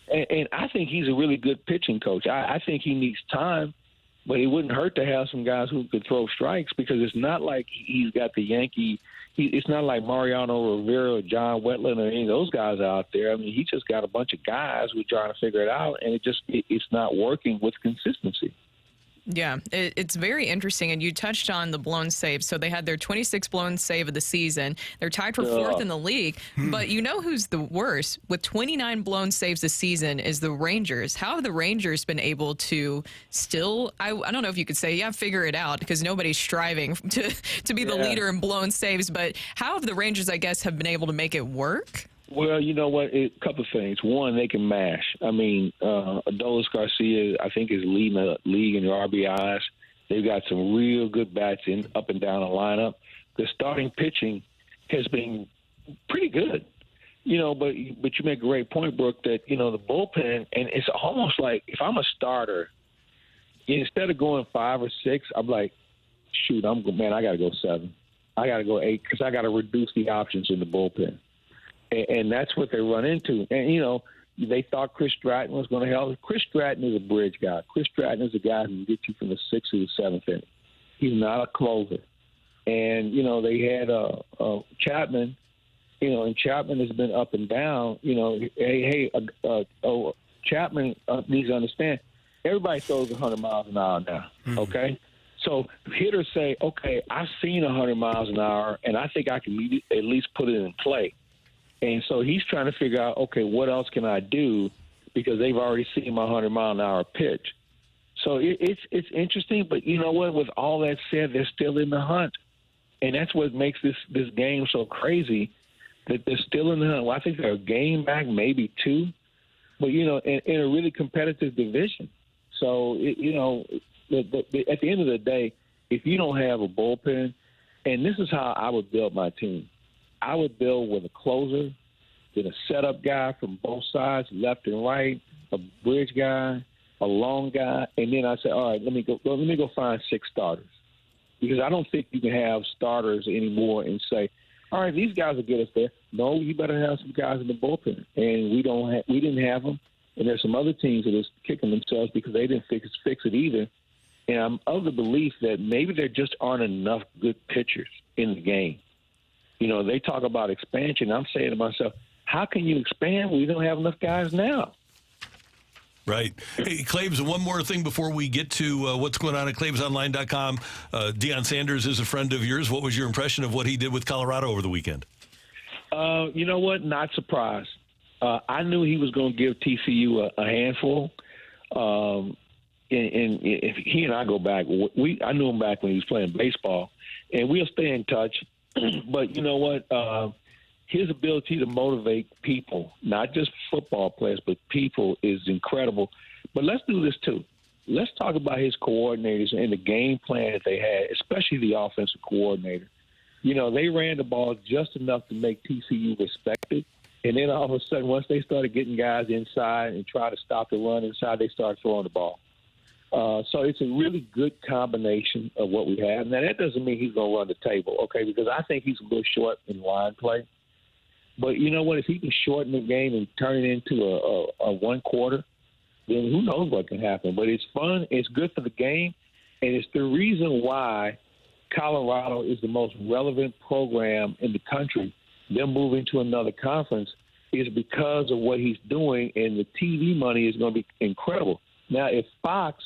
And I think he's a really good pitching coach. I think he needs time, but it wouldn't hurt to have some guys who could throw strikes because it's not like he's got the Yankee. It's not like Mariano Rivera or John Wetland or any of those guys out there. I mean, he just got a bunch of guys who are trying to figure it out, and it's not working with consistency. Yeah, it's very interesting, and you touched on the blown saves. So they had their 26th blown save of the season. They're tied for 4th in the league, but you know who's the worst? With 29 blown saves this season is the Rangers. How have the Rangers been able to still, I don't know if you could say, figure it out, because nobody's striving to be the leader in blown saves, but how have the Rangers, I guess, have been able to make it work? Well, you know what? A couple of things. One, they can mash. I mean, Adolis Garcia, I think, is leading the league in RBIs. They've got some real good bats up and down the lineup. The starting pitching has been pretty good. but you make a great point, Brooke, that, the bullpen, and it's almost like if I'm a starter, instead of going 5 or 6, I'm like, shoot, I got to go 7. I got to go 8 because I got to reduce the options in the bullpen. And that's what they run into. And, they thought Chris Stratton was going to help. Chris Stratton is a bridge guy. Chris Stratton is a guy who can get you from the 6th to the 7th inning. He's not a closer. And, they had Chapman, and Chapman has been up and down. Chapman needs to understand, everybody throws 100 miles an hour now, okay? So hitters say, okay, I've seen 100 miles an hour, and I think I can at least put it in play. And so he's trying to figure out, okay, what else can I do, because they've already seen my 100-mile-an-hour pitch. So it's interesting, but you know what? With all that said, they're still in the hunt. And that's what makes this game so crazy, that they're still in the hunt. Well, I think they're a game back, maybe 2, but, in a really competitive division. So, at the end of the day, if you don't have a bullpen, and this is how I would build my team. I would build with a closer, with a setup guy from both sides, left and right, a bridge guy, a long guy, and then I say, all right, let me go find 6 starters, because I don't think you can have starters anymore and say, all right, these guys will get us there. No, you better have some guys in the bullpen, and we didn't have them, and there's some other teams that are kicking themselves because they didn't fix it either. And I'm of the belief that maybe there just aren't enough good pitchers in the game. They talk about expansion. I'm saying to myself, how can you expand when you don't have enough guys now? Right. Hey, Claves, one more thing before we get to what's going on at ClavesOnline.com. Dion Sanders is a friend of yours. What was your impression of what he did with Colorado over the weekend? You know what? Not surprised. I knew he was going to give TCU a handful. And if he and I go back, I knew him back when he was playing baseball, and we'll stay in touch. But you know what? His ability to motivate people, not just football players, but people, is incredible. But let's do this too. Let's talk about his coordinators and the game plan that they had, especially the offensive coordinator. They ran the ball just enough to make TCU respected. And then all of a sudden, once they started getting guys inside and try to stop the run inside, they started throwing the ball. So it's a really good combination of what we have. Now, that doesn't mean he's going to run the table, okay, because I think he's a little short in line play. But you know what? If he can shorten the game and turn it into a one quarter, then who knows what can happen. But it's fun. It's good for the game. And it's the reason why Colorado is the most relevant program in the country. Them moving to another conference is because of what he's doing, and the TV money is going to be incredible. Now, if Fox,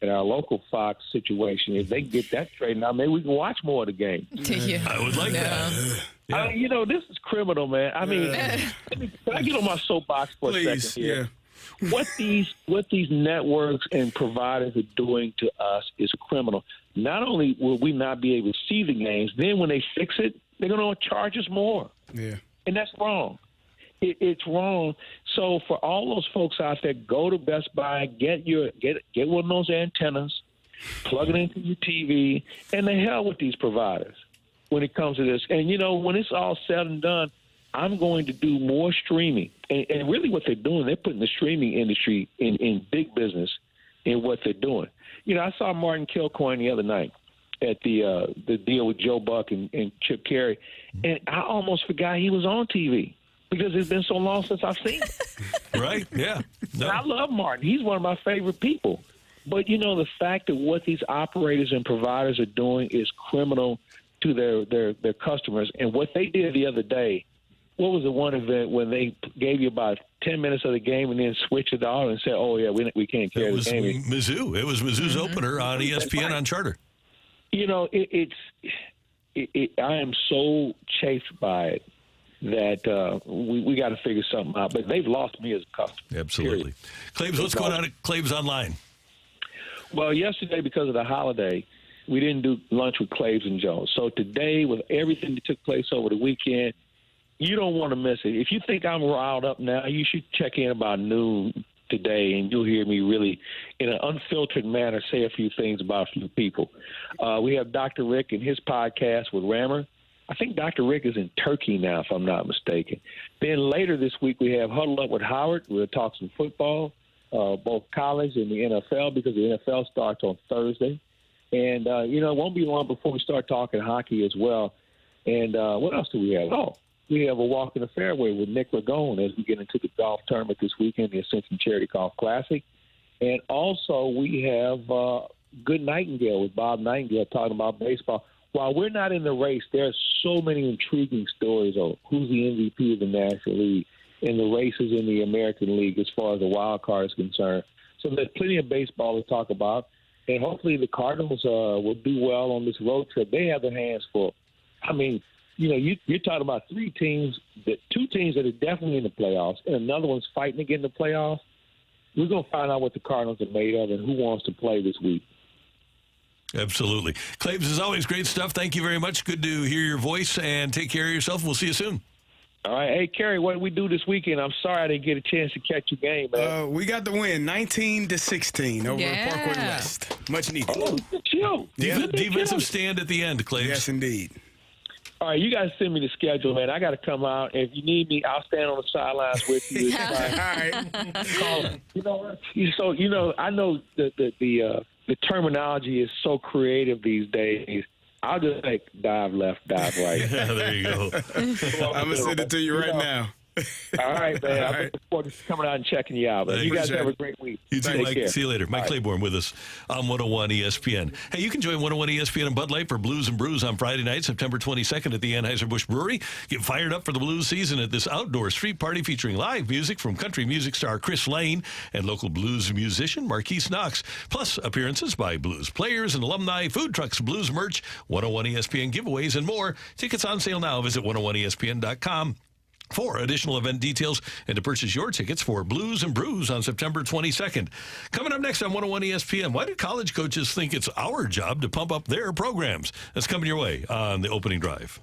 in our local Fox situation, if they get that straightened out, maybe we can watch more of the game. Yeah. I would like that. Yeah. This is criminal, man. I mean, can I get on my soapbox for a second here? Yeah. What these networks and providers are doing to us is criminal. Not only will we not be able to see the games, then when they fix it, they're going to charge us more. Yeah. And that's wrong. It's wrong. So for all those folks out there, go to Best Buy, get one of those antennas, plug it into your TV, and the hell with these providers when it comes to this. And, when it's all said and done, I'm going to do more streaming. And really what they're doing, they're putting the streaming industry in big business in what they're doing. I saw Martin Kilcoyne the other night at the deal with Joe Buck and Chip Carey, and I almost forgot he was on TV. Because it's been so long since I've seen him. Right, yeah. No. I love Martin. He's one of my favorite people. But, the fact that what these operators and providers are doing is criminal to their customers. And what they did the other day, what was the one event when they gave you about 10 minutes of the game and then switched it all and said, oh, yeah, we can't carry the game. It was Mizzou. It was Mizzou's opener on ESPN on Charter. I am so chafed by it that we got to figure something out. But they've lost me as a customer. Absolutely. Claves, what's going on at Claves Online? Well, yesterday, because of the holiday, we didn't do lunch with Claves and Jones. So today, with everything that took place over the weekend, you don't want to miss it. If you think I'm riled up now, you should check in about noon today, and you'll hear me really, in an unfiltered manner, say a few things about a few people. We have Dr. Rick and his podcast with Rammer. I think Dr. Rick is in Turkey now, if I'm not mistaken. Then later this week, we have Huddle Up with Howard. We'll talk some football, both college and the NFL, because the NFL starts on Thursday. And, it won't be long before we start talking hockey as well. And what else do we have? Oh, we have a Walk in the Fairway with Nick Ragone as we get into the golf tournament this weekend, the Ascension Charity Golf Classic. And also we have Good Nightingale with Bob Nightingale talking about baseball. While we're not in the race, there are so many intriguing stories of who's the MVP of the National League and the races in the American League as far as the wild card is concerned. So there's plenty of baseball to talk about. And hopefully the Cardinals will do well on this road trip. They have their hands full. I mean, you're talking about two teams that are definitely in the playoffs, and another one's fighting to get in the playoffs. We're going to find out what the Cardinals are made of and who wants to play this week. Absolutely. Claves, as always, great stuff. Thank you very much. Good to hear your voice, and take care of yourself. We'll see you soon. All right. Hey, Carey, what did we do this weekend? I'm sorry I didn't get a chance to catch your game, man. We got the win, 19-16 over Parkwood West. Much needed. Oh, chill. Defensive stand at the end, Claves. Yes, indeed. All right, you guys send me the schedule, man. I got to come out. If you need me, I'll stand on the sidelines with you. All right. I know the terminology is so creative these days. I'll just say dive left, dive right. Yeah, there you go. I'm going to send it to you right now. All right, man. All I'm looking forward to coming out and checking you out, man. You guys have a great week. You too, Take Mike. care. See you later. Mike Clayborne with us on 101 ESPN. Hey, you can join 101 ESPN and Bud Light for Blues and Brews on Friday night, September 22nd at the Anheuser-Busch Brewery. Get fired up for the blues season at this outdoor street party featuring live music from country music star Chris Lane and local blues musician Marquise Knox, plus appearances by blues players and alumni, food trucks, blues merch, 101 ESPN giveaways, and more. Tickets on sale now. Visit 101ESPN.com. for additional event details and to purchase your tickets for Blues and Brews on September 22nd. Coming up next on 101 ESPN, why do college coaches think it's our job to pump up their programs? That's coming your way on the opening drive.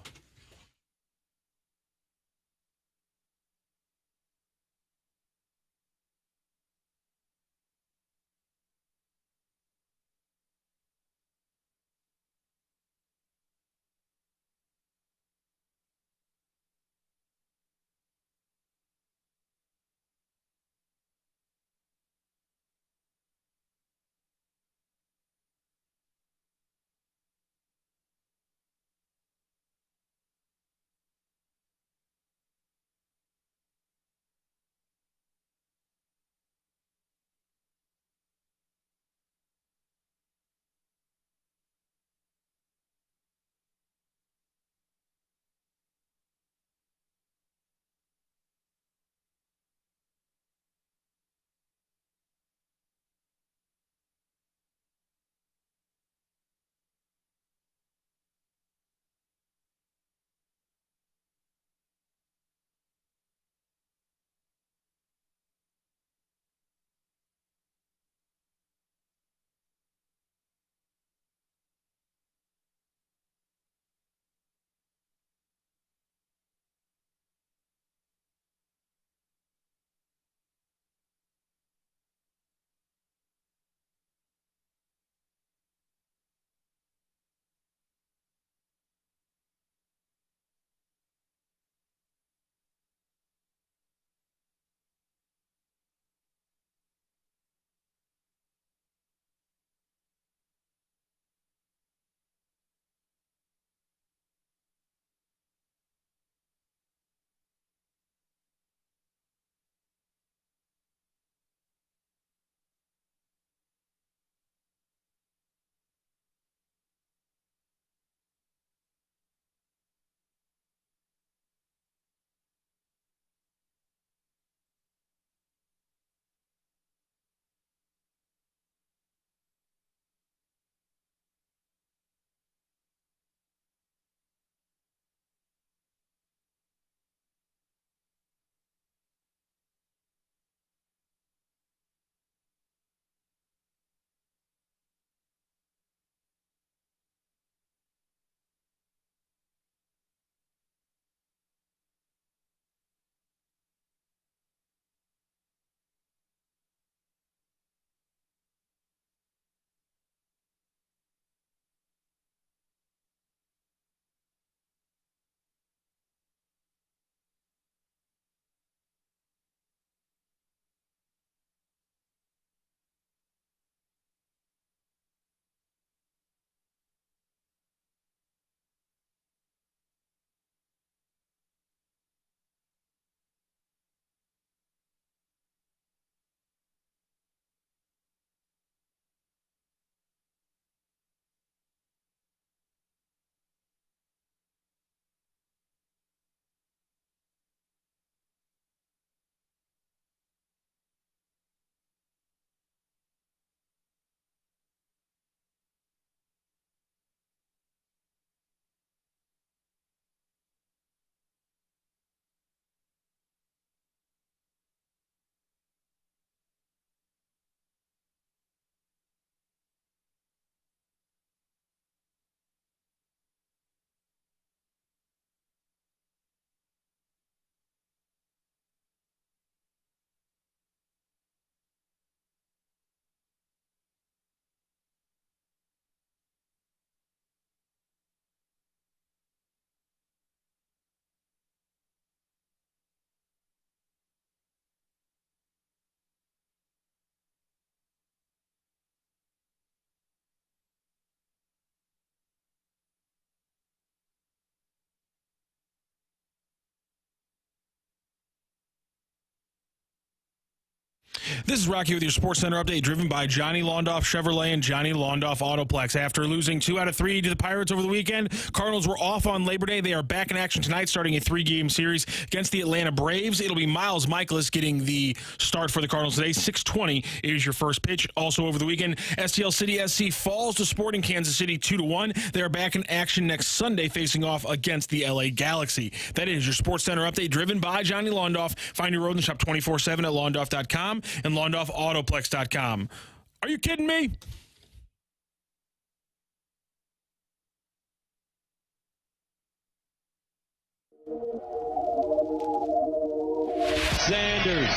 This is Rocky with your Sports Center update, driven by Johnny Londoff Chevrolet and Johnny Londoff Autoplex. After losing 2 out of 3 to the Pirates over the weekend, Cardinals were off on Labor Day. They are back in action tonight, starting a 3-game series against the Atlanta Braves. It'll be Miles Michaelis getting the start for the Cardinals today. 6:20 is your first pitch. Also over the weekend, STL City SC falls to Sporting Kansas City 2-1. They are back in action next Sunday, facing off against the LA Galaxy. That is your Sports Center update, driven by Johnny Londoff. Find your road in the shop 24/7 at londoff.com. and LondoffAutoplex.com. Are you kidding me? Sanders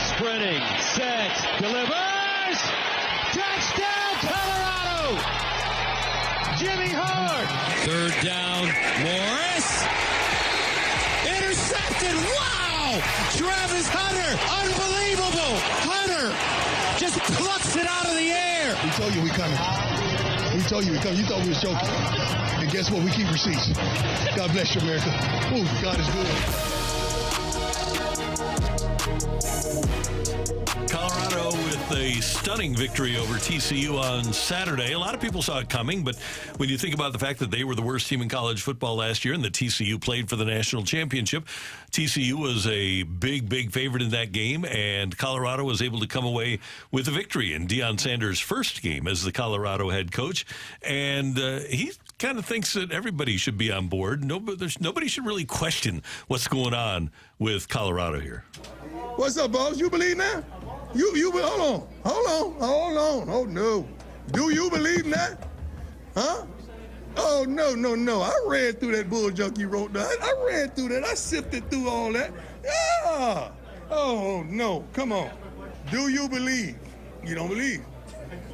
sprinting, sets, delivers, touchdown Colorado! Jimmy Hart. 3rd down, Morris. Intercepted, wow! Travis Hunter, unbelievable! Hunter just plucks it out of the air. We told you we coming. We told you we coming. You thought we was joking. And guess what? We keep receipts. God bless you, America. Ooh, God is good. Colorado with a stunning victory over TCU on Saturday. A lot of people saw it coming, but when you think about the fact that they were the worst team in college football last year and that TCU played for the national championship, TCU was a big favorite in that game, and Colorado was able to come away with a victory in Dion Sanders' first game as the Colorado head coach. And he kind of thinks that everybody should be on board. Nobody should really question what's going on with Colorado here. What's up, boss? You believe now? You hold on. Oh no. Do you believe in that? Huh? Oh no. I read through that bull junk you wrote down. I read through that. I sifted through all that. Yeah. Oh no. Come on. Do you believe? You don't believe.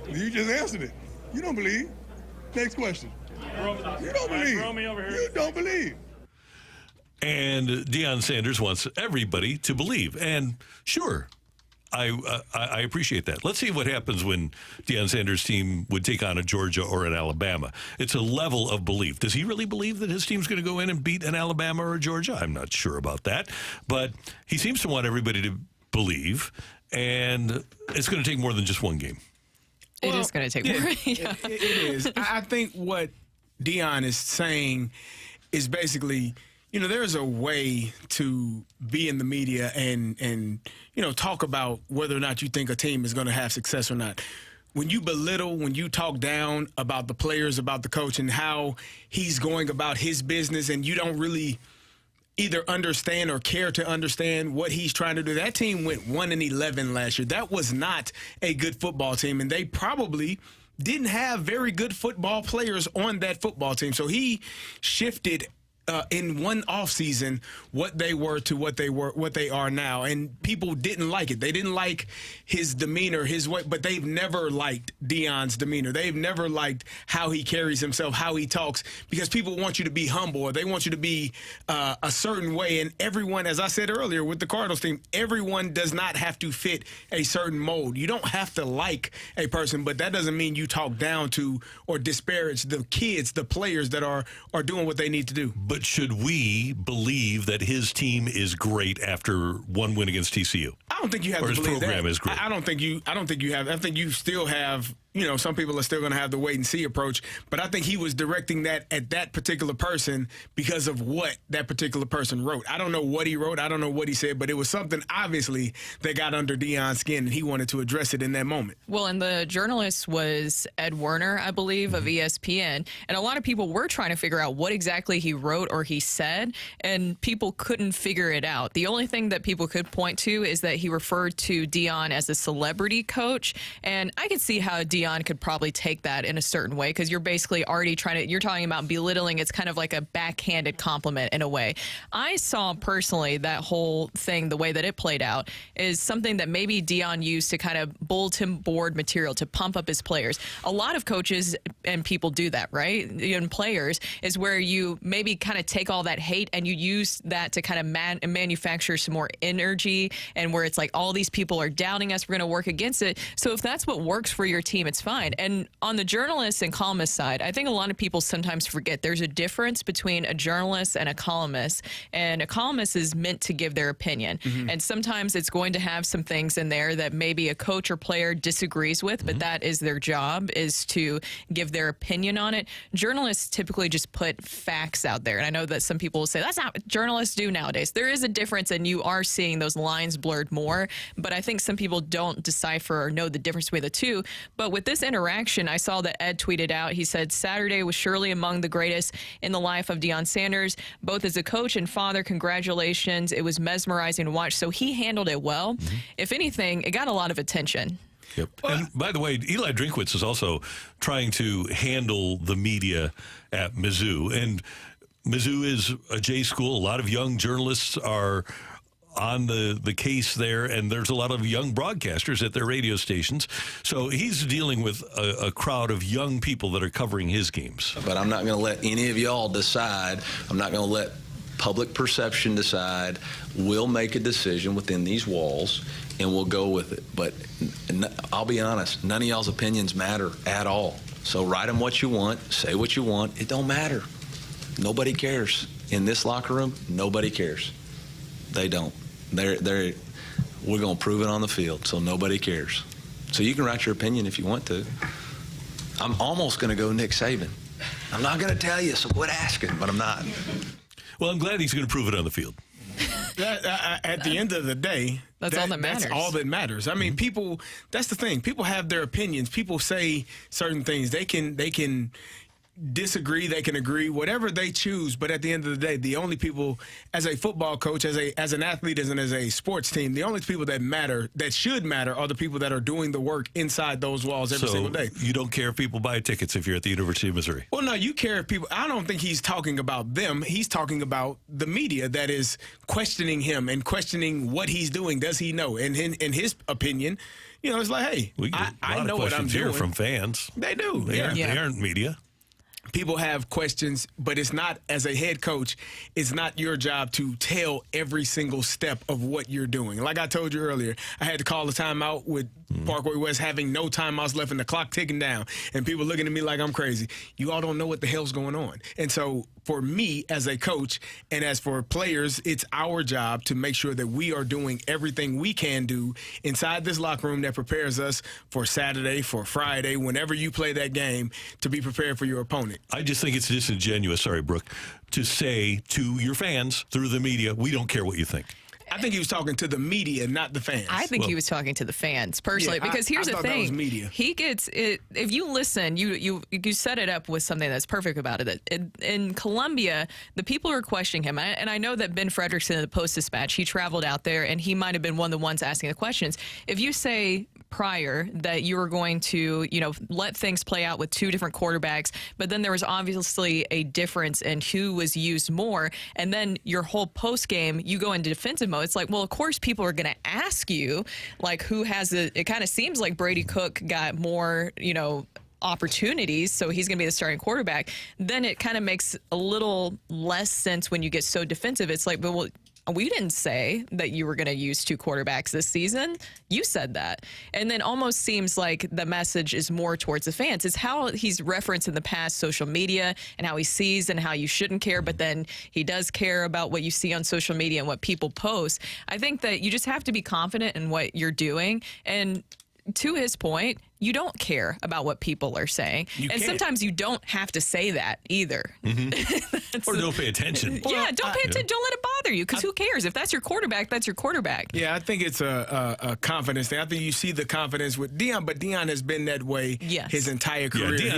You just answered it. You don't believe. Next question. You don't believe. You don't believe. And Deion Sanders wants everybody to believe. And sure, I appreciate that. Let's see what happens when Deion Sanders' team would take on a Georgia or an Alabama. It's a level of belief. Does he really believe that his team's going to go in and beat an Alabama or a Georgia? I'm not sure about that. But he seems to want everybody to believe. And it's going to take more than just one game. It is going to take more. Yeah. It is. I think what Deion is saying is basically, there's a way to be in the media and talk about whether or not you think a team is going to have success or not. When you belittle, when you talk down about the players, about the coach, and how he's going about his business, and you don't really either understand or care to understand what he's trying to do. That team went 1-11 last year. That was not a good football team, and they probably didn't have very good football players on that football team. So he shifted in one offseason what they were to what they are now, and people didn't like it. They didn't like his demeanor, his way, but they've never liked Deion's demeanor. They've never liked how he carries himself, how he talks, because people want you to be humble, or they want you to be a certain way. And everyone, as I said earlier with the Cardinals team, everyone does not have to fit a certain mold. You don't have to like a person, but that doesn't mean you talk down to or disparage the kids, the players that are doing what they need to do. But should we believe that his team is great after one win against TCU? I don't think you have or to his believe program that. is great. I don't think you have. I think you still have. Some people are still going to have the wait and see approach, but I think he was directing that at that particular person because of what that particular person wrote. I don't know what he wrote. I don't know what he said, but it was something obviously that got under Deion's skin, and he wanted to address it in that moment. Well, and the journalist was Ed Werner, I believe, of ESPN, and a lot of people were trying to figure out what exactly he wrote or he said, and people couldn't figure it out. The only thing that people could point to is that he referred to Deion as a celebrity coach, and I could see how Deion could probably take that in a certain way, because you're basically already you're talking about belittling. It's kind of like a backhanded compliment in a way. I saw personally that whole thing, the way that it played out, is something that maybe Deion used to kind of bulletin board material to pump up his players. A lot of coaches and people do that, right? And players is where you maybe kind of take all that hate and you use that to kind of manufacture some more energy, and where it's like all these people are doubting us, we're going to work against it. So if that's what works for your team, it's fine. And on the journalist and columnist side, I think a lot of people sometimes forget there's a difference between a journalist and a columnist. And a columnist is meant to give their opinion. And sometimes it's going to have some things in there that maybe a coach or player disagrees with, but that is their job, is to give their opinion on it. Journalists typically just put facts out there. And I know that some people will say that's not what journalists do nowadays. There is a difference, and you are seeing those lines blurred more. But I think some people don't decipher or know the difference between the two. But with this interaction, I saw that Ed tweeted out, he said, Saturday was surely among the greatest in the life of Dion Sanders, both as a coach and father. Congratulations. It was mesmerizing to watch. So he handled it well. If anything, it got a lot of attention. Yep. And by the way, Eli Drinkwitz is also trying to handle the media at Mizzou. And Mizzou is a J school. A lot of young journalists are on the case there, and there's a lot of young broadcasters at their radio stations. So he's dealing with a crowd of young people that are covering his games. But I'm not going to let any of y'all decide. I'm not going to let public perception decide. We'll make a decision within these walls, and we'll go with it. But I'll be honest, none of y'all's opinions matter at all. So write them what you want, say what you want. It don't matter. Nobody cares. In this locker room, nobody cares. They don't. We're going to prove it on the field, so nobody cares. So you can write your opinion if you want to. I'm almost going to go Nick Saban. I'm not going to tell you, so quit asking, but I'm not. Well, I'm glad he's going to prove it on the field. At the end of the day, that's all that matters. That's all that matters. I mean, people, that's the thing. People have their opinions. People say certain things. They can disagree, they can agree, whatever they choose. But at the end of the day, the only people, as a football coach, as an athlete, and as a sports team, the only people that matter, that should matter, are the people that are doing the work inside those walls every single day. You don't care if people buy tickets if you're at the University of Missouri? Well, no, you care if people. I don't think he's talking about them. He's talking about the media that is questioning him and questioning what he's doing. Does he know? And in his opinion, it's like, hey, I know what I'm doing. Here from fans. They do. They aren't media. People have questions, but it's not, as a head coach, it's not your job to tell every single step of what you're doing. Like I told you earlier, I had to call a timeout with Parkway West having no timeouts left and the clock ticking down, and people looking at me like I'm crazy. You all don't know what the hell's going on. And so for me as a coach and as for players, it's our job to make sure that we are doing everything we can do inside this locker room that prepares us for Saturday, for Friday, whenever you play that game, to be prepared for your opponent. I just think it's disingenuous, sorry, Brooke, to say to your fans through the media, we don't care what you think. I think he was talking to the media, not the fans. I think he was talking to the fans personally, because here's the thing: that was media. He gets it. If you listen, you set it up with something that's perfect about it. In Columbia, the people are questioning him, and I know that Ben Frederickson in the Post-Dispatch, he traveled out there, and he might have been one of the ones asking the questions. If you say prior that you were going to, let things play out with two different quarterbacks, but then there was obviously a difference in who was used more, and then your whole post game, you go into defensive mode. It's like, well, of course people are going to ask you, like, who has it kind of seems like Brady Cook got more, opportunities, so he's going to be the starting quarterback. Then it kind of makes a little less sense when you get so defensive. It's like, well, we didn't say that you were going to use two quarterbacks this season. You said that. And then almost seems like the message is more towards the fans. It's how he's referenced in the past social media and how he sees and how you shouldn't care, but then he does care about what you see on social media and what people post. I think that you just have to be confident in what you're doing. And to his point, you don't care about what people are saying. Sometimes you don't have to say that either. Or don't pay attention. Don't pay attention. Don't let it bother you, because who cares? If that's your quarterback, that's your quarterback. Yeah, I think it's a confidence thing. I think you see the confidence with Dion, but Dion has been that way his entire career. Yeah,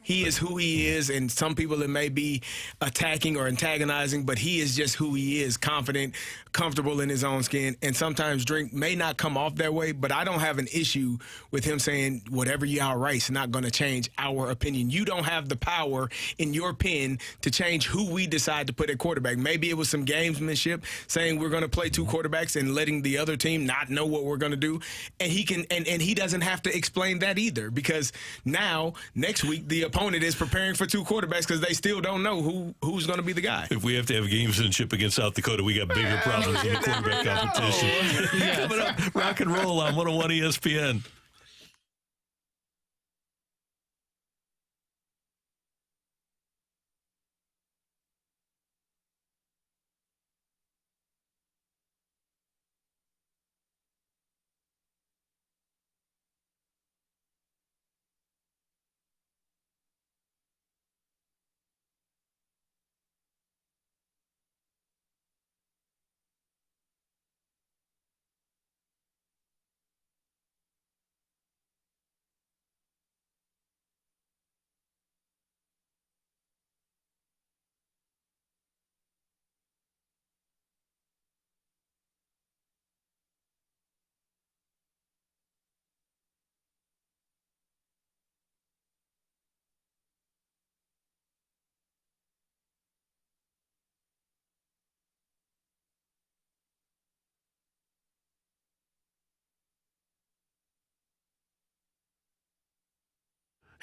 he is who he is, and some people it may be attacking or antagonizing, but he is just who he is, confident, comfortable in his own skin. And sometimes Drink may not come off that way, but I don't have an issue with him saying whatever y'all write's not going to change our opinion. You don't have the power in your pen to change who we decide to put at quarterback. Maybe it was some gamesmanship saying we're going to play two quarterbacks and letting the other team not know what we're going to do. And he can, and he doesn't have to explain that either, because now next week the opponent is preparing for two quarterbacks because they still don't know who's going to be the guy. If we have to have gamesmanship against South Dakota, we got bigger problems in the quarterback competition. Coming up, rock and roll on 101 ESPN.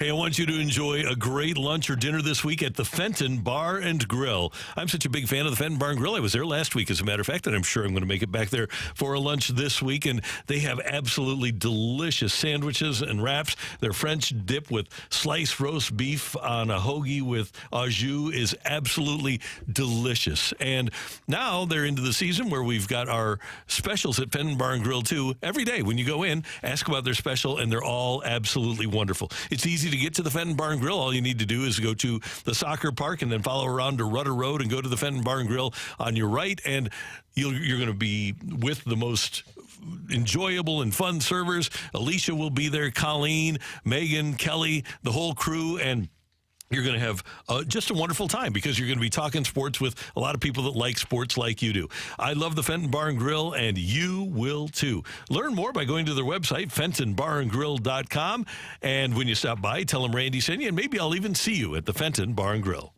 Hey, I want you to enjoy a great lunch or dinner this week at the Fenton Bar and Grill. I'm such a big fan of the Fenton Bar and Grill. I was there last week, as a matter of fact, and I'm sure I'm going to make it back there for a lunch this week. And they have absolutely delicious sandwiches and wraps. Their French dip with sliced roast beef on a hoagie with au jus is absolutely delicious. And now they're into the season where we've got our specials at Fenton Bar and Grill, too. Every day when you go in, ask about their special, and they're all absolutely wonderful. It's easy to get to the Fenton Bar and Grill. All you need to do is go to the soccer park and then follow around to Rudder Road and go to the Fenton Bar and Grill on your right, and you're going to be with the most enjoyable and fun servers. Alicia will be there, Colleen, Megan, Kelly, the whole crew, and you're going to have just a wonderful time because you're going to be talking sports with a lot of people that like sports like you do. I love the Fenton Bar and Grill, and you will too. Learn more by going to their website, FentonBarandGrill.com. And when you stop by, tell them Randy sent you, and maybe I'll even see you at the Fenton Bar and Grill.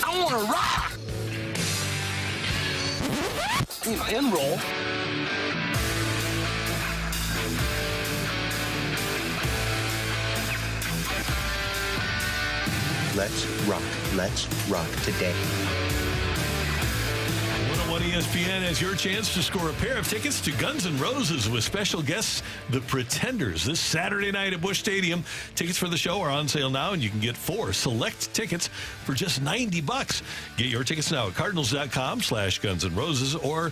I want to rock. I need my end roll. Let's rock. Let's rock today. 101 ESPN has your chance to score a pair of tickets to Guns N' Roses with special guests, The Pretenders, this Saturday night at Busch Stadium. Tickets for the show are on sale now, and you can get 4 select tickets for just $90. Get your tickets now at cardinals.com/Guns N' Roses or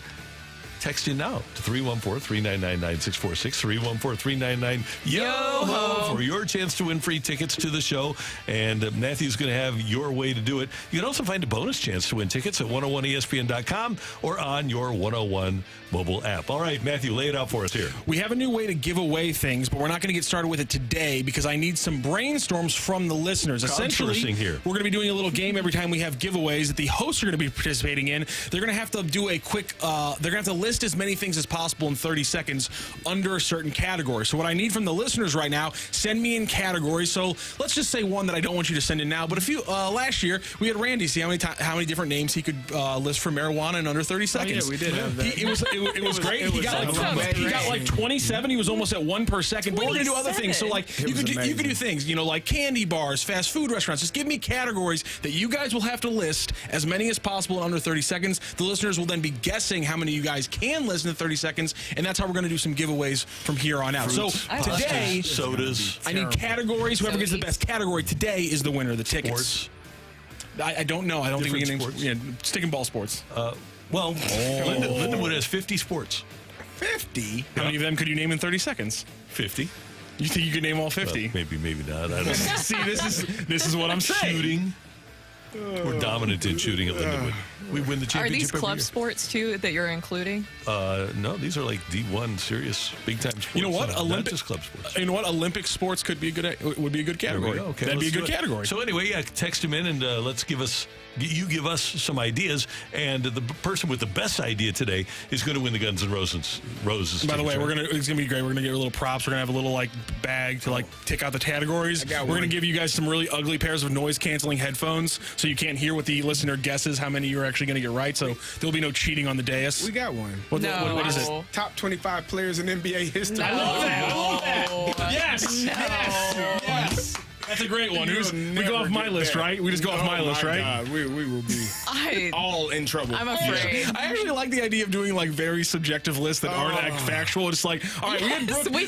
text in now to 314-399-9646, 314-399-YO-HO for your chance to win free tickets to the show. And Matthew's going to have your way to do it. You can also find a bonus chance to win tickets at 101ESPN.com or on your 101 mobile app. All right, Matthew, lay it out for us here. We have a new way to give away things, but we're not going to get started with it today because I need some brainstorms from the listeners. Essentially, here. We're going to be doing a little game every time we have giveaways that the hosts are going to be participating in. They're going to have to do a quick, they're going to have to list list as many things as possible in 30 seconds under a certain category. So what I need from the listeners right now, send me in categories. So let's just say one that I don't want you to send in now. But if you last year we had Randy see how many different names he could list for marijuana in under 30 seconds. Oh, yeah, we did have that. It was great. He got like 27. He was almost at 1 per second. But we're gonna do other things. So like you could do things, like candy bars, fast food restaurants. Just give me categories that you guys will have to list as many as possible in under 30 seconds. The listeners will then be guessing how many you guys can list in 30 seconds, and that's how we're going to do some giveaways from here on out. Fruits, so today, sodas. I need categories. Whoever gets the best category today is the winner. The tickets. Sports. I don't know. I don't think we can name stick and ball sports. Lindenwood has 50 sports. 50? How many of them could you name in 30 seconds? 50. You think you could name all 50? Maybe not. I don't know. See, this is what I'm saying. Shooting. We're dominant in shooting at Lindenwood. We win the championship. Are these every club year. sports too that you're including? No, these are like D1 serious big time sports. You know what? Not just club sports. You know what? Olympic sports would be a good category. Okay, that'd be a good category. So anyway, text him in and let's give us some ideas. And the person with the best idea today is going to win the Guns N' Roses. By the way, it's gonna be great. We're gonna get a little props. We're gonna have a little bag to tick out the categories. We're gonna give you guys some really ugly pairs of noise canceling headphones, so you can't hear what the listener guesses how many you're actually gonna get right. So there'll be no cheating on the dais. We got one. What is it? Top 25 players in NBA history. I love that. Yes. That's a great one. We go off my list, right? We just go off my list, right? God, we will be all in trouble. I'm afraid. I actually like the idea of doing very subjective lists that aren't factual. It's like, all right, we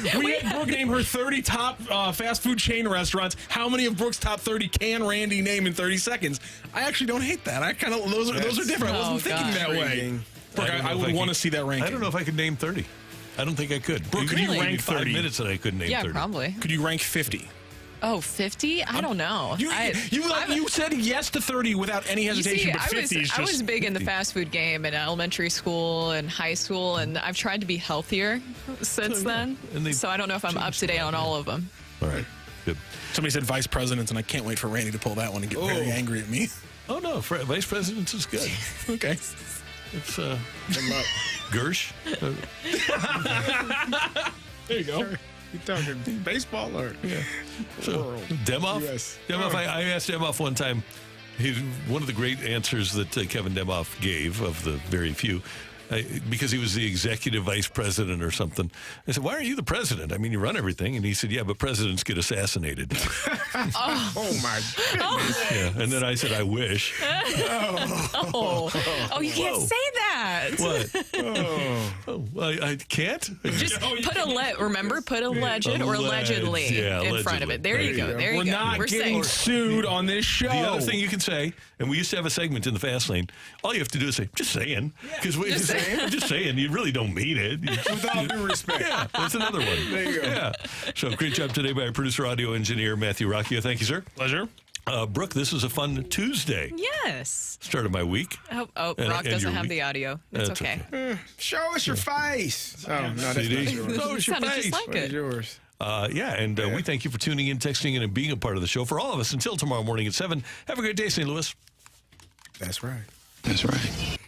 had Brooke name her 30 top fast food chain restaurants. How many of Brooke's top 30 can Randy name in 30 seconds? I actually don't hate that. I kind of those are different. I wasn't thinking that way. Brooke, I would want to see that ranking. I don't know if I could name 30. I don't think I could. Brooke, could you rank 30? 5 minutes that I couldn't name 30. Yeah, probably. Could you rank 50? Oh, 50? I don't know. You said yes to 30 without any hesitation, but 50 is just... I was big in the fast food game in elementary school and high school, and I've tried to be healthier since then. So I don't know if I'm up to date on all of them. All right. Good. Somebody said vice presidents, and I can't wait for Randy to pull that one and get very angry at me. Oh, no. Vice presidents is good. Okay. It's Gersh. There you go. You talking baseball or So, Demoff? Yes. Demoff, I asked Demoff one time, one of the great answers that Kevin Demoff gave, of the very few, because he was the executive vice president or something. I said, why aren't you the president? I mean, you run everything. And he said, yeah, but presidents get assassinated. Oh, my goodness. Yeah. And then I said, I wish. Oh, you can't say that. What? I can't? Just put a legend or allegedly in front of it. There you go. There you We're go. not getting sued on this show. The other thing you can say, and we used to have a segment in the fast lane, all you have to do is say, just saying. Because I'm just saying, you really don't mean it. With all due respect. Yeah, that's another one. There you go. Yeah. So great job today by our producer, audio engineer, Matthew Rocchio. Thank you, sir. Pleasure. Brooke, this is a fun Tuesday. Yes. Start of my week. Rock doesn't have the audio. It's okay. Show us your face. Oh, no, that's not yours. Show us your Sounded face. just like it. Yours. We thank you for tuning in, texting in, and being a part of the show. For all of us, until tomorrow morning at 7, have a great day, St. Louis. That's right. That's right.